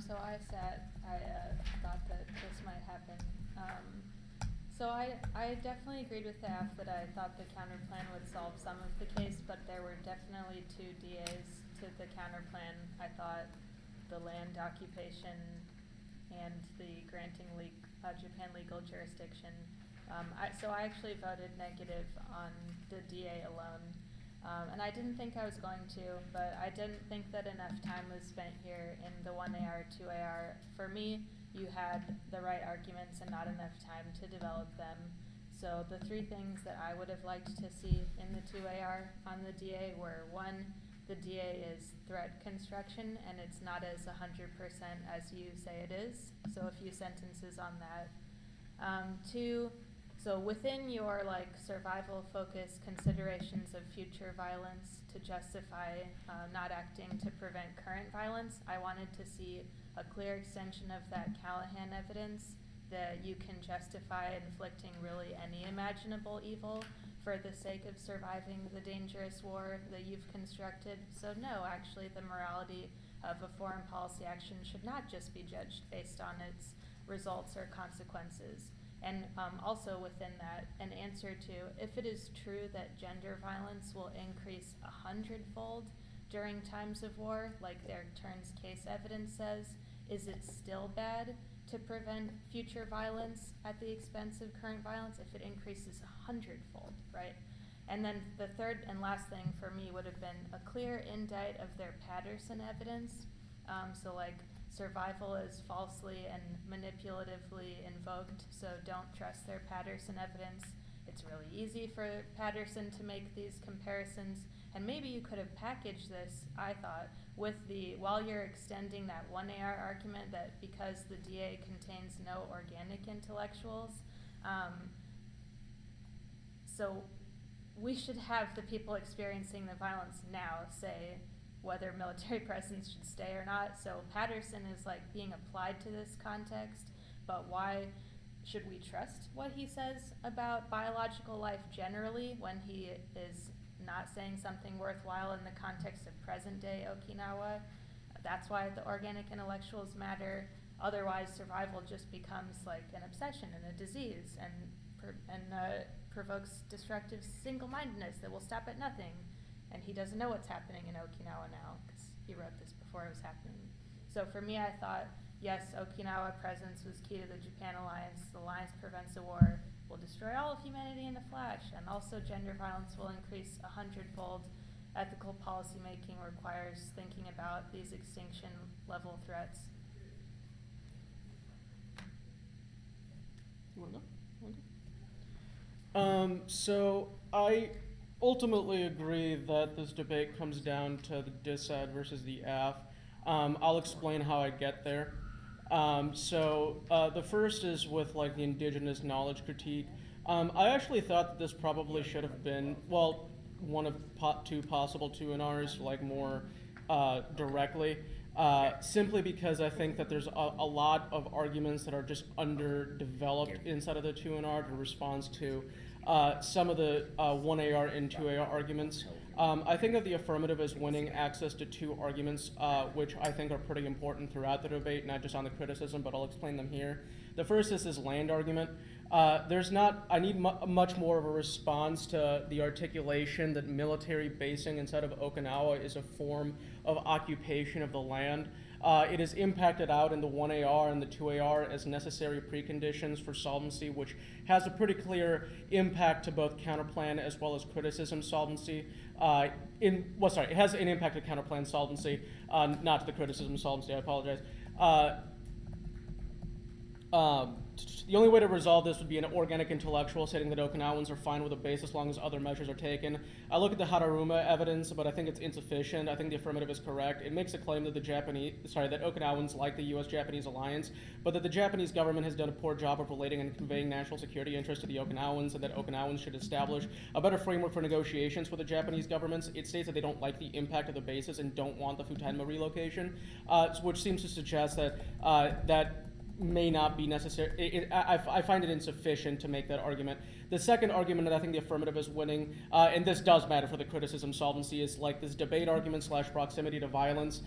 So I thought that this might happen. So I definitely agreed with the F that I thought the counter plan would solve some of the case, but there were definitely two DAs to the counter plan. I thought the land occupation and the granting Japan legal jurisdiction. So I actually voted negative on the DA alone. And I didn't think I was going to, but I didn't think that enough time was spent here in the 1AR, 2AR. For me, you had the right arguments and not enough time to develop them. So the three things that I would have liked to see in the 2AR on the DA were, one, the DA is threat construction, and it's not as 100% as you say it is. So a few sentences on that. Two, so within your survival focus considerations of future violence to justify not acting to prevent current violence, I wanted to see a clear extension of that Callahan evidence that you can justify inflicting really any imaginable evil for the sake of surviving the dangerous war that you've constructed. So no, actually the morality of a foreign policy action should not just be judged based on its results or consequences. And also within that, an answer to, if it is true that gender violence will increase 100-fold during times of war, like their turns case evidence says, is it still bad to prevent future violence at the expense of current violence if it increases 100-fold, right? And then the third and last thing for me would have been a clear indict of their Patterson evidence. So survival is falsely and manipulatively invoked, so don't trust their Patterson evidence. It's really easy for Patterson to make these comparisons, and maybe you could have packaged this, I thought, with while you're extending that 1AR argument that because the DA contains no organic intellectuals, so we should have the people experiencing the violence now say whether military presence should stay or not. So Patterson is being applied to this context, but why should we trust what he says about biological life generally when he is not saying something worthwhile in the context of present day Okinawa? That's why the organic intellectuals matter. Otherwise, survival just becomes an obsession and a disease and provokes destructive single-mindedness that will stop at nothing. And he doesn't know what's happening in Okinawa now because he wrote this before it was happening. So for me, I thought, yes, Okinawa presence was key to the Japan alliance. The alliance prevents a war, will destroy all of humanity in a flash, and also gender violence will increase 100-fold. Ethical policymaking requires thinking about these extinction level threats. You wanna go? So I ultimately agree that this debate comes down to the dissad versus the AF. I'll explain how I get there. The first is with the indigenous knowledge critique. I actually thought that this probably should have been, one of two possible 2NRs, more directly. Simply because I think that there's a lot of arguments that are just underdeveloped inside of the 2NR to respond to some of the 1AR and 2AR arguments. I think that the affirmative is winning access to two arguments, which I think are pretty important throughout the debate, not just on the criticism, but I'll explain them here. The first is this land argument. I need much more of a response to the articulation that military basing inside of Okinawa is a form of occupation of the land. It is impacted out in the 1AR and the 2AR as necessary preconditions for solvency, which has a pretty clear impact to both counterplan as well as criticism solvency. It has an impact to counterplan solvency, not to the criticism solvency, I apologize. the only way to resolve this would be an organic intellectual stating that Okinawans are fine with a base as long as other measures are taken. I look at the Hararuma evidence, but I think it's insufficient. I think the affirmative is correct. It makes a claim that that Okinawans like the U.S.-Japanese alliance, but that the Japanese government has done a poor job of relating and conveying national security interests to the Okinawans, and that Okinawans should establish a better framework for negotiations with the Japanese governments. It states that they don't like the impact of the bases and don't want the Futenma relocation, which seems to suggest that that may not be necessary. I find it insufficient to make that argument. The second argument that I think the affirmative is winning, and this does matter for the criticism solvency, is like this debate argument / proximity to violence.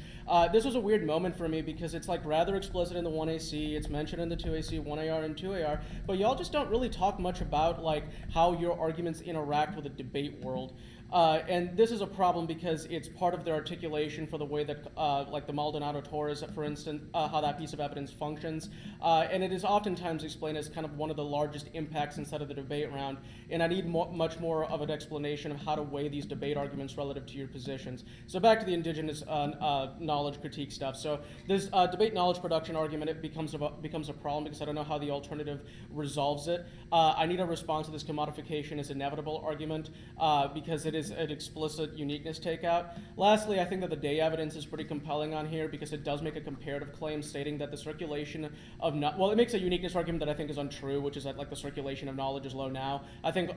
This was a weird moment for me because it's like rather explicit in the 1AC, it's mentioned in the 2AC, 1AR, and 2AR, but y'all just don't really talk much about like how your arguments interact with the debate world. And this is a problem because it's part of their articulation for the way that, like the Maldonado-Torres, for instance, how that piece of evidence functions. And it is oftentimes explained as kind of one of the largest impacts inside of the debate round. And I need much more of an explanation of how to weigh these debate arguments relative to your positions. So back to the indigenous knowledge critique stuff. So this debate knowledge production argument, it becomes a problem because I don't know how the alternative resolves it. I need a response to this commodification is inevitable argument because it is an explicit uniqueness takeout. Lastly, I think that the day evidence is pretty compelling on here because it does make a comparative claim stating that the circulation of it makes a uniqueness argument that I think is untrue, which is that like the circulation of knowledge is low now. I think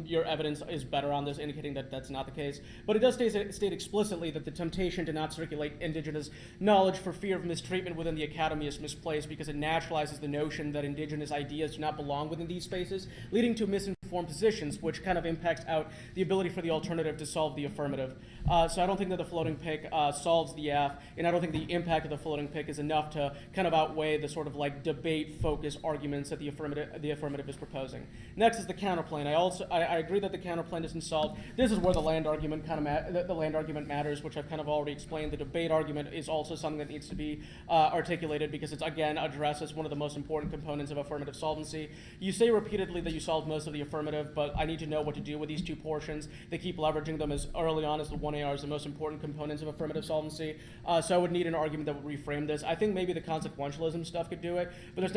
your evidence is better on this, indicating that that's not the case. But it does state explicitly that the temptation to not circulate indigenous knowledge for fear of mistreatment within the academy is misplaced because it naturalizes the notion that indigenous ideas do not belong within these spaces, leading to misinformed positions, which kind of impacts out the ability for the alternative to solve the affirmative. So I don't think that the floating pick solves the F, and I don't think the impact of the floating pick is enough to kind of outweigh the sort of like debate-focused arguments that the affirmative is proposing. Next is the counterplaint. I agree that the counterplaint isn't solved. This is where the land argument the land argument matters, which I've kind of already explained. The debate argument is also something that needs to be articulated because it's again addresses one of the most important components of affirmative solvency. You say repeatedly that you solved most of the affirmative, but I need to know what to do with these two portions. They keep leveraging them as early on as the 1AR is the most important components of affirmative solvency. So I would need an argument that would reframe this. I think maybe the consequentialism stuff could do it, but there's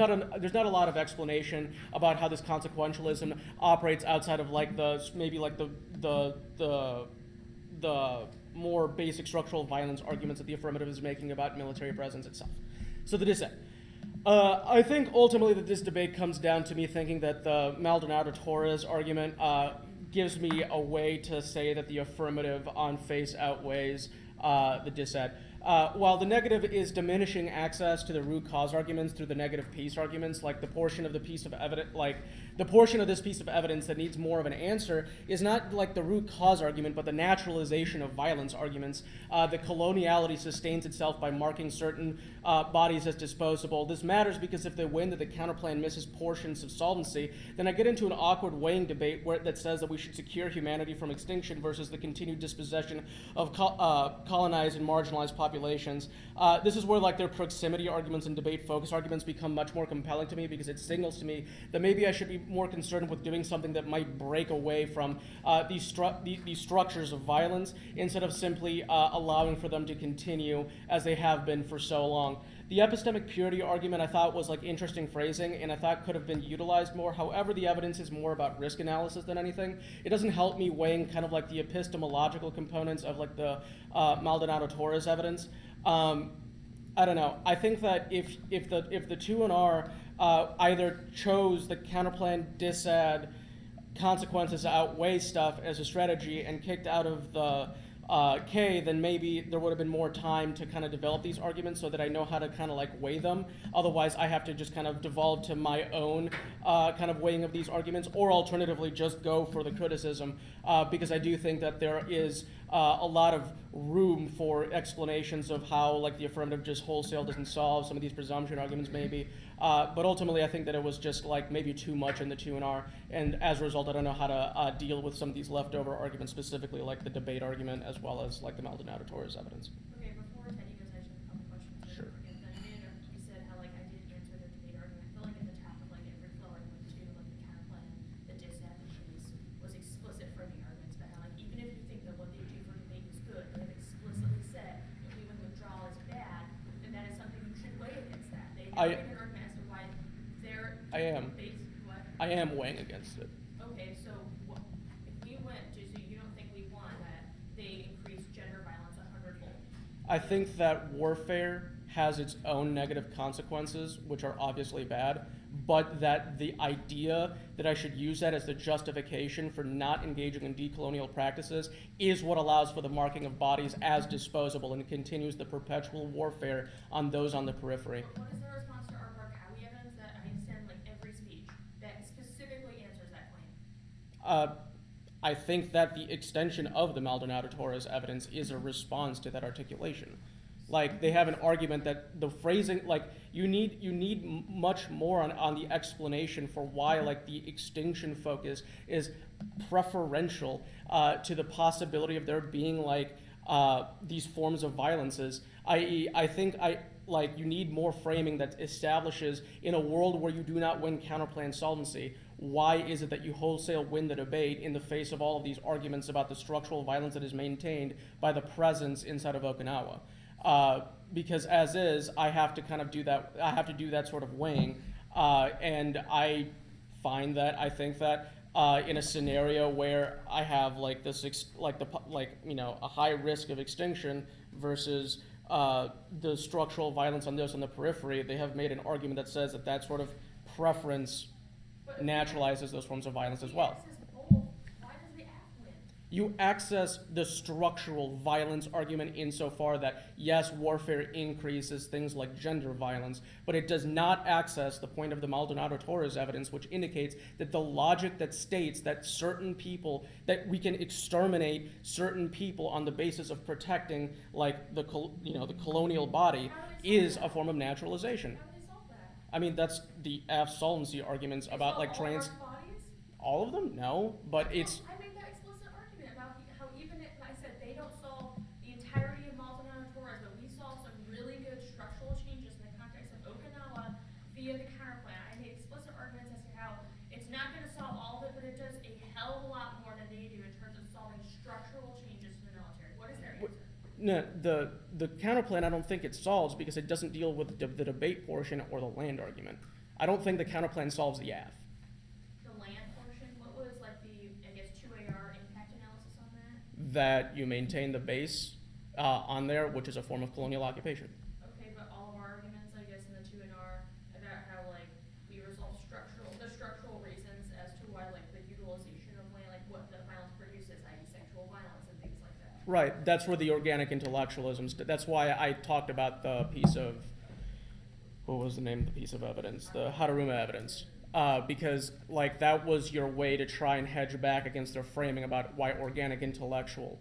not a lot of explanation about how this consequentialism operates outside of like the more basic structural violence arguments that the affirmative is making about military presence itself. So the dissent. I think ultimately that this debate comes down to me thinking that the Maldonado-Torres argument gives me a way to say that the affirmative on face outweighs the dissent. While the negative is diminishing access to the root cause arguments through the negative piece arguments, like the portion of the piece of evidence, like the portion of this piece of evidence that needs more of an answer is not like the root cause argument, but the naturalization of violence arguments. The coloniality sustains itself by marking certain bodies as disposable. This matters because if they win that the counterplan misses portions of solvency, then I get into an awkward weighing debate that says that we should secure humanity from extinction versus the continued dispossession of colonized and marginalized populations. This is where like their proximity arguments and debate focus arguments become much more compelling to me because it signals to me that maybe I should be more concerned with doing something that might break away from these structures of violence instead of simply allowing for them to continue as they have been for so long. The epistemic purity argument I thought was like interesting phrasing and I thought could have been utilized more. However, the evidence is more about risk analysis than anything. It doesn't help me weighing kind of like the epistemological components of like the Maldonado-Torres evidence. I don't know. I think that if the 2 and R either chose the counterplan disad consequences outweigh stuff as a strategy and kicked out of the K, then maybe there would have been more time to kind of develop these arguments so that I know how to kind of like weigh them. Otherwise, I have to just kind of devolve to my own kind of weighing of these arguments, or alternatively just go for the criticism because I do think that there is a lot of room for explanations of how like the affirmative just wholesale doesn't solve some of these presumption arguments maybe. But ultimately, I think that it was just like maybe too much in the 2 and R, and as a result, I don't know how to deal with some of these leftover arguments, specifically like the debate argument as well as like the Maldonado-Torres evidence. Okay, before we head, you guys actually have a couple questions. Sure. And then Amanda, you said how like I did answer the debate argument. I feel like at the top of like every flow argument too, like the counterplan, the dissent was explicit from the arguments, but how like even if you think that what they do for debate is good, they've explicitly said if we win withdrawal is bad, then that is something you should weigh against that. They made an argument as to why their I am. What? I am weighing against it. Okay, so what, if we went to, so you don't think we won that they increased gender violence 100-fold? I think that warfare has its own negative consequences, which are obviously bad, but that the idea that I should use that as the justification for not engaging in decolonial practices is what allows for the marking of bodies as disposable and continues the perpetual warfare on those on the periphery. But what is the response to our Barkawi evidence that I send like every speech that specifically answers that claim? I think that the extension of the Maldonado-Torres evidence is a response to that articulation. Like, they have an argument that the phrasing, like, you need much more on the explanation for why, like, the extinction focus is preferential to the possibility of there being, like, these forms of violences. I.e., I think you need more framing that establishes, in a world where you do not win counterplan solvency, why is it that you wholesale win the debate in the face of all of these arguments about the structural violence that is maintained by the presence inside of Okinawa? Because as is, I have to kind of do that. I have to do that sort of weighing, and I find that I think that in a scenario where I have like this, a high risk of extinction versus the structural violence on those on the periphery, they have made an argument that says that that sort of preference naturalizes those forms of violence as well. Why does the act win? You access the structural violence argument insofar that, yes, warfare increases things like gender violence, but it does not access the point of the Maldonado-Torres evidence, which indicates that the logic that states that certain people, that we can exterminate certain people on the basis of protecting, like, the colonial body is a form of naturalization. How do they solve that? I mean, that's the solvency arguments about, like, trans... All of our bodies? All of them? No, but it's... I made that explicit argument about how even if I said they don't solve the entirety of Maldonado-Torres, but we solve some really good structural changes in the context of Okinawa via the counterplan. I made explicit arguments as to how it's not going to solve all of it, but it does a hell of a lot more than they do in terms of solving structural changes to the military. What is their answer? No, the counterplan I don't think it solves because it doesn't deal with the debate portion or the land argument. I don't think the counterplan solves the AF. The land portion, what was like the, I guess, 2AR impact analysis on that? That you maintain the base on there, which is a form of colonial occupation. Okay, but all of our arguments, I guess, in the 2NR about how, like, we resolve the structural reasons as to why, like, the utilization of land, like, what the violence produces, i.e. sexual violence and things like that. Right, that's where the organic intellectualism, that's why I talked about the piece of, what was the name of the piece of evidence? The Hararuma evidence. Because, like, that was your way to try and hedge back against their framing about why organic intellectual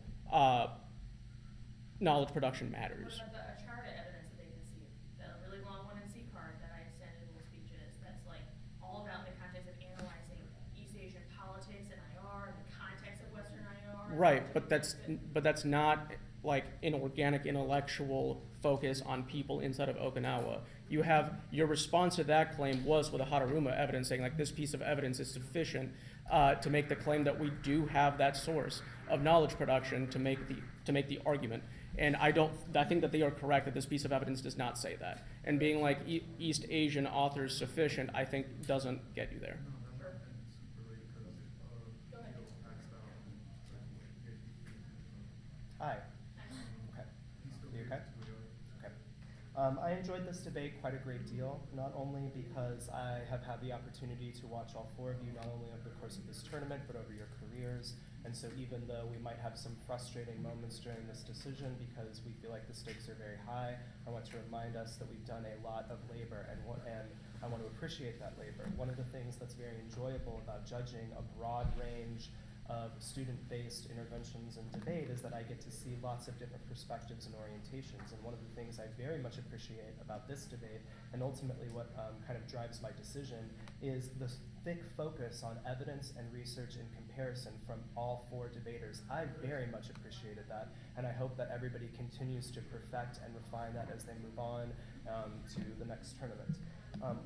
knowledge production matters. What about the Acharya evidence that they conceived? The really long one in C-card that I extended in little speeches that's, like, all about the context of analyzing East Asian politics and IR and the context of Western IR. Right, but that's not like an organic intellectual focus on people inside of Okinawa. You have, your response to that claim was with the Hararuma evidence saying like this piece of evidence is sufficient to make the claim that we do have that source of knowledge production to make the argument. And I think that they are correct that this piece of evidence does not say that. And being like East Asian authors sufficient, I think doesn't get you there. Hi. Okay. You okay? Okay. I enjoyed this debate quite a great deal, not only because I have had the opportunity to watch all four of you, not only over the course of this tournament, but over your careers. And so even though we might have some frustrating moments during this decision because we feel like the stakes are very high, I want to remind us that we've done a lot of labor and I want to appreciate that labor. One of the things that's very enjoyable about judging a broad range of student-based interventions and debate is that I get to see lots of different perspectives and orientations. And one of the things I very much appreciate about this debate, and ultimately what kind of drives my decision, is the thick focus on evidence and research and comparison from all four debaters. I very much appreciated that, and I hope that everybody continues to perfect and refine that as they move on to the next tournament.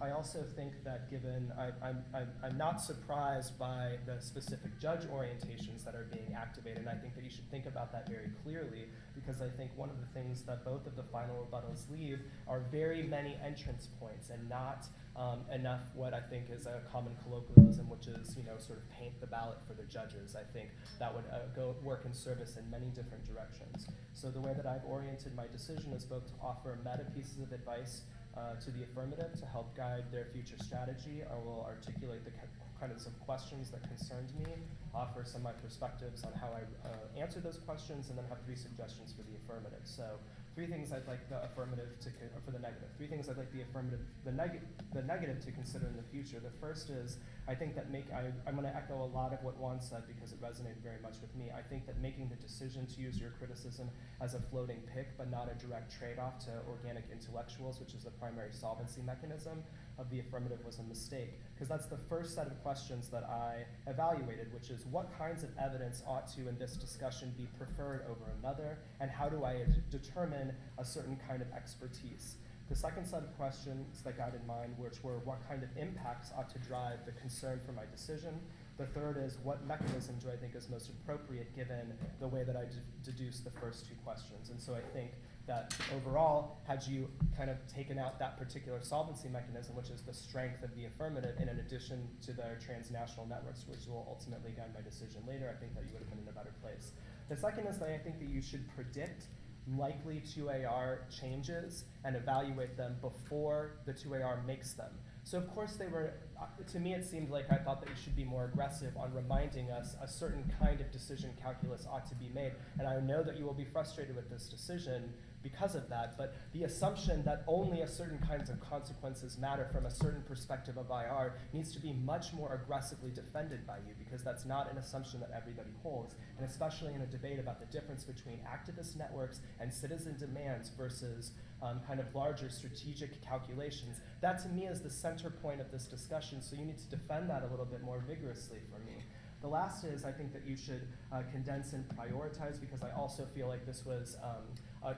I also think that given, I'm not surprised by the specific judge orientations that are being activated. And I think that you should think about that very clearly, because I think one of the things that both of the final rebuttals leave are very many entrance points and not enough what I think is a common colloquialism, which is, sort of paint the ballot for the judges. I think that would work in service in many different directions. So the way that I've oriented my decision is both to offer meta pieces of advice to the affirmative to help guide their future strategy. I will articulate the kinds of questions that concerned me, offer some of my perspectives on how I answer those questions, and then have 3 suggestions for the affirmative. So 3 things I'd like the affirmative for the negative. 3 things I'd like the negative to consider in the future. The first is, I think that I'm going to echo a lot of what Juan said because it resonated very much with me. I think that making the decision to use your criticism as a floating pick, but not a direct trade-off to organic intellectuals, which is the primary solvency mechanism of the affirmative, was a mistake. Because that's the first set of questions that I evaluated, which is what kinds of evidence ought to, in this discussion, be preferred over another, and how do I determine a certain kind of expertise. The second set of questions that got in mind, which were what kind of impacts ought to drive the concern for my decision. The third is what mechanism do I think is most appropriate given the way that I deduced the first 2 questions. And so I think that overall, had you kind of taken out that particular solvency mechanism, which is the strength of the affirmative, in addition to their transnational networks, which will ultimately guide my decision later, I think that you would have been in a better place. The second is that I think that you should predict likely 2AR changes and evaluate them before the 2AR makes them. So of course they were, to me it seemed like I thought that you should be more aggressive on reminding us a certain kind of decision calculus ought to be made. And I know that you will be frustrated with this decision because of that, but the assumption that only a certain kinds of consequences matter from a certain perspective of IR needs to be much more aggressively defended by you, because that's not an assumption that everybody holds, and especially in a debate about the difference between activist networks and citizen demands versus kind of larger strategic calculations. That to me is the center point of this discussion, so you need to defend that a little bit more vigorously for me. The last is I think that you should condense and prioritize, because I also feel like this was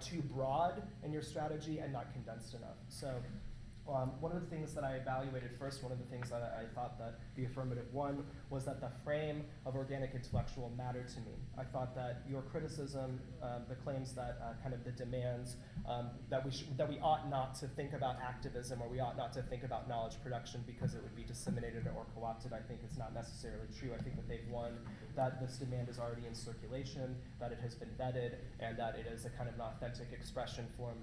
too broad in your strategy and not condensed enough. So one of the things that I evaluated first, one of the things that I thought that the affirmative won, was that the frame of organic intellectual mattered to me. I thought that your criticism, the claims that kind of the demands that we ought not to think about activism, or we ought not to think about knowledge production because it would be disseminated or co-opted, I think is not necessarily true. I think that they've won that this demand is already in circulation, that it has been vetted, and that it is a kind of an authentic expression from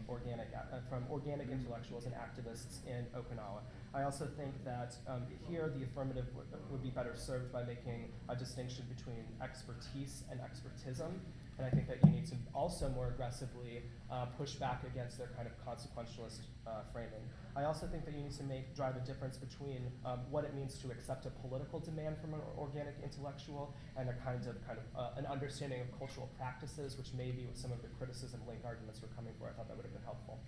organic intellectuals and activists in Okinawa. I also think that here the affirmative would be better served by making a distinction between expertise and expertism. And I think that you need to also more aggressively push back against their kind of consequentialist framing. I also think that you need to drive a difference between what it means to accept a political demand from an organic intellectual and a kind of an understanding of cultural practices, which may be what some of the criticism link arguments were coming for. I thought that would have been helpful.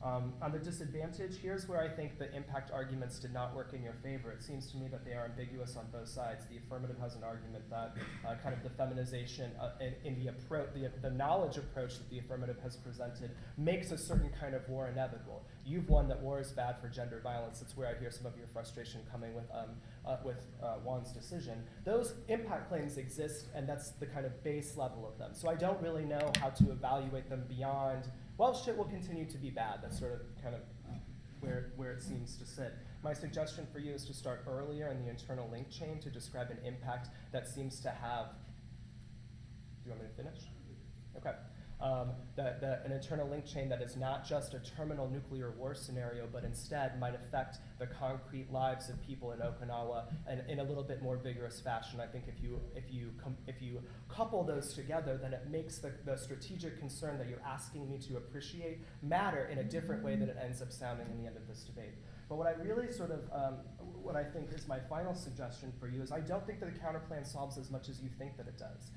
On the disadvantage, here's where I think the impact arguments did not work in your favor. It seems to me that they are ambiguous on both sides. The affirmative has an argument that kind of the feminization in the knowledge approach that the affirmative has presented makes a certain kind of war inevitable. You've won that war is bad for gender violence. That's where I hear some of your frustration coming with Juan's decision. Those impact claims exist, and that's the kind of base level of them. So I don't really know how to evaluate them beyond, well, shit will continue to be bad. That's sort of kind of where it seems to sit. My suggestion for you is to start earlier in the internal link chain to describe an impact that seems to have, do you want me to finish? Okay. An internal link chain that is not just a terminal nuclear war scenario, but instead might affect the concrete lives of people in Okinawa in a little bit more vigorous fashion. I think if you couple those together, then it makes the strategic concern that you're asking me to appreciate matter in a different way than it ends up sounding in the end of this debate. But what I really what I think is my final suggestion for you is I don't think that the counterplan solves as much as you think that it does.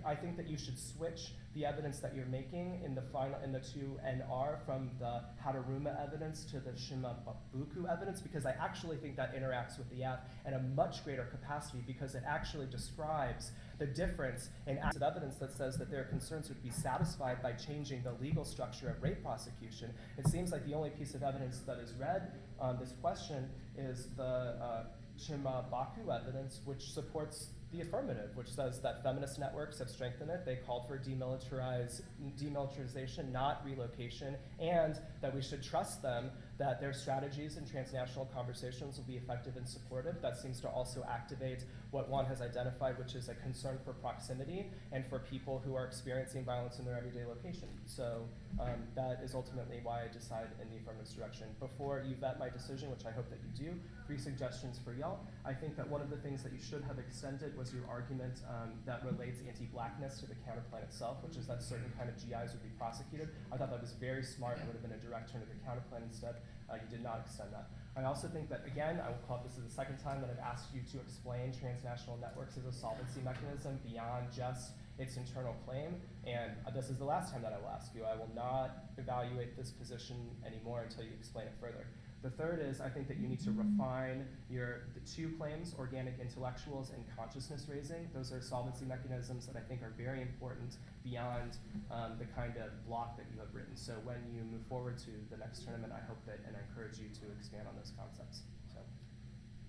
I think that you should switch the evidence that you're making in the 2NR from the Hataruma evidence to the Shimabuku evidence, because I actually think that interacts with the F in a much greater capacity, because it actually describes the difference in active evidence that says that their concerns would be satisfied by changing the legal structure of rape prosecution. It seems like the only piece of evidence that is read on this question is the Shimabuku evidence, which supports the affirmative, which says that feminist networks have strengthened it. They called for demilitarization, not relocation, and that we should trust them that their strategies in transnational conversations will be effective and supportive. That seems to also activate what Juan has identified, which is a concern for proximity and for people who are experiencing violence in their everyday location. So that is ultimately why I decide in the affirmative direction. Before you vet my decision, which I hope that you do, 3 suggestions for y'all. I think that one of the things that you should have extended was your argument that relates anti-blackness to the counterplan itself, which is that certain kind of GIs would be prosecuted. I thought that was very smart and would have been a direct turn to the counterplan instead. You did not extend that. I also think that, again, I will call it this is the second time that I've asked you to explain transnational networks as a solvency mechanism beyond just its internal claim, and this is the last time that I will ask you. I will not evaluate this position anymore until you explain it further. The third is, I think that you need to refine the 2 claims, organic intellectuals and consciousness raising. Those are solvency mechanisms that I think are very important beyond the kind of block that you have written. So when you move forward to the next tournament, I hope that, and I encourage you to expand on those concepts.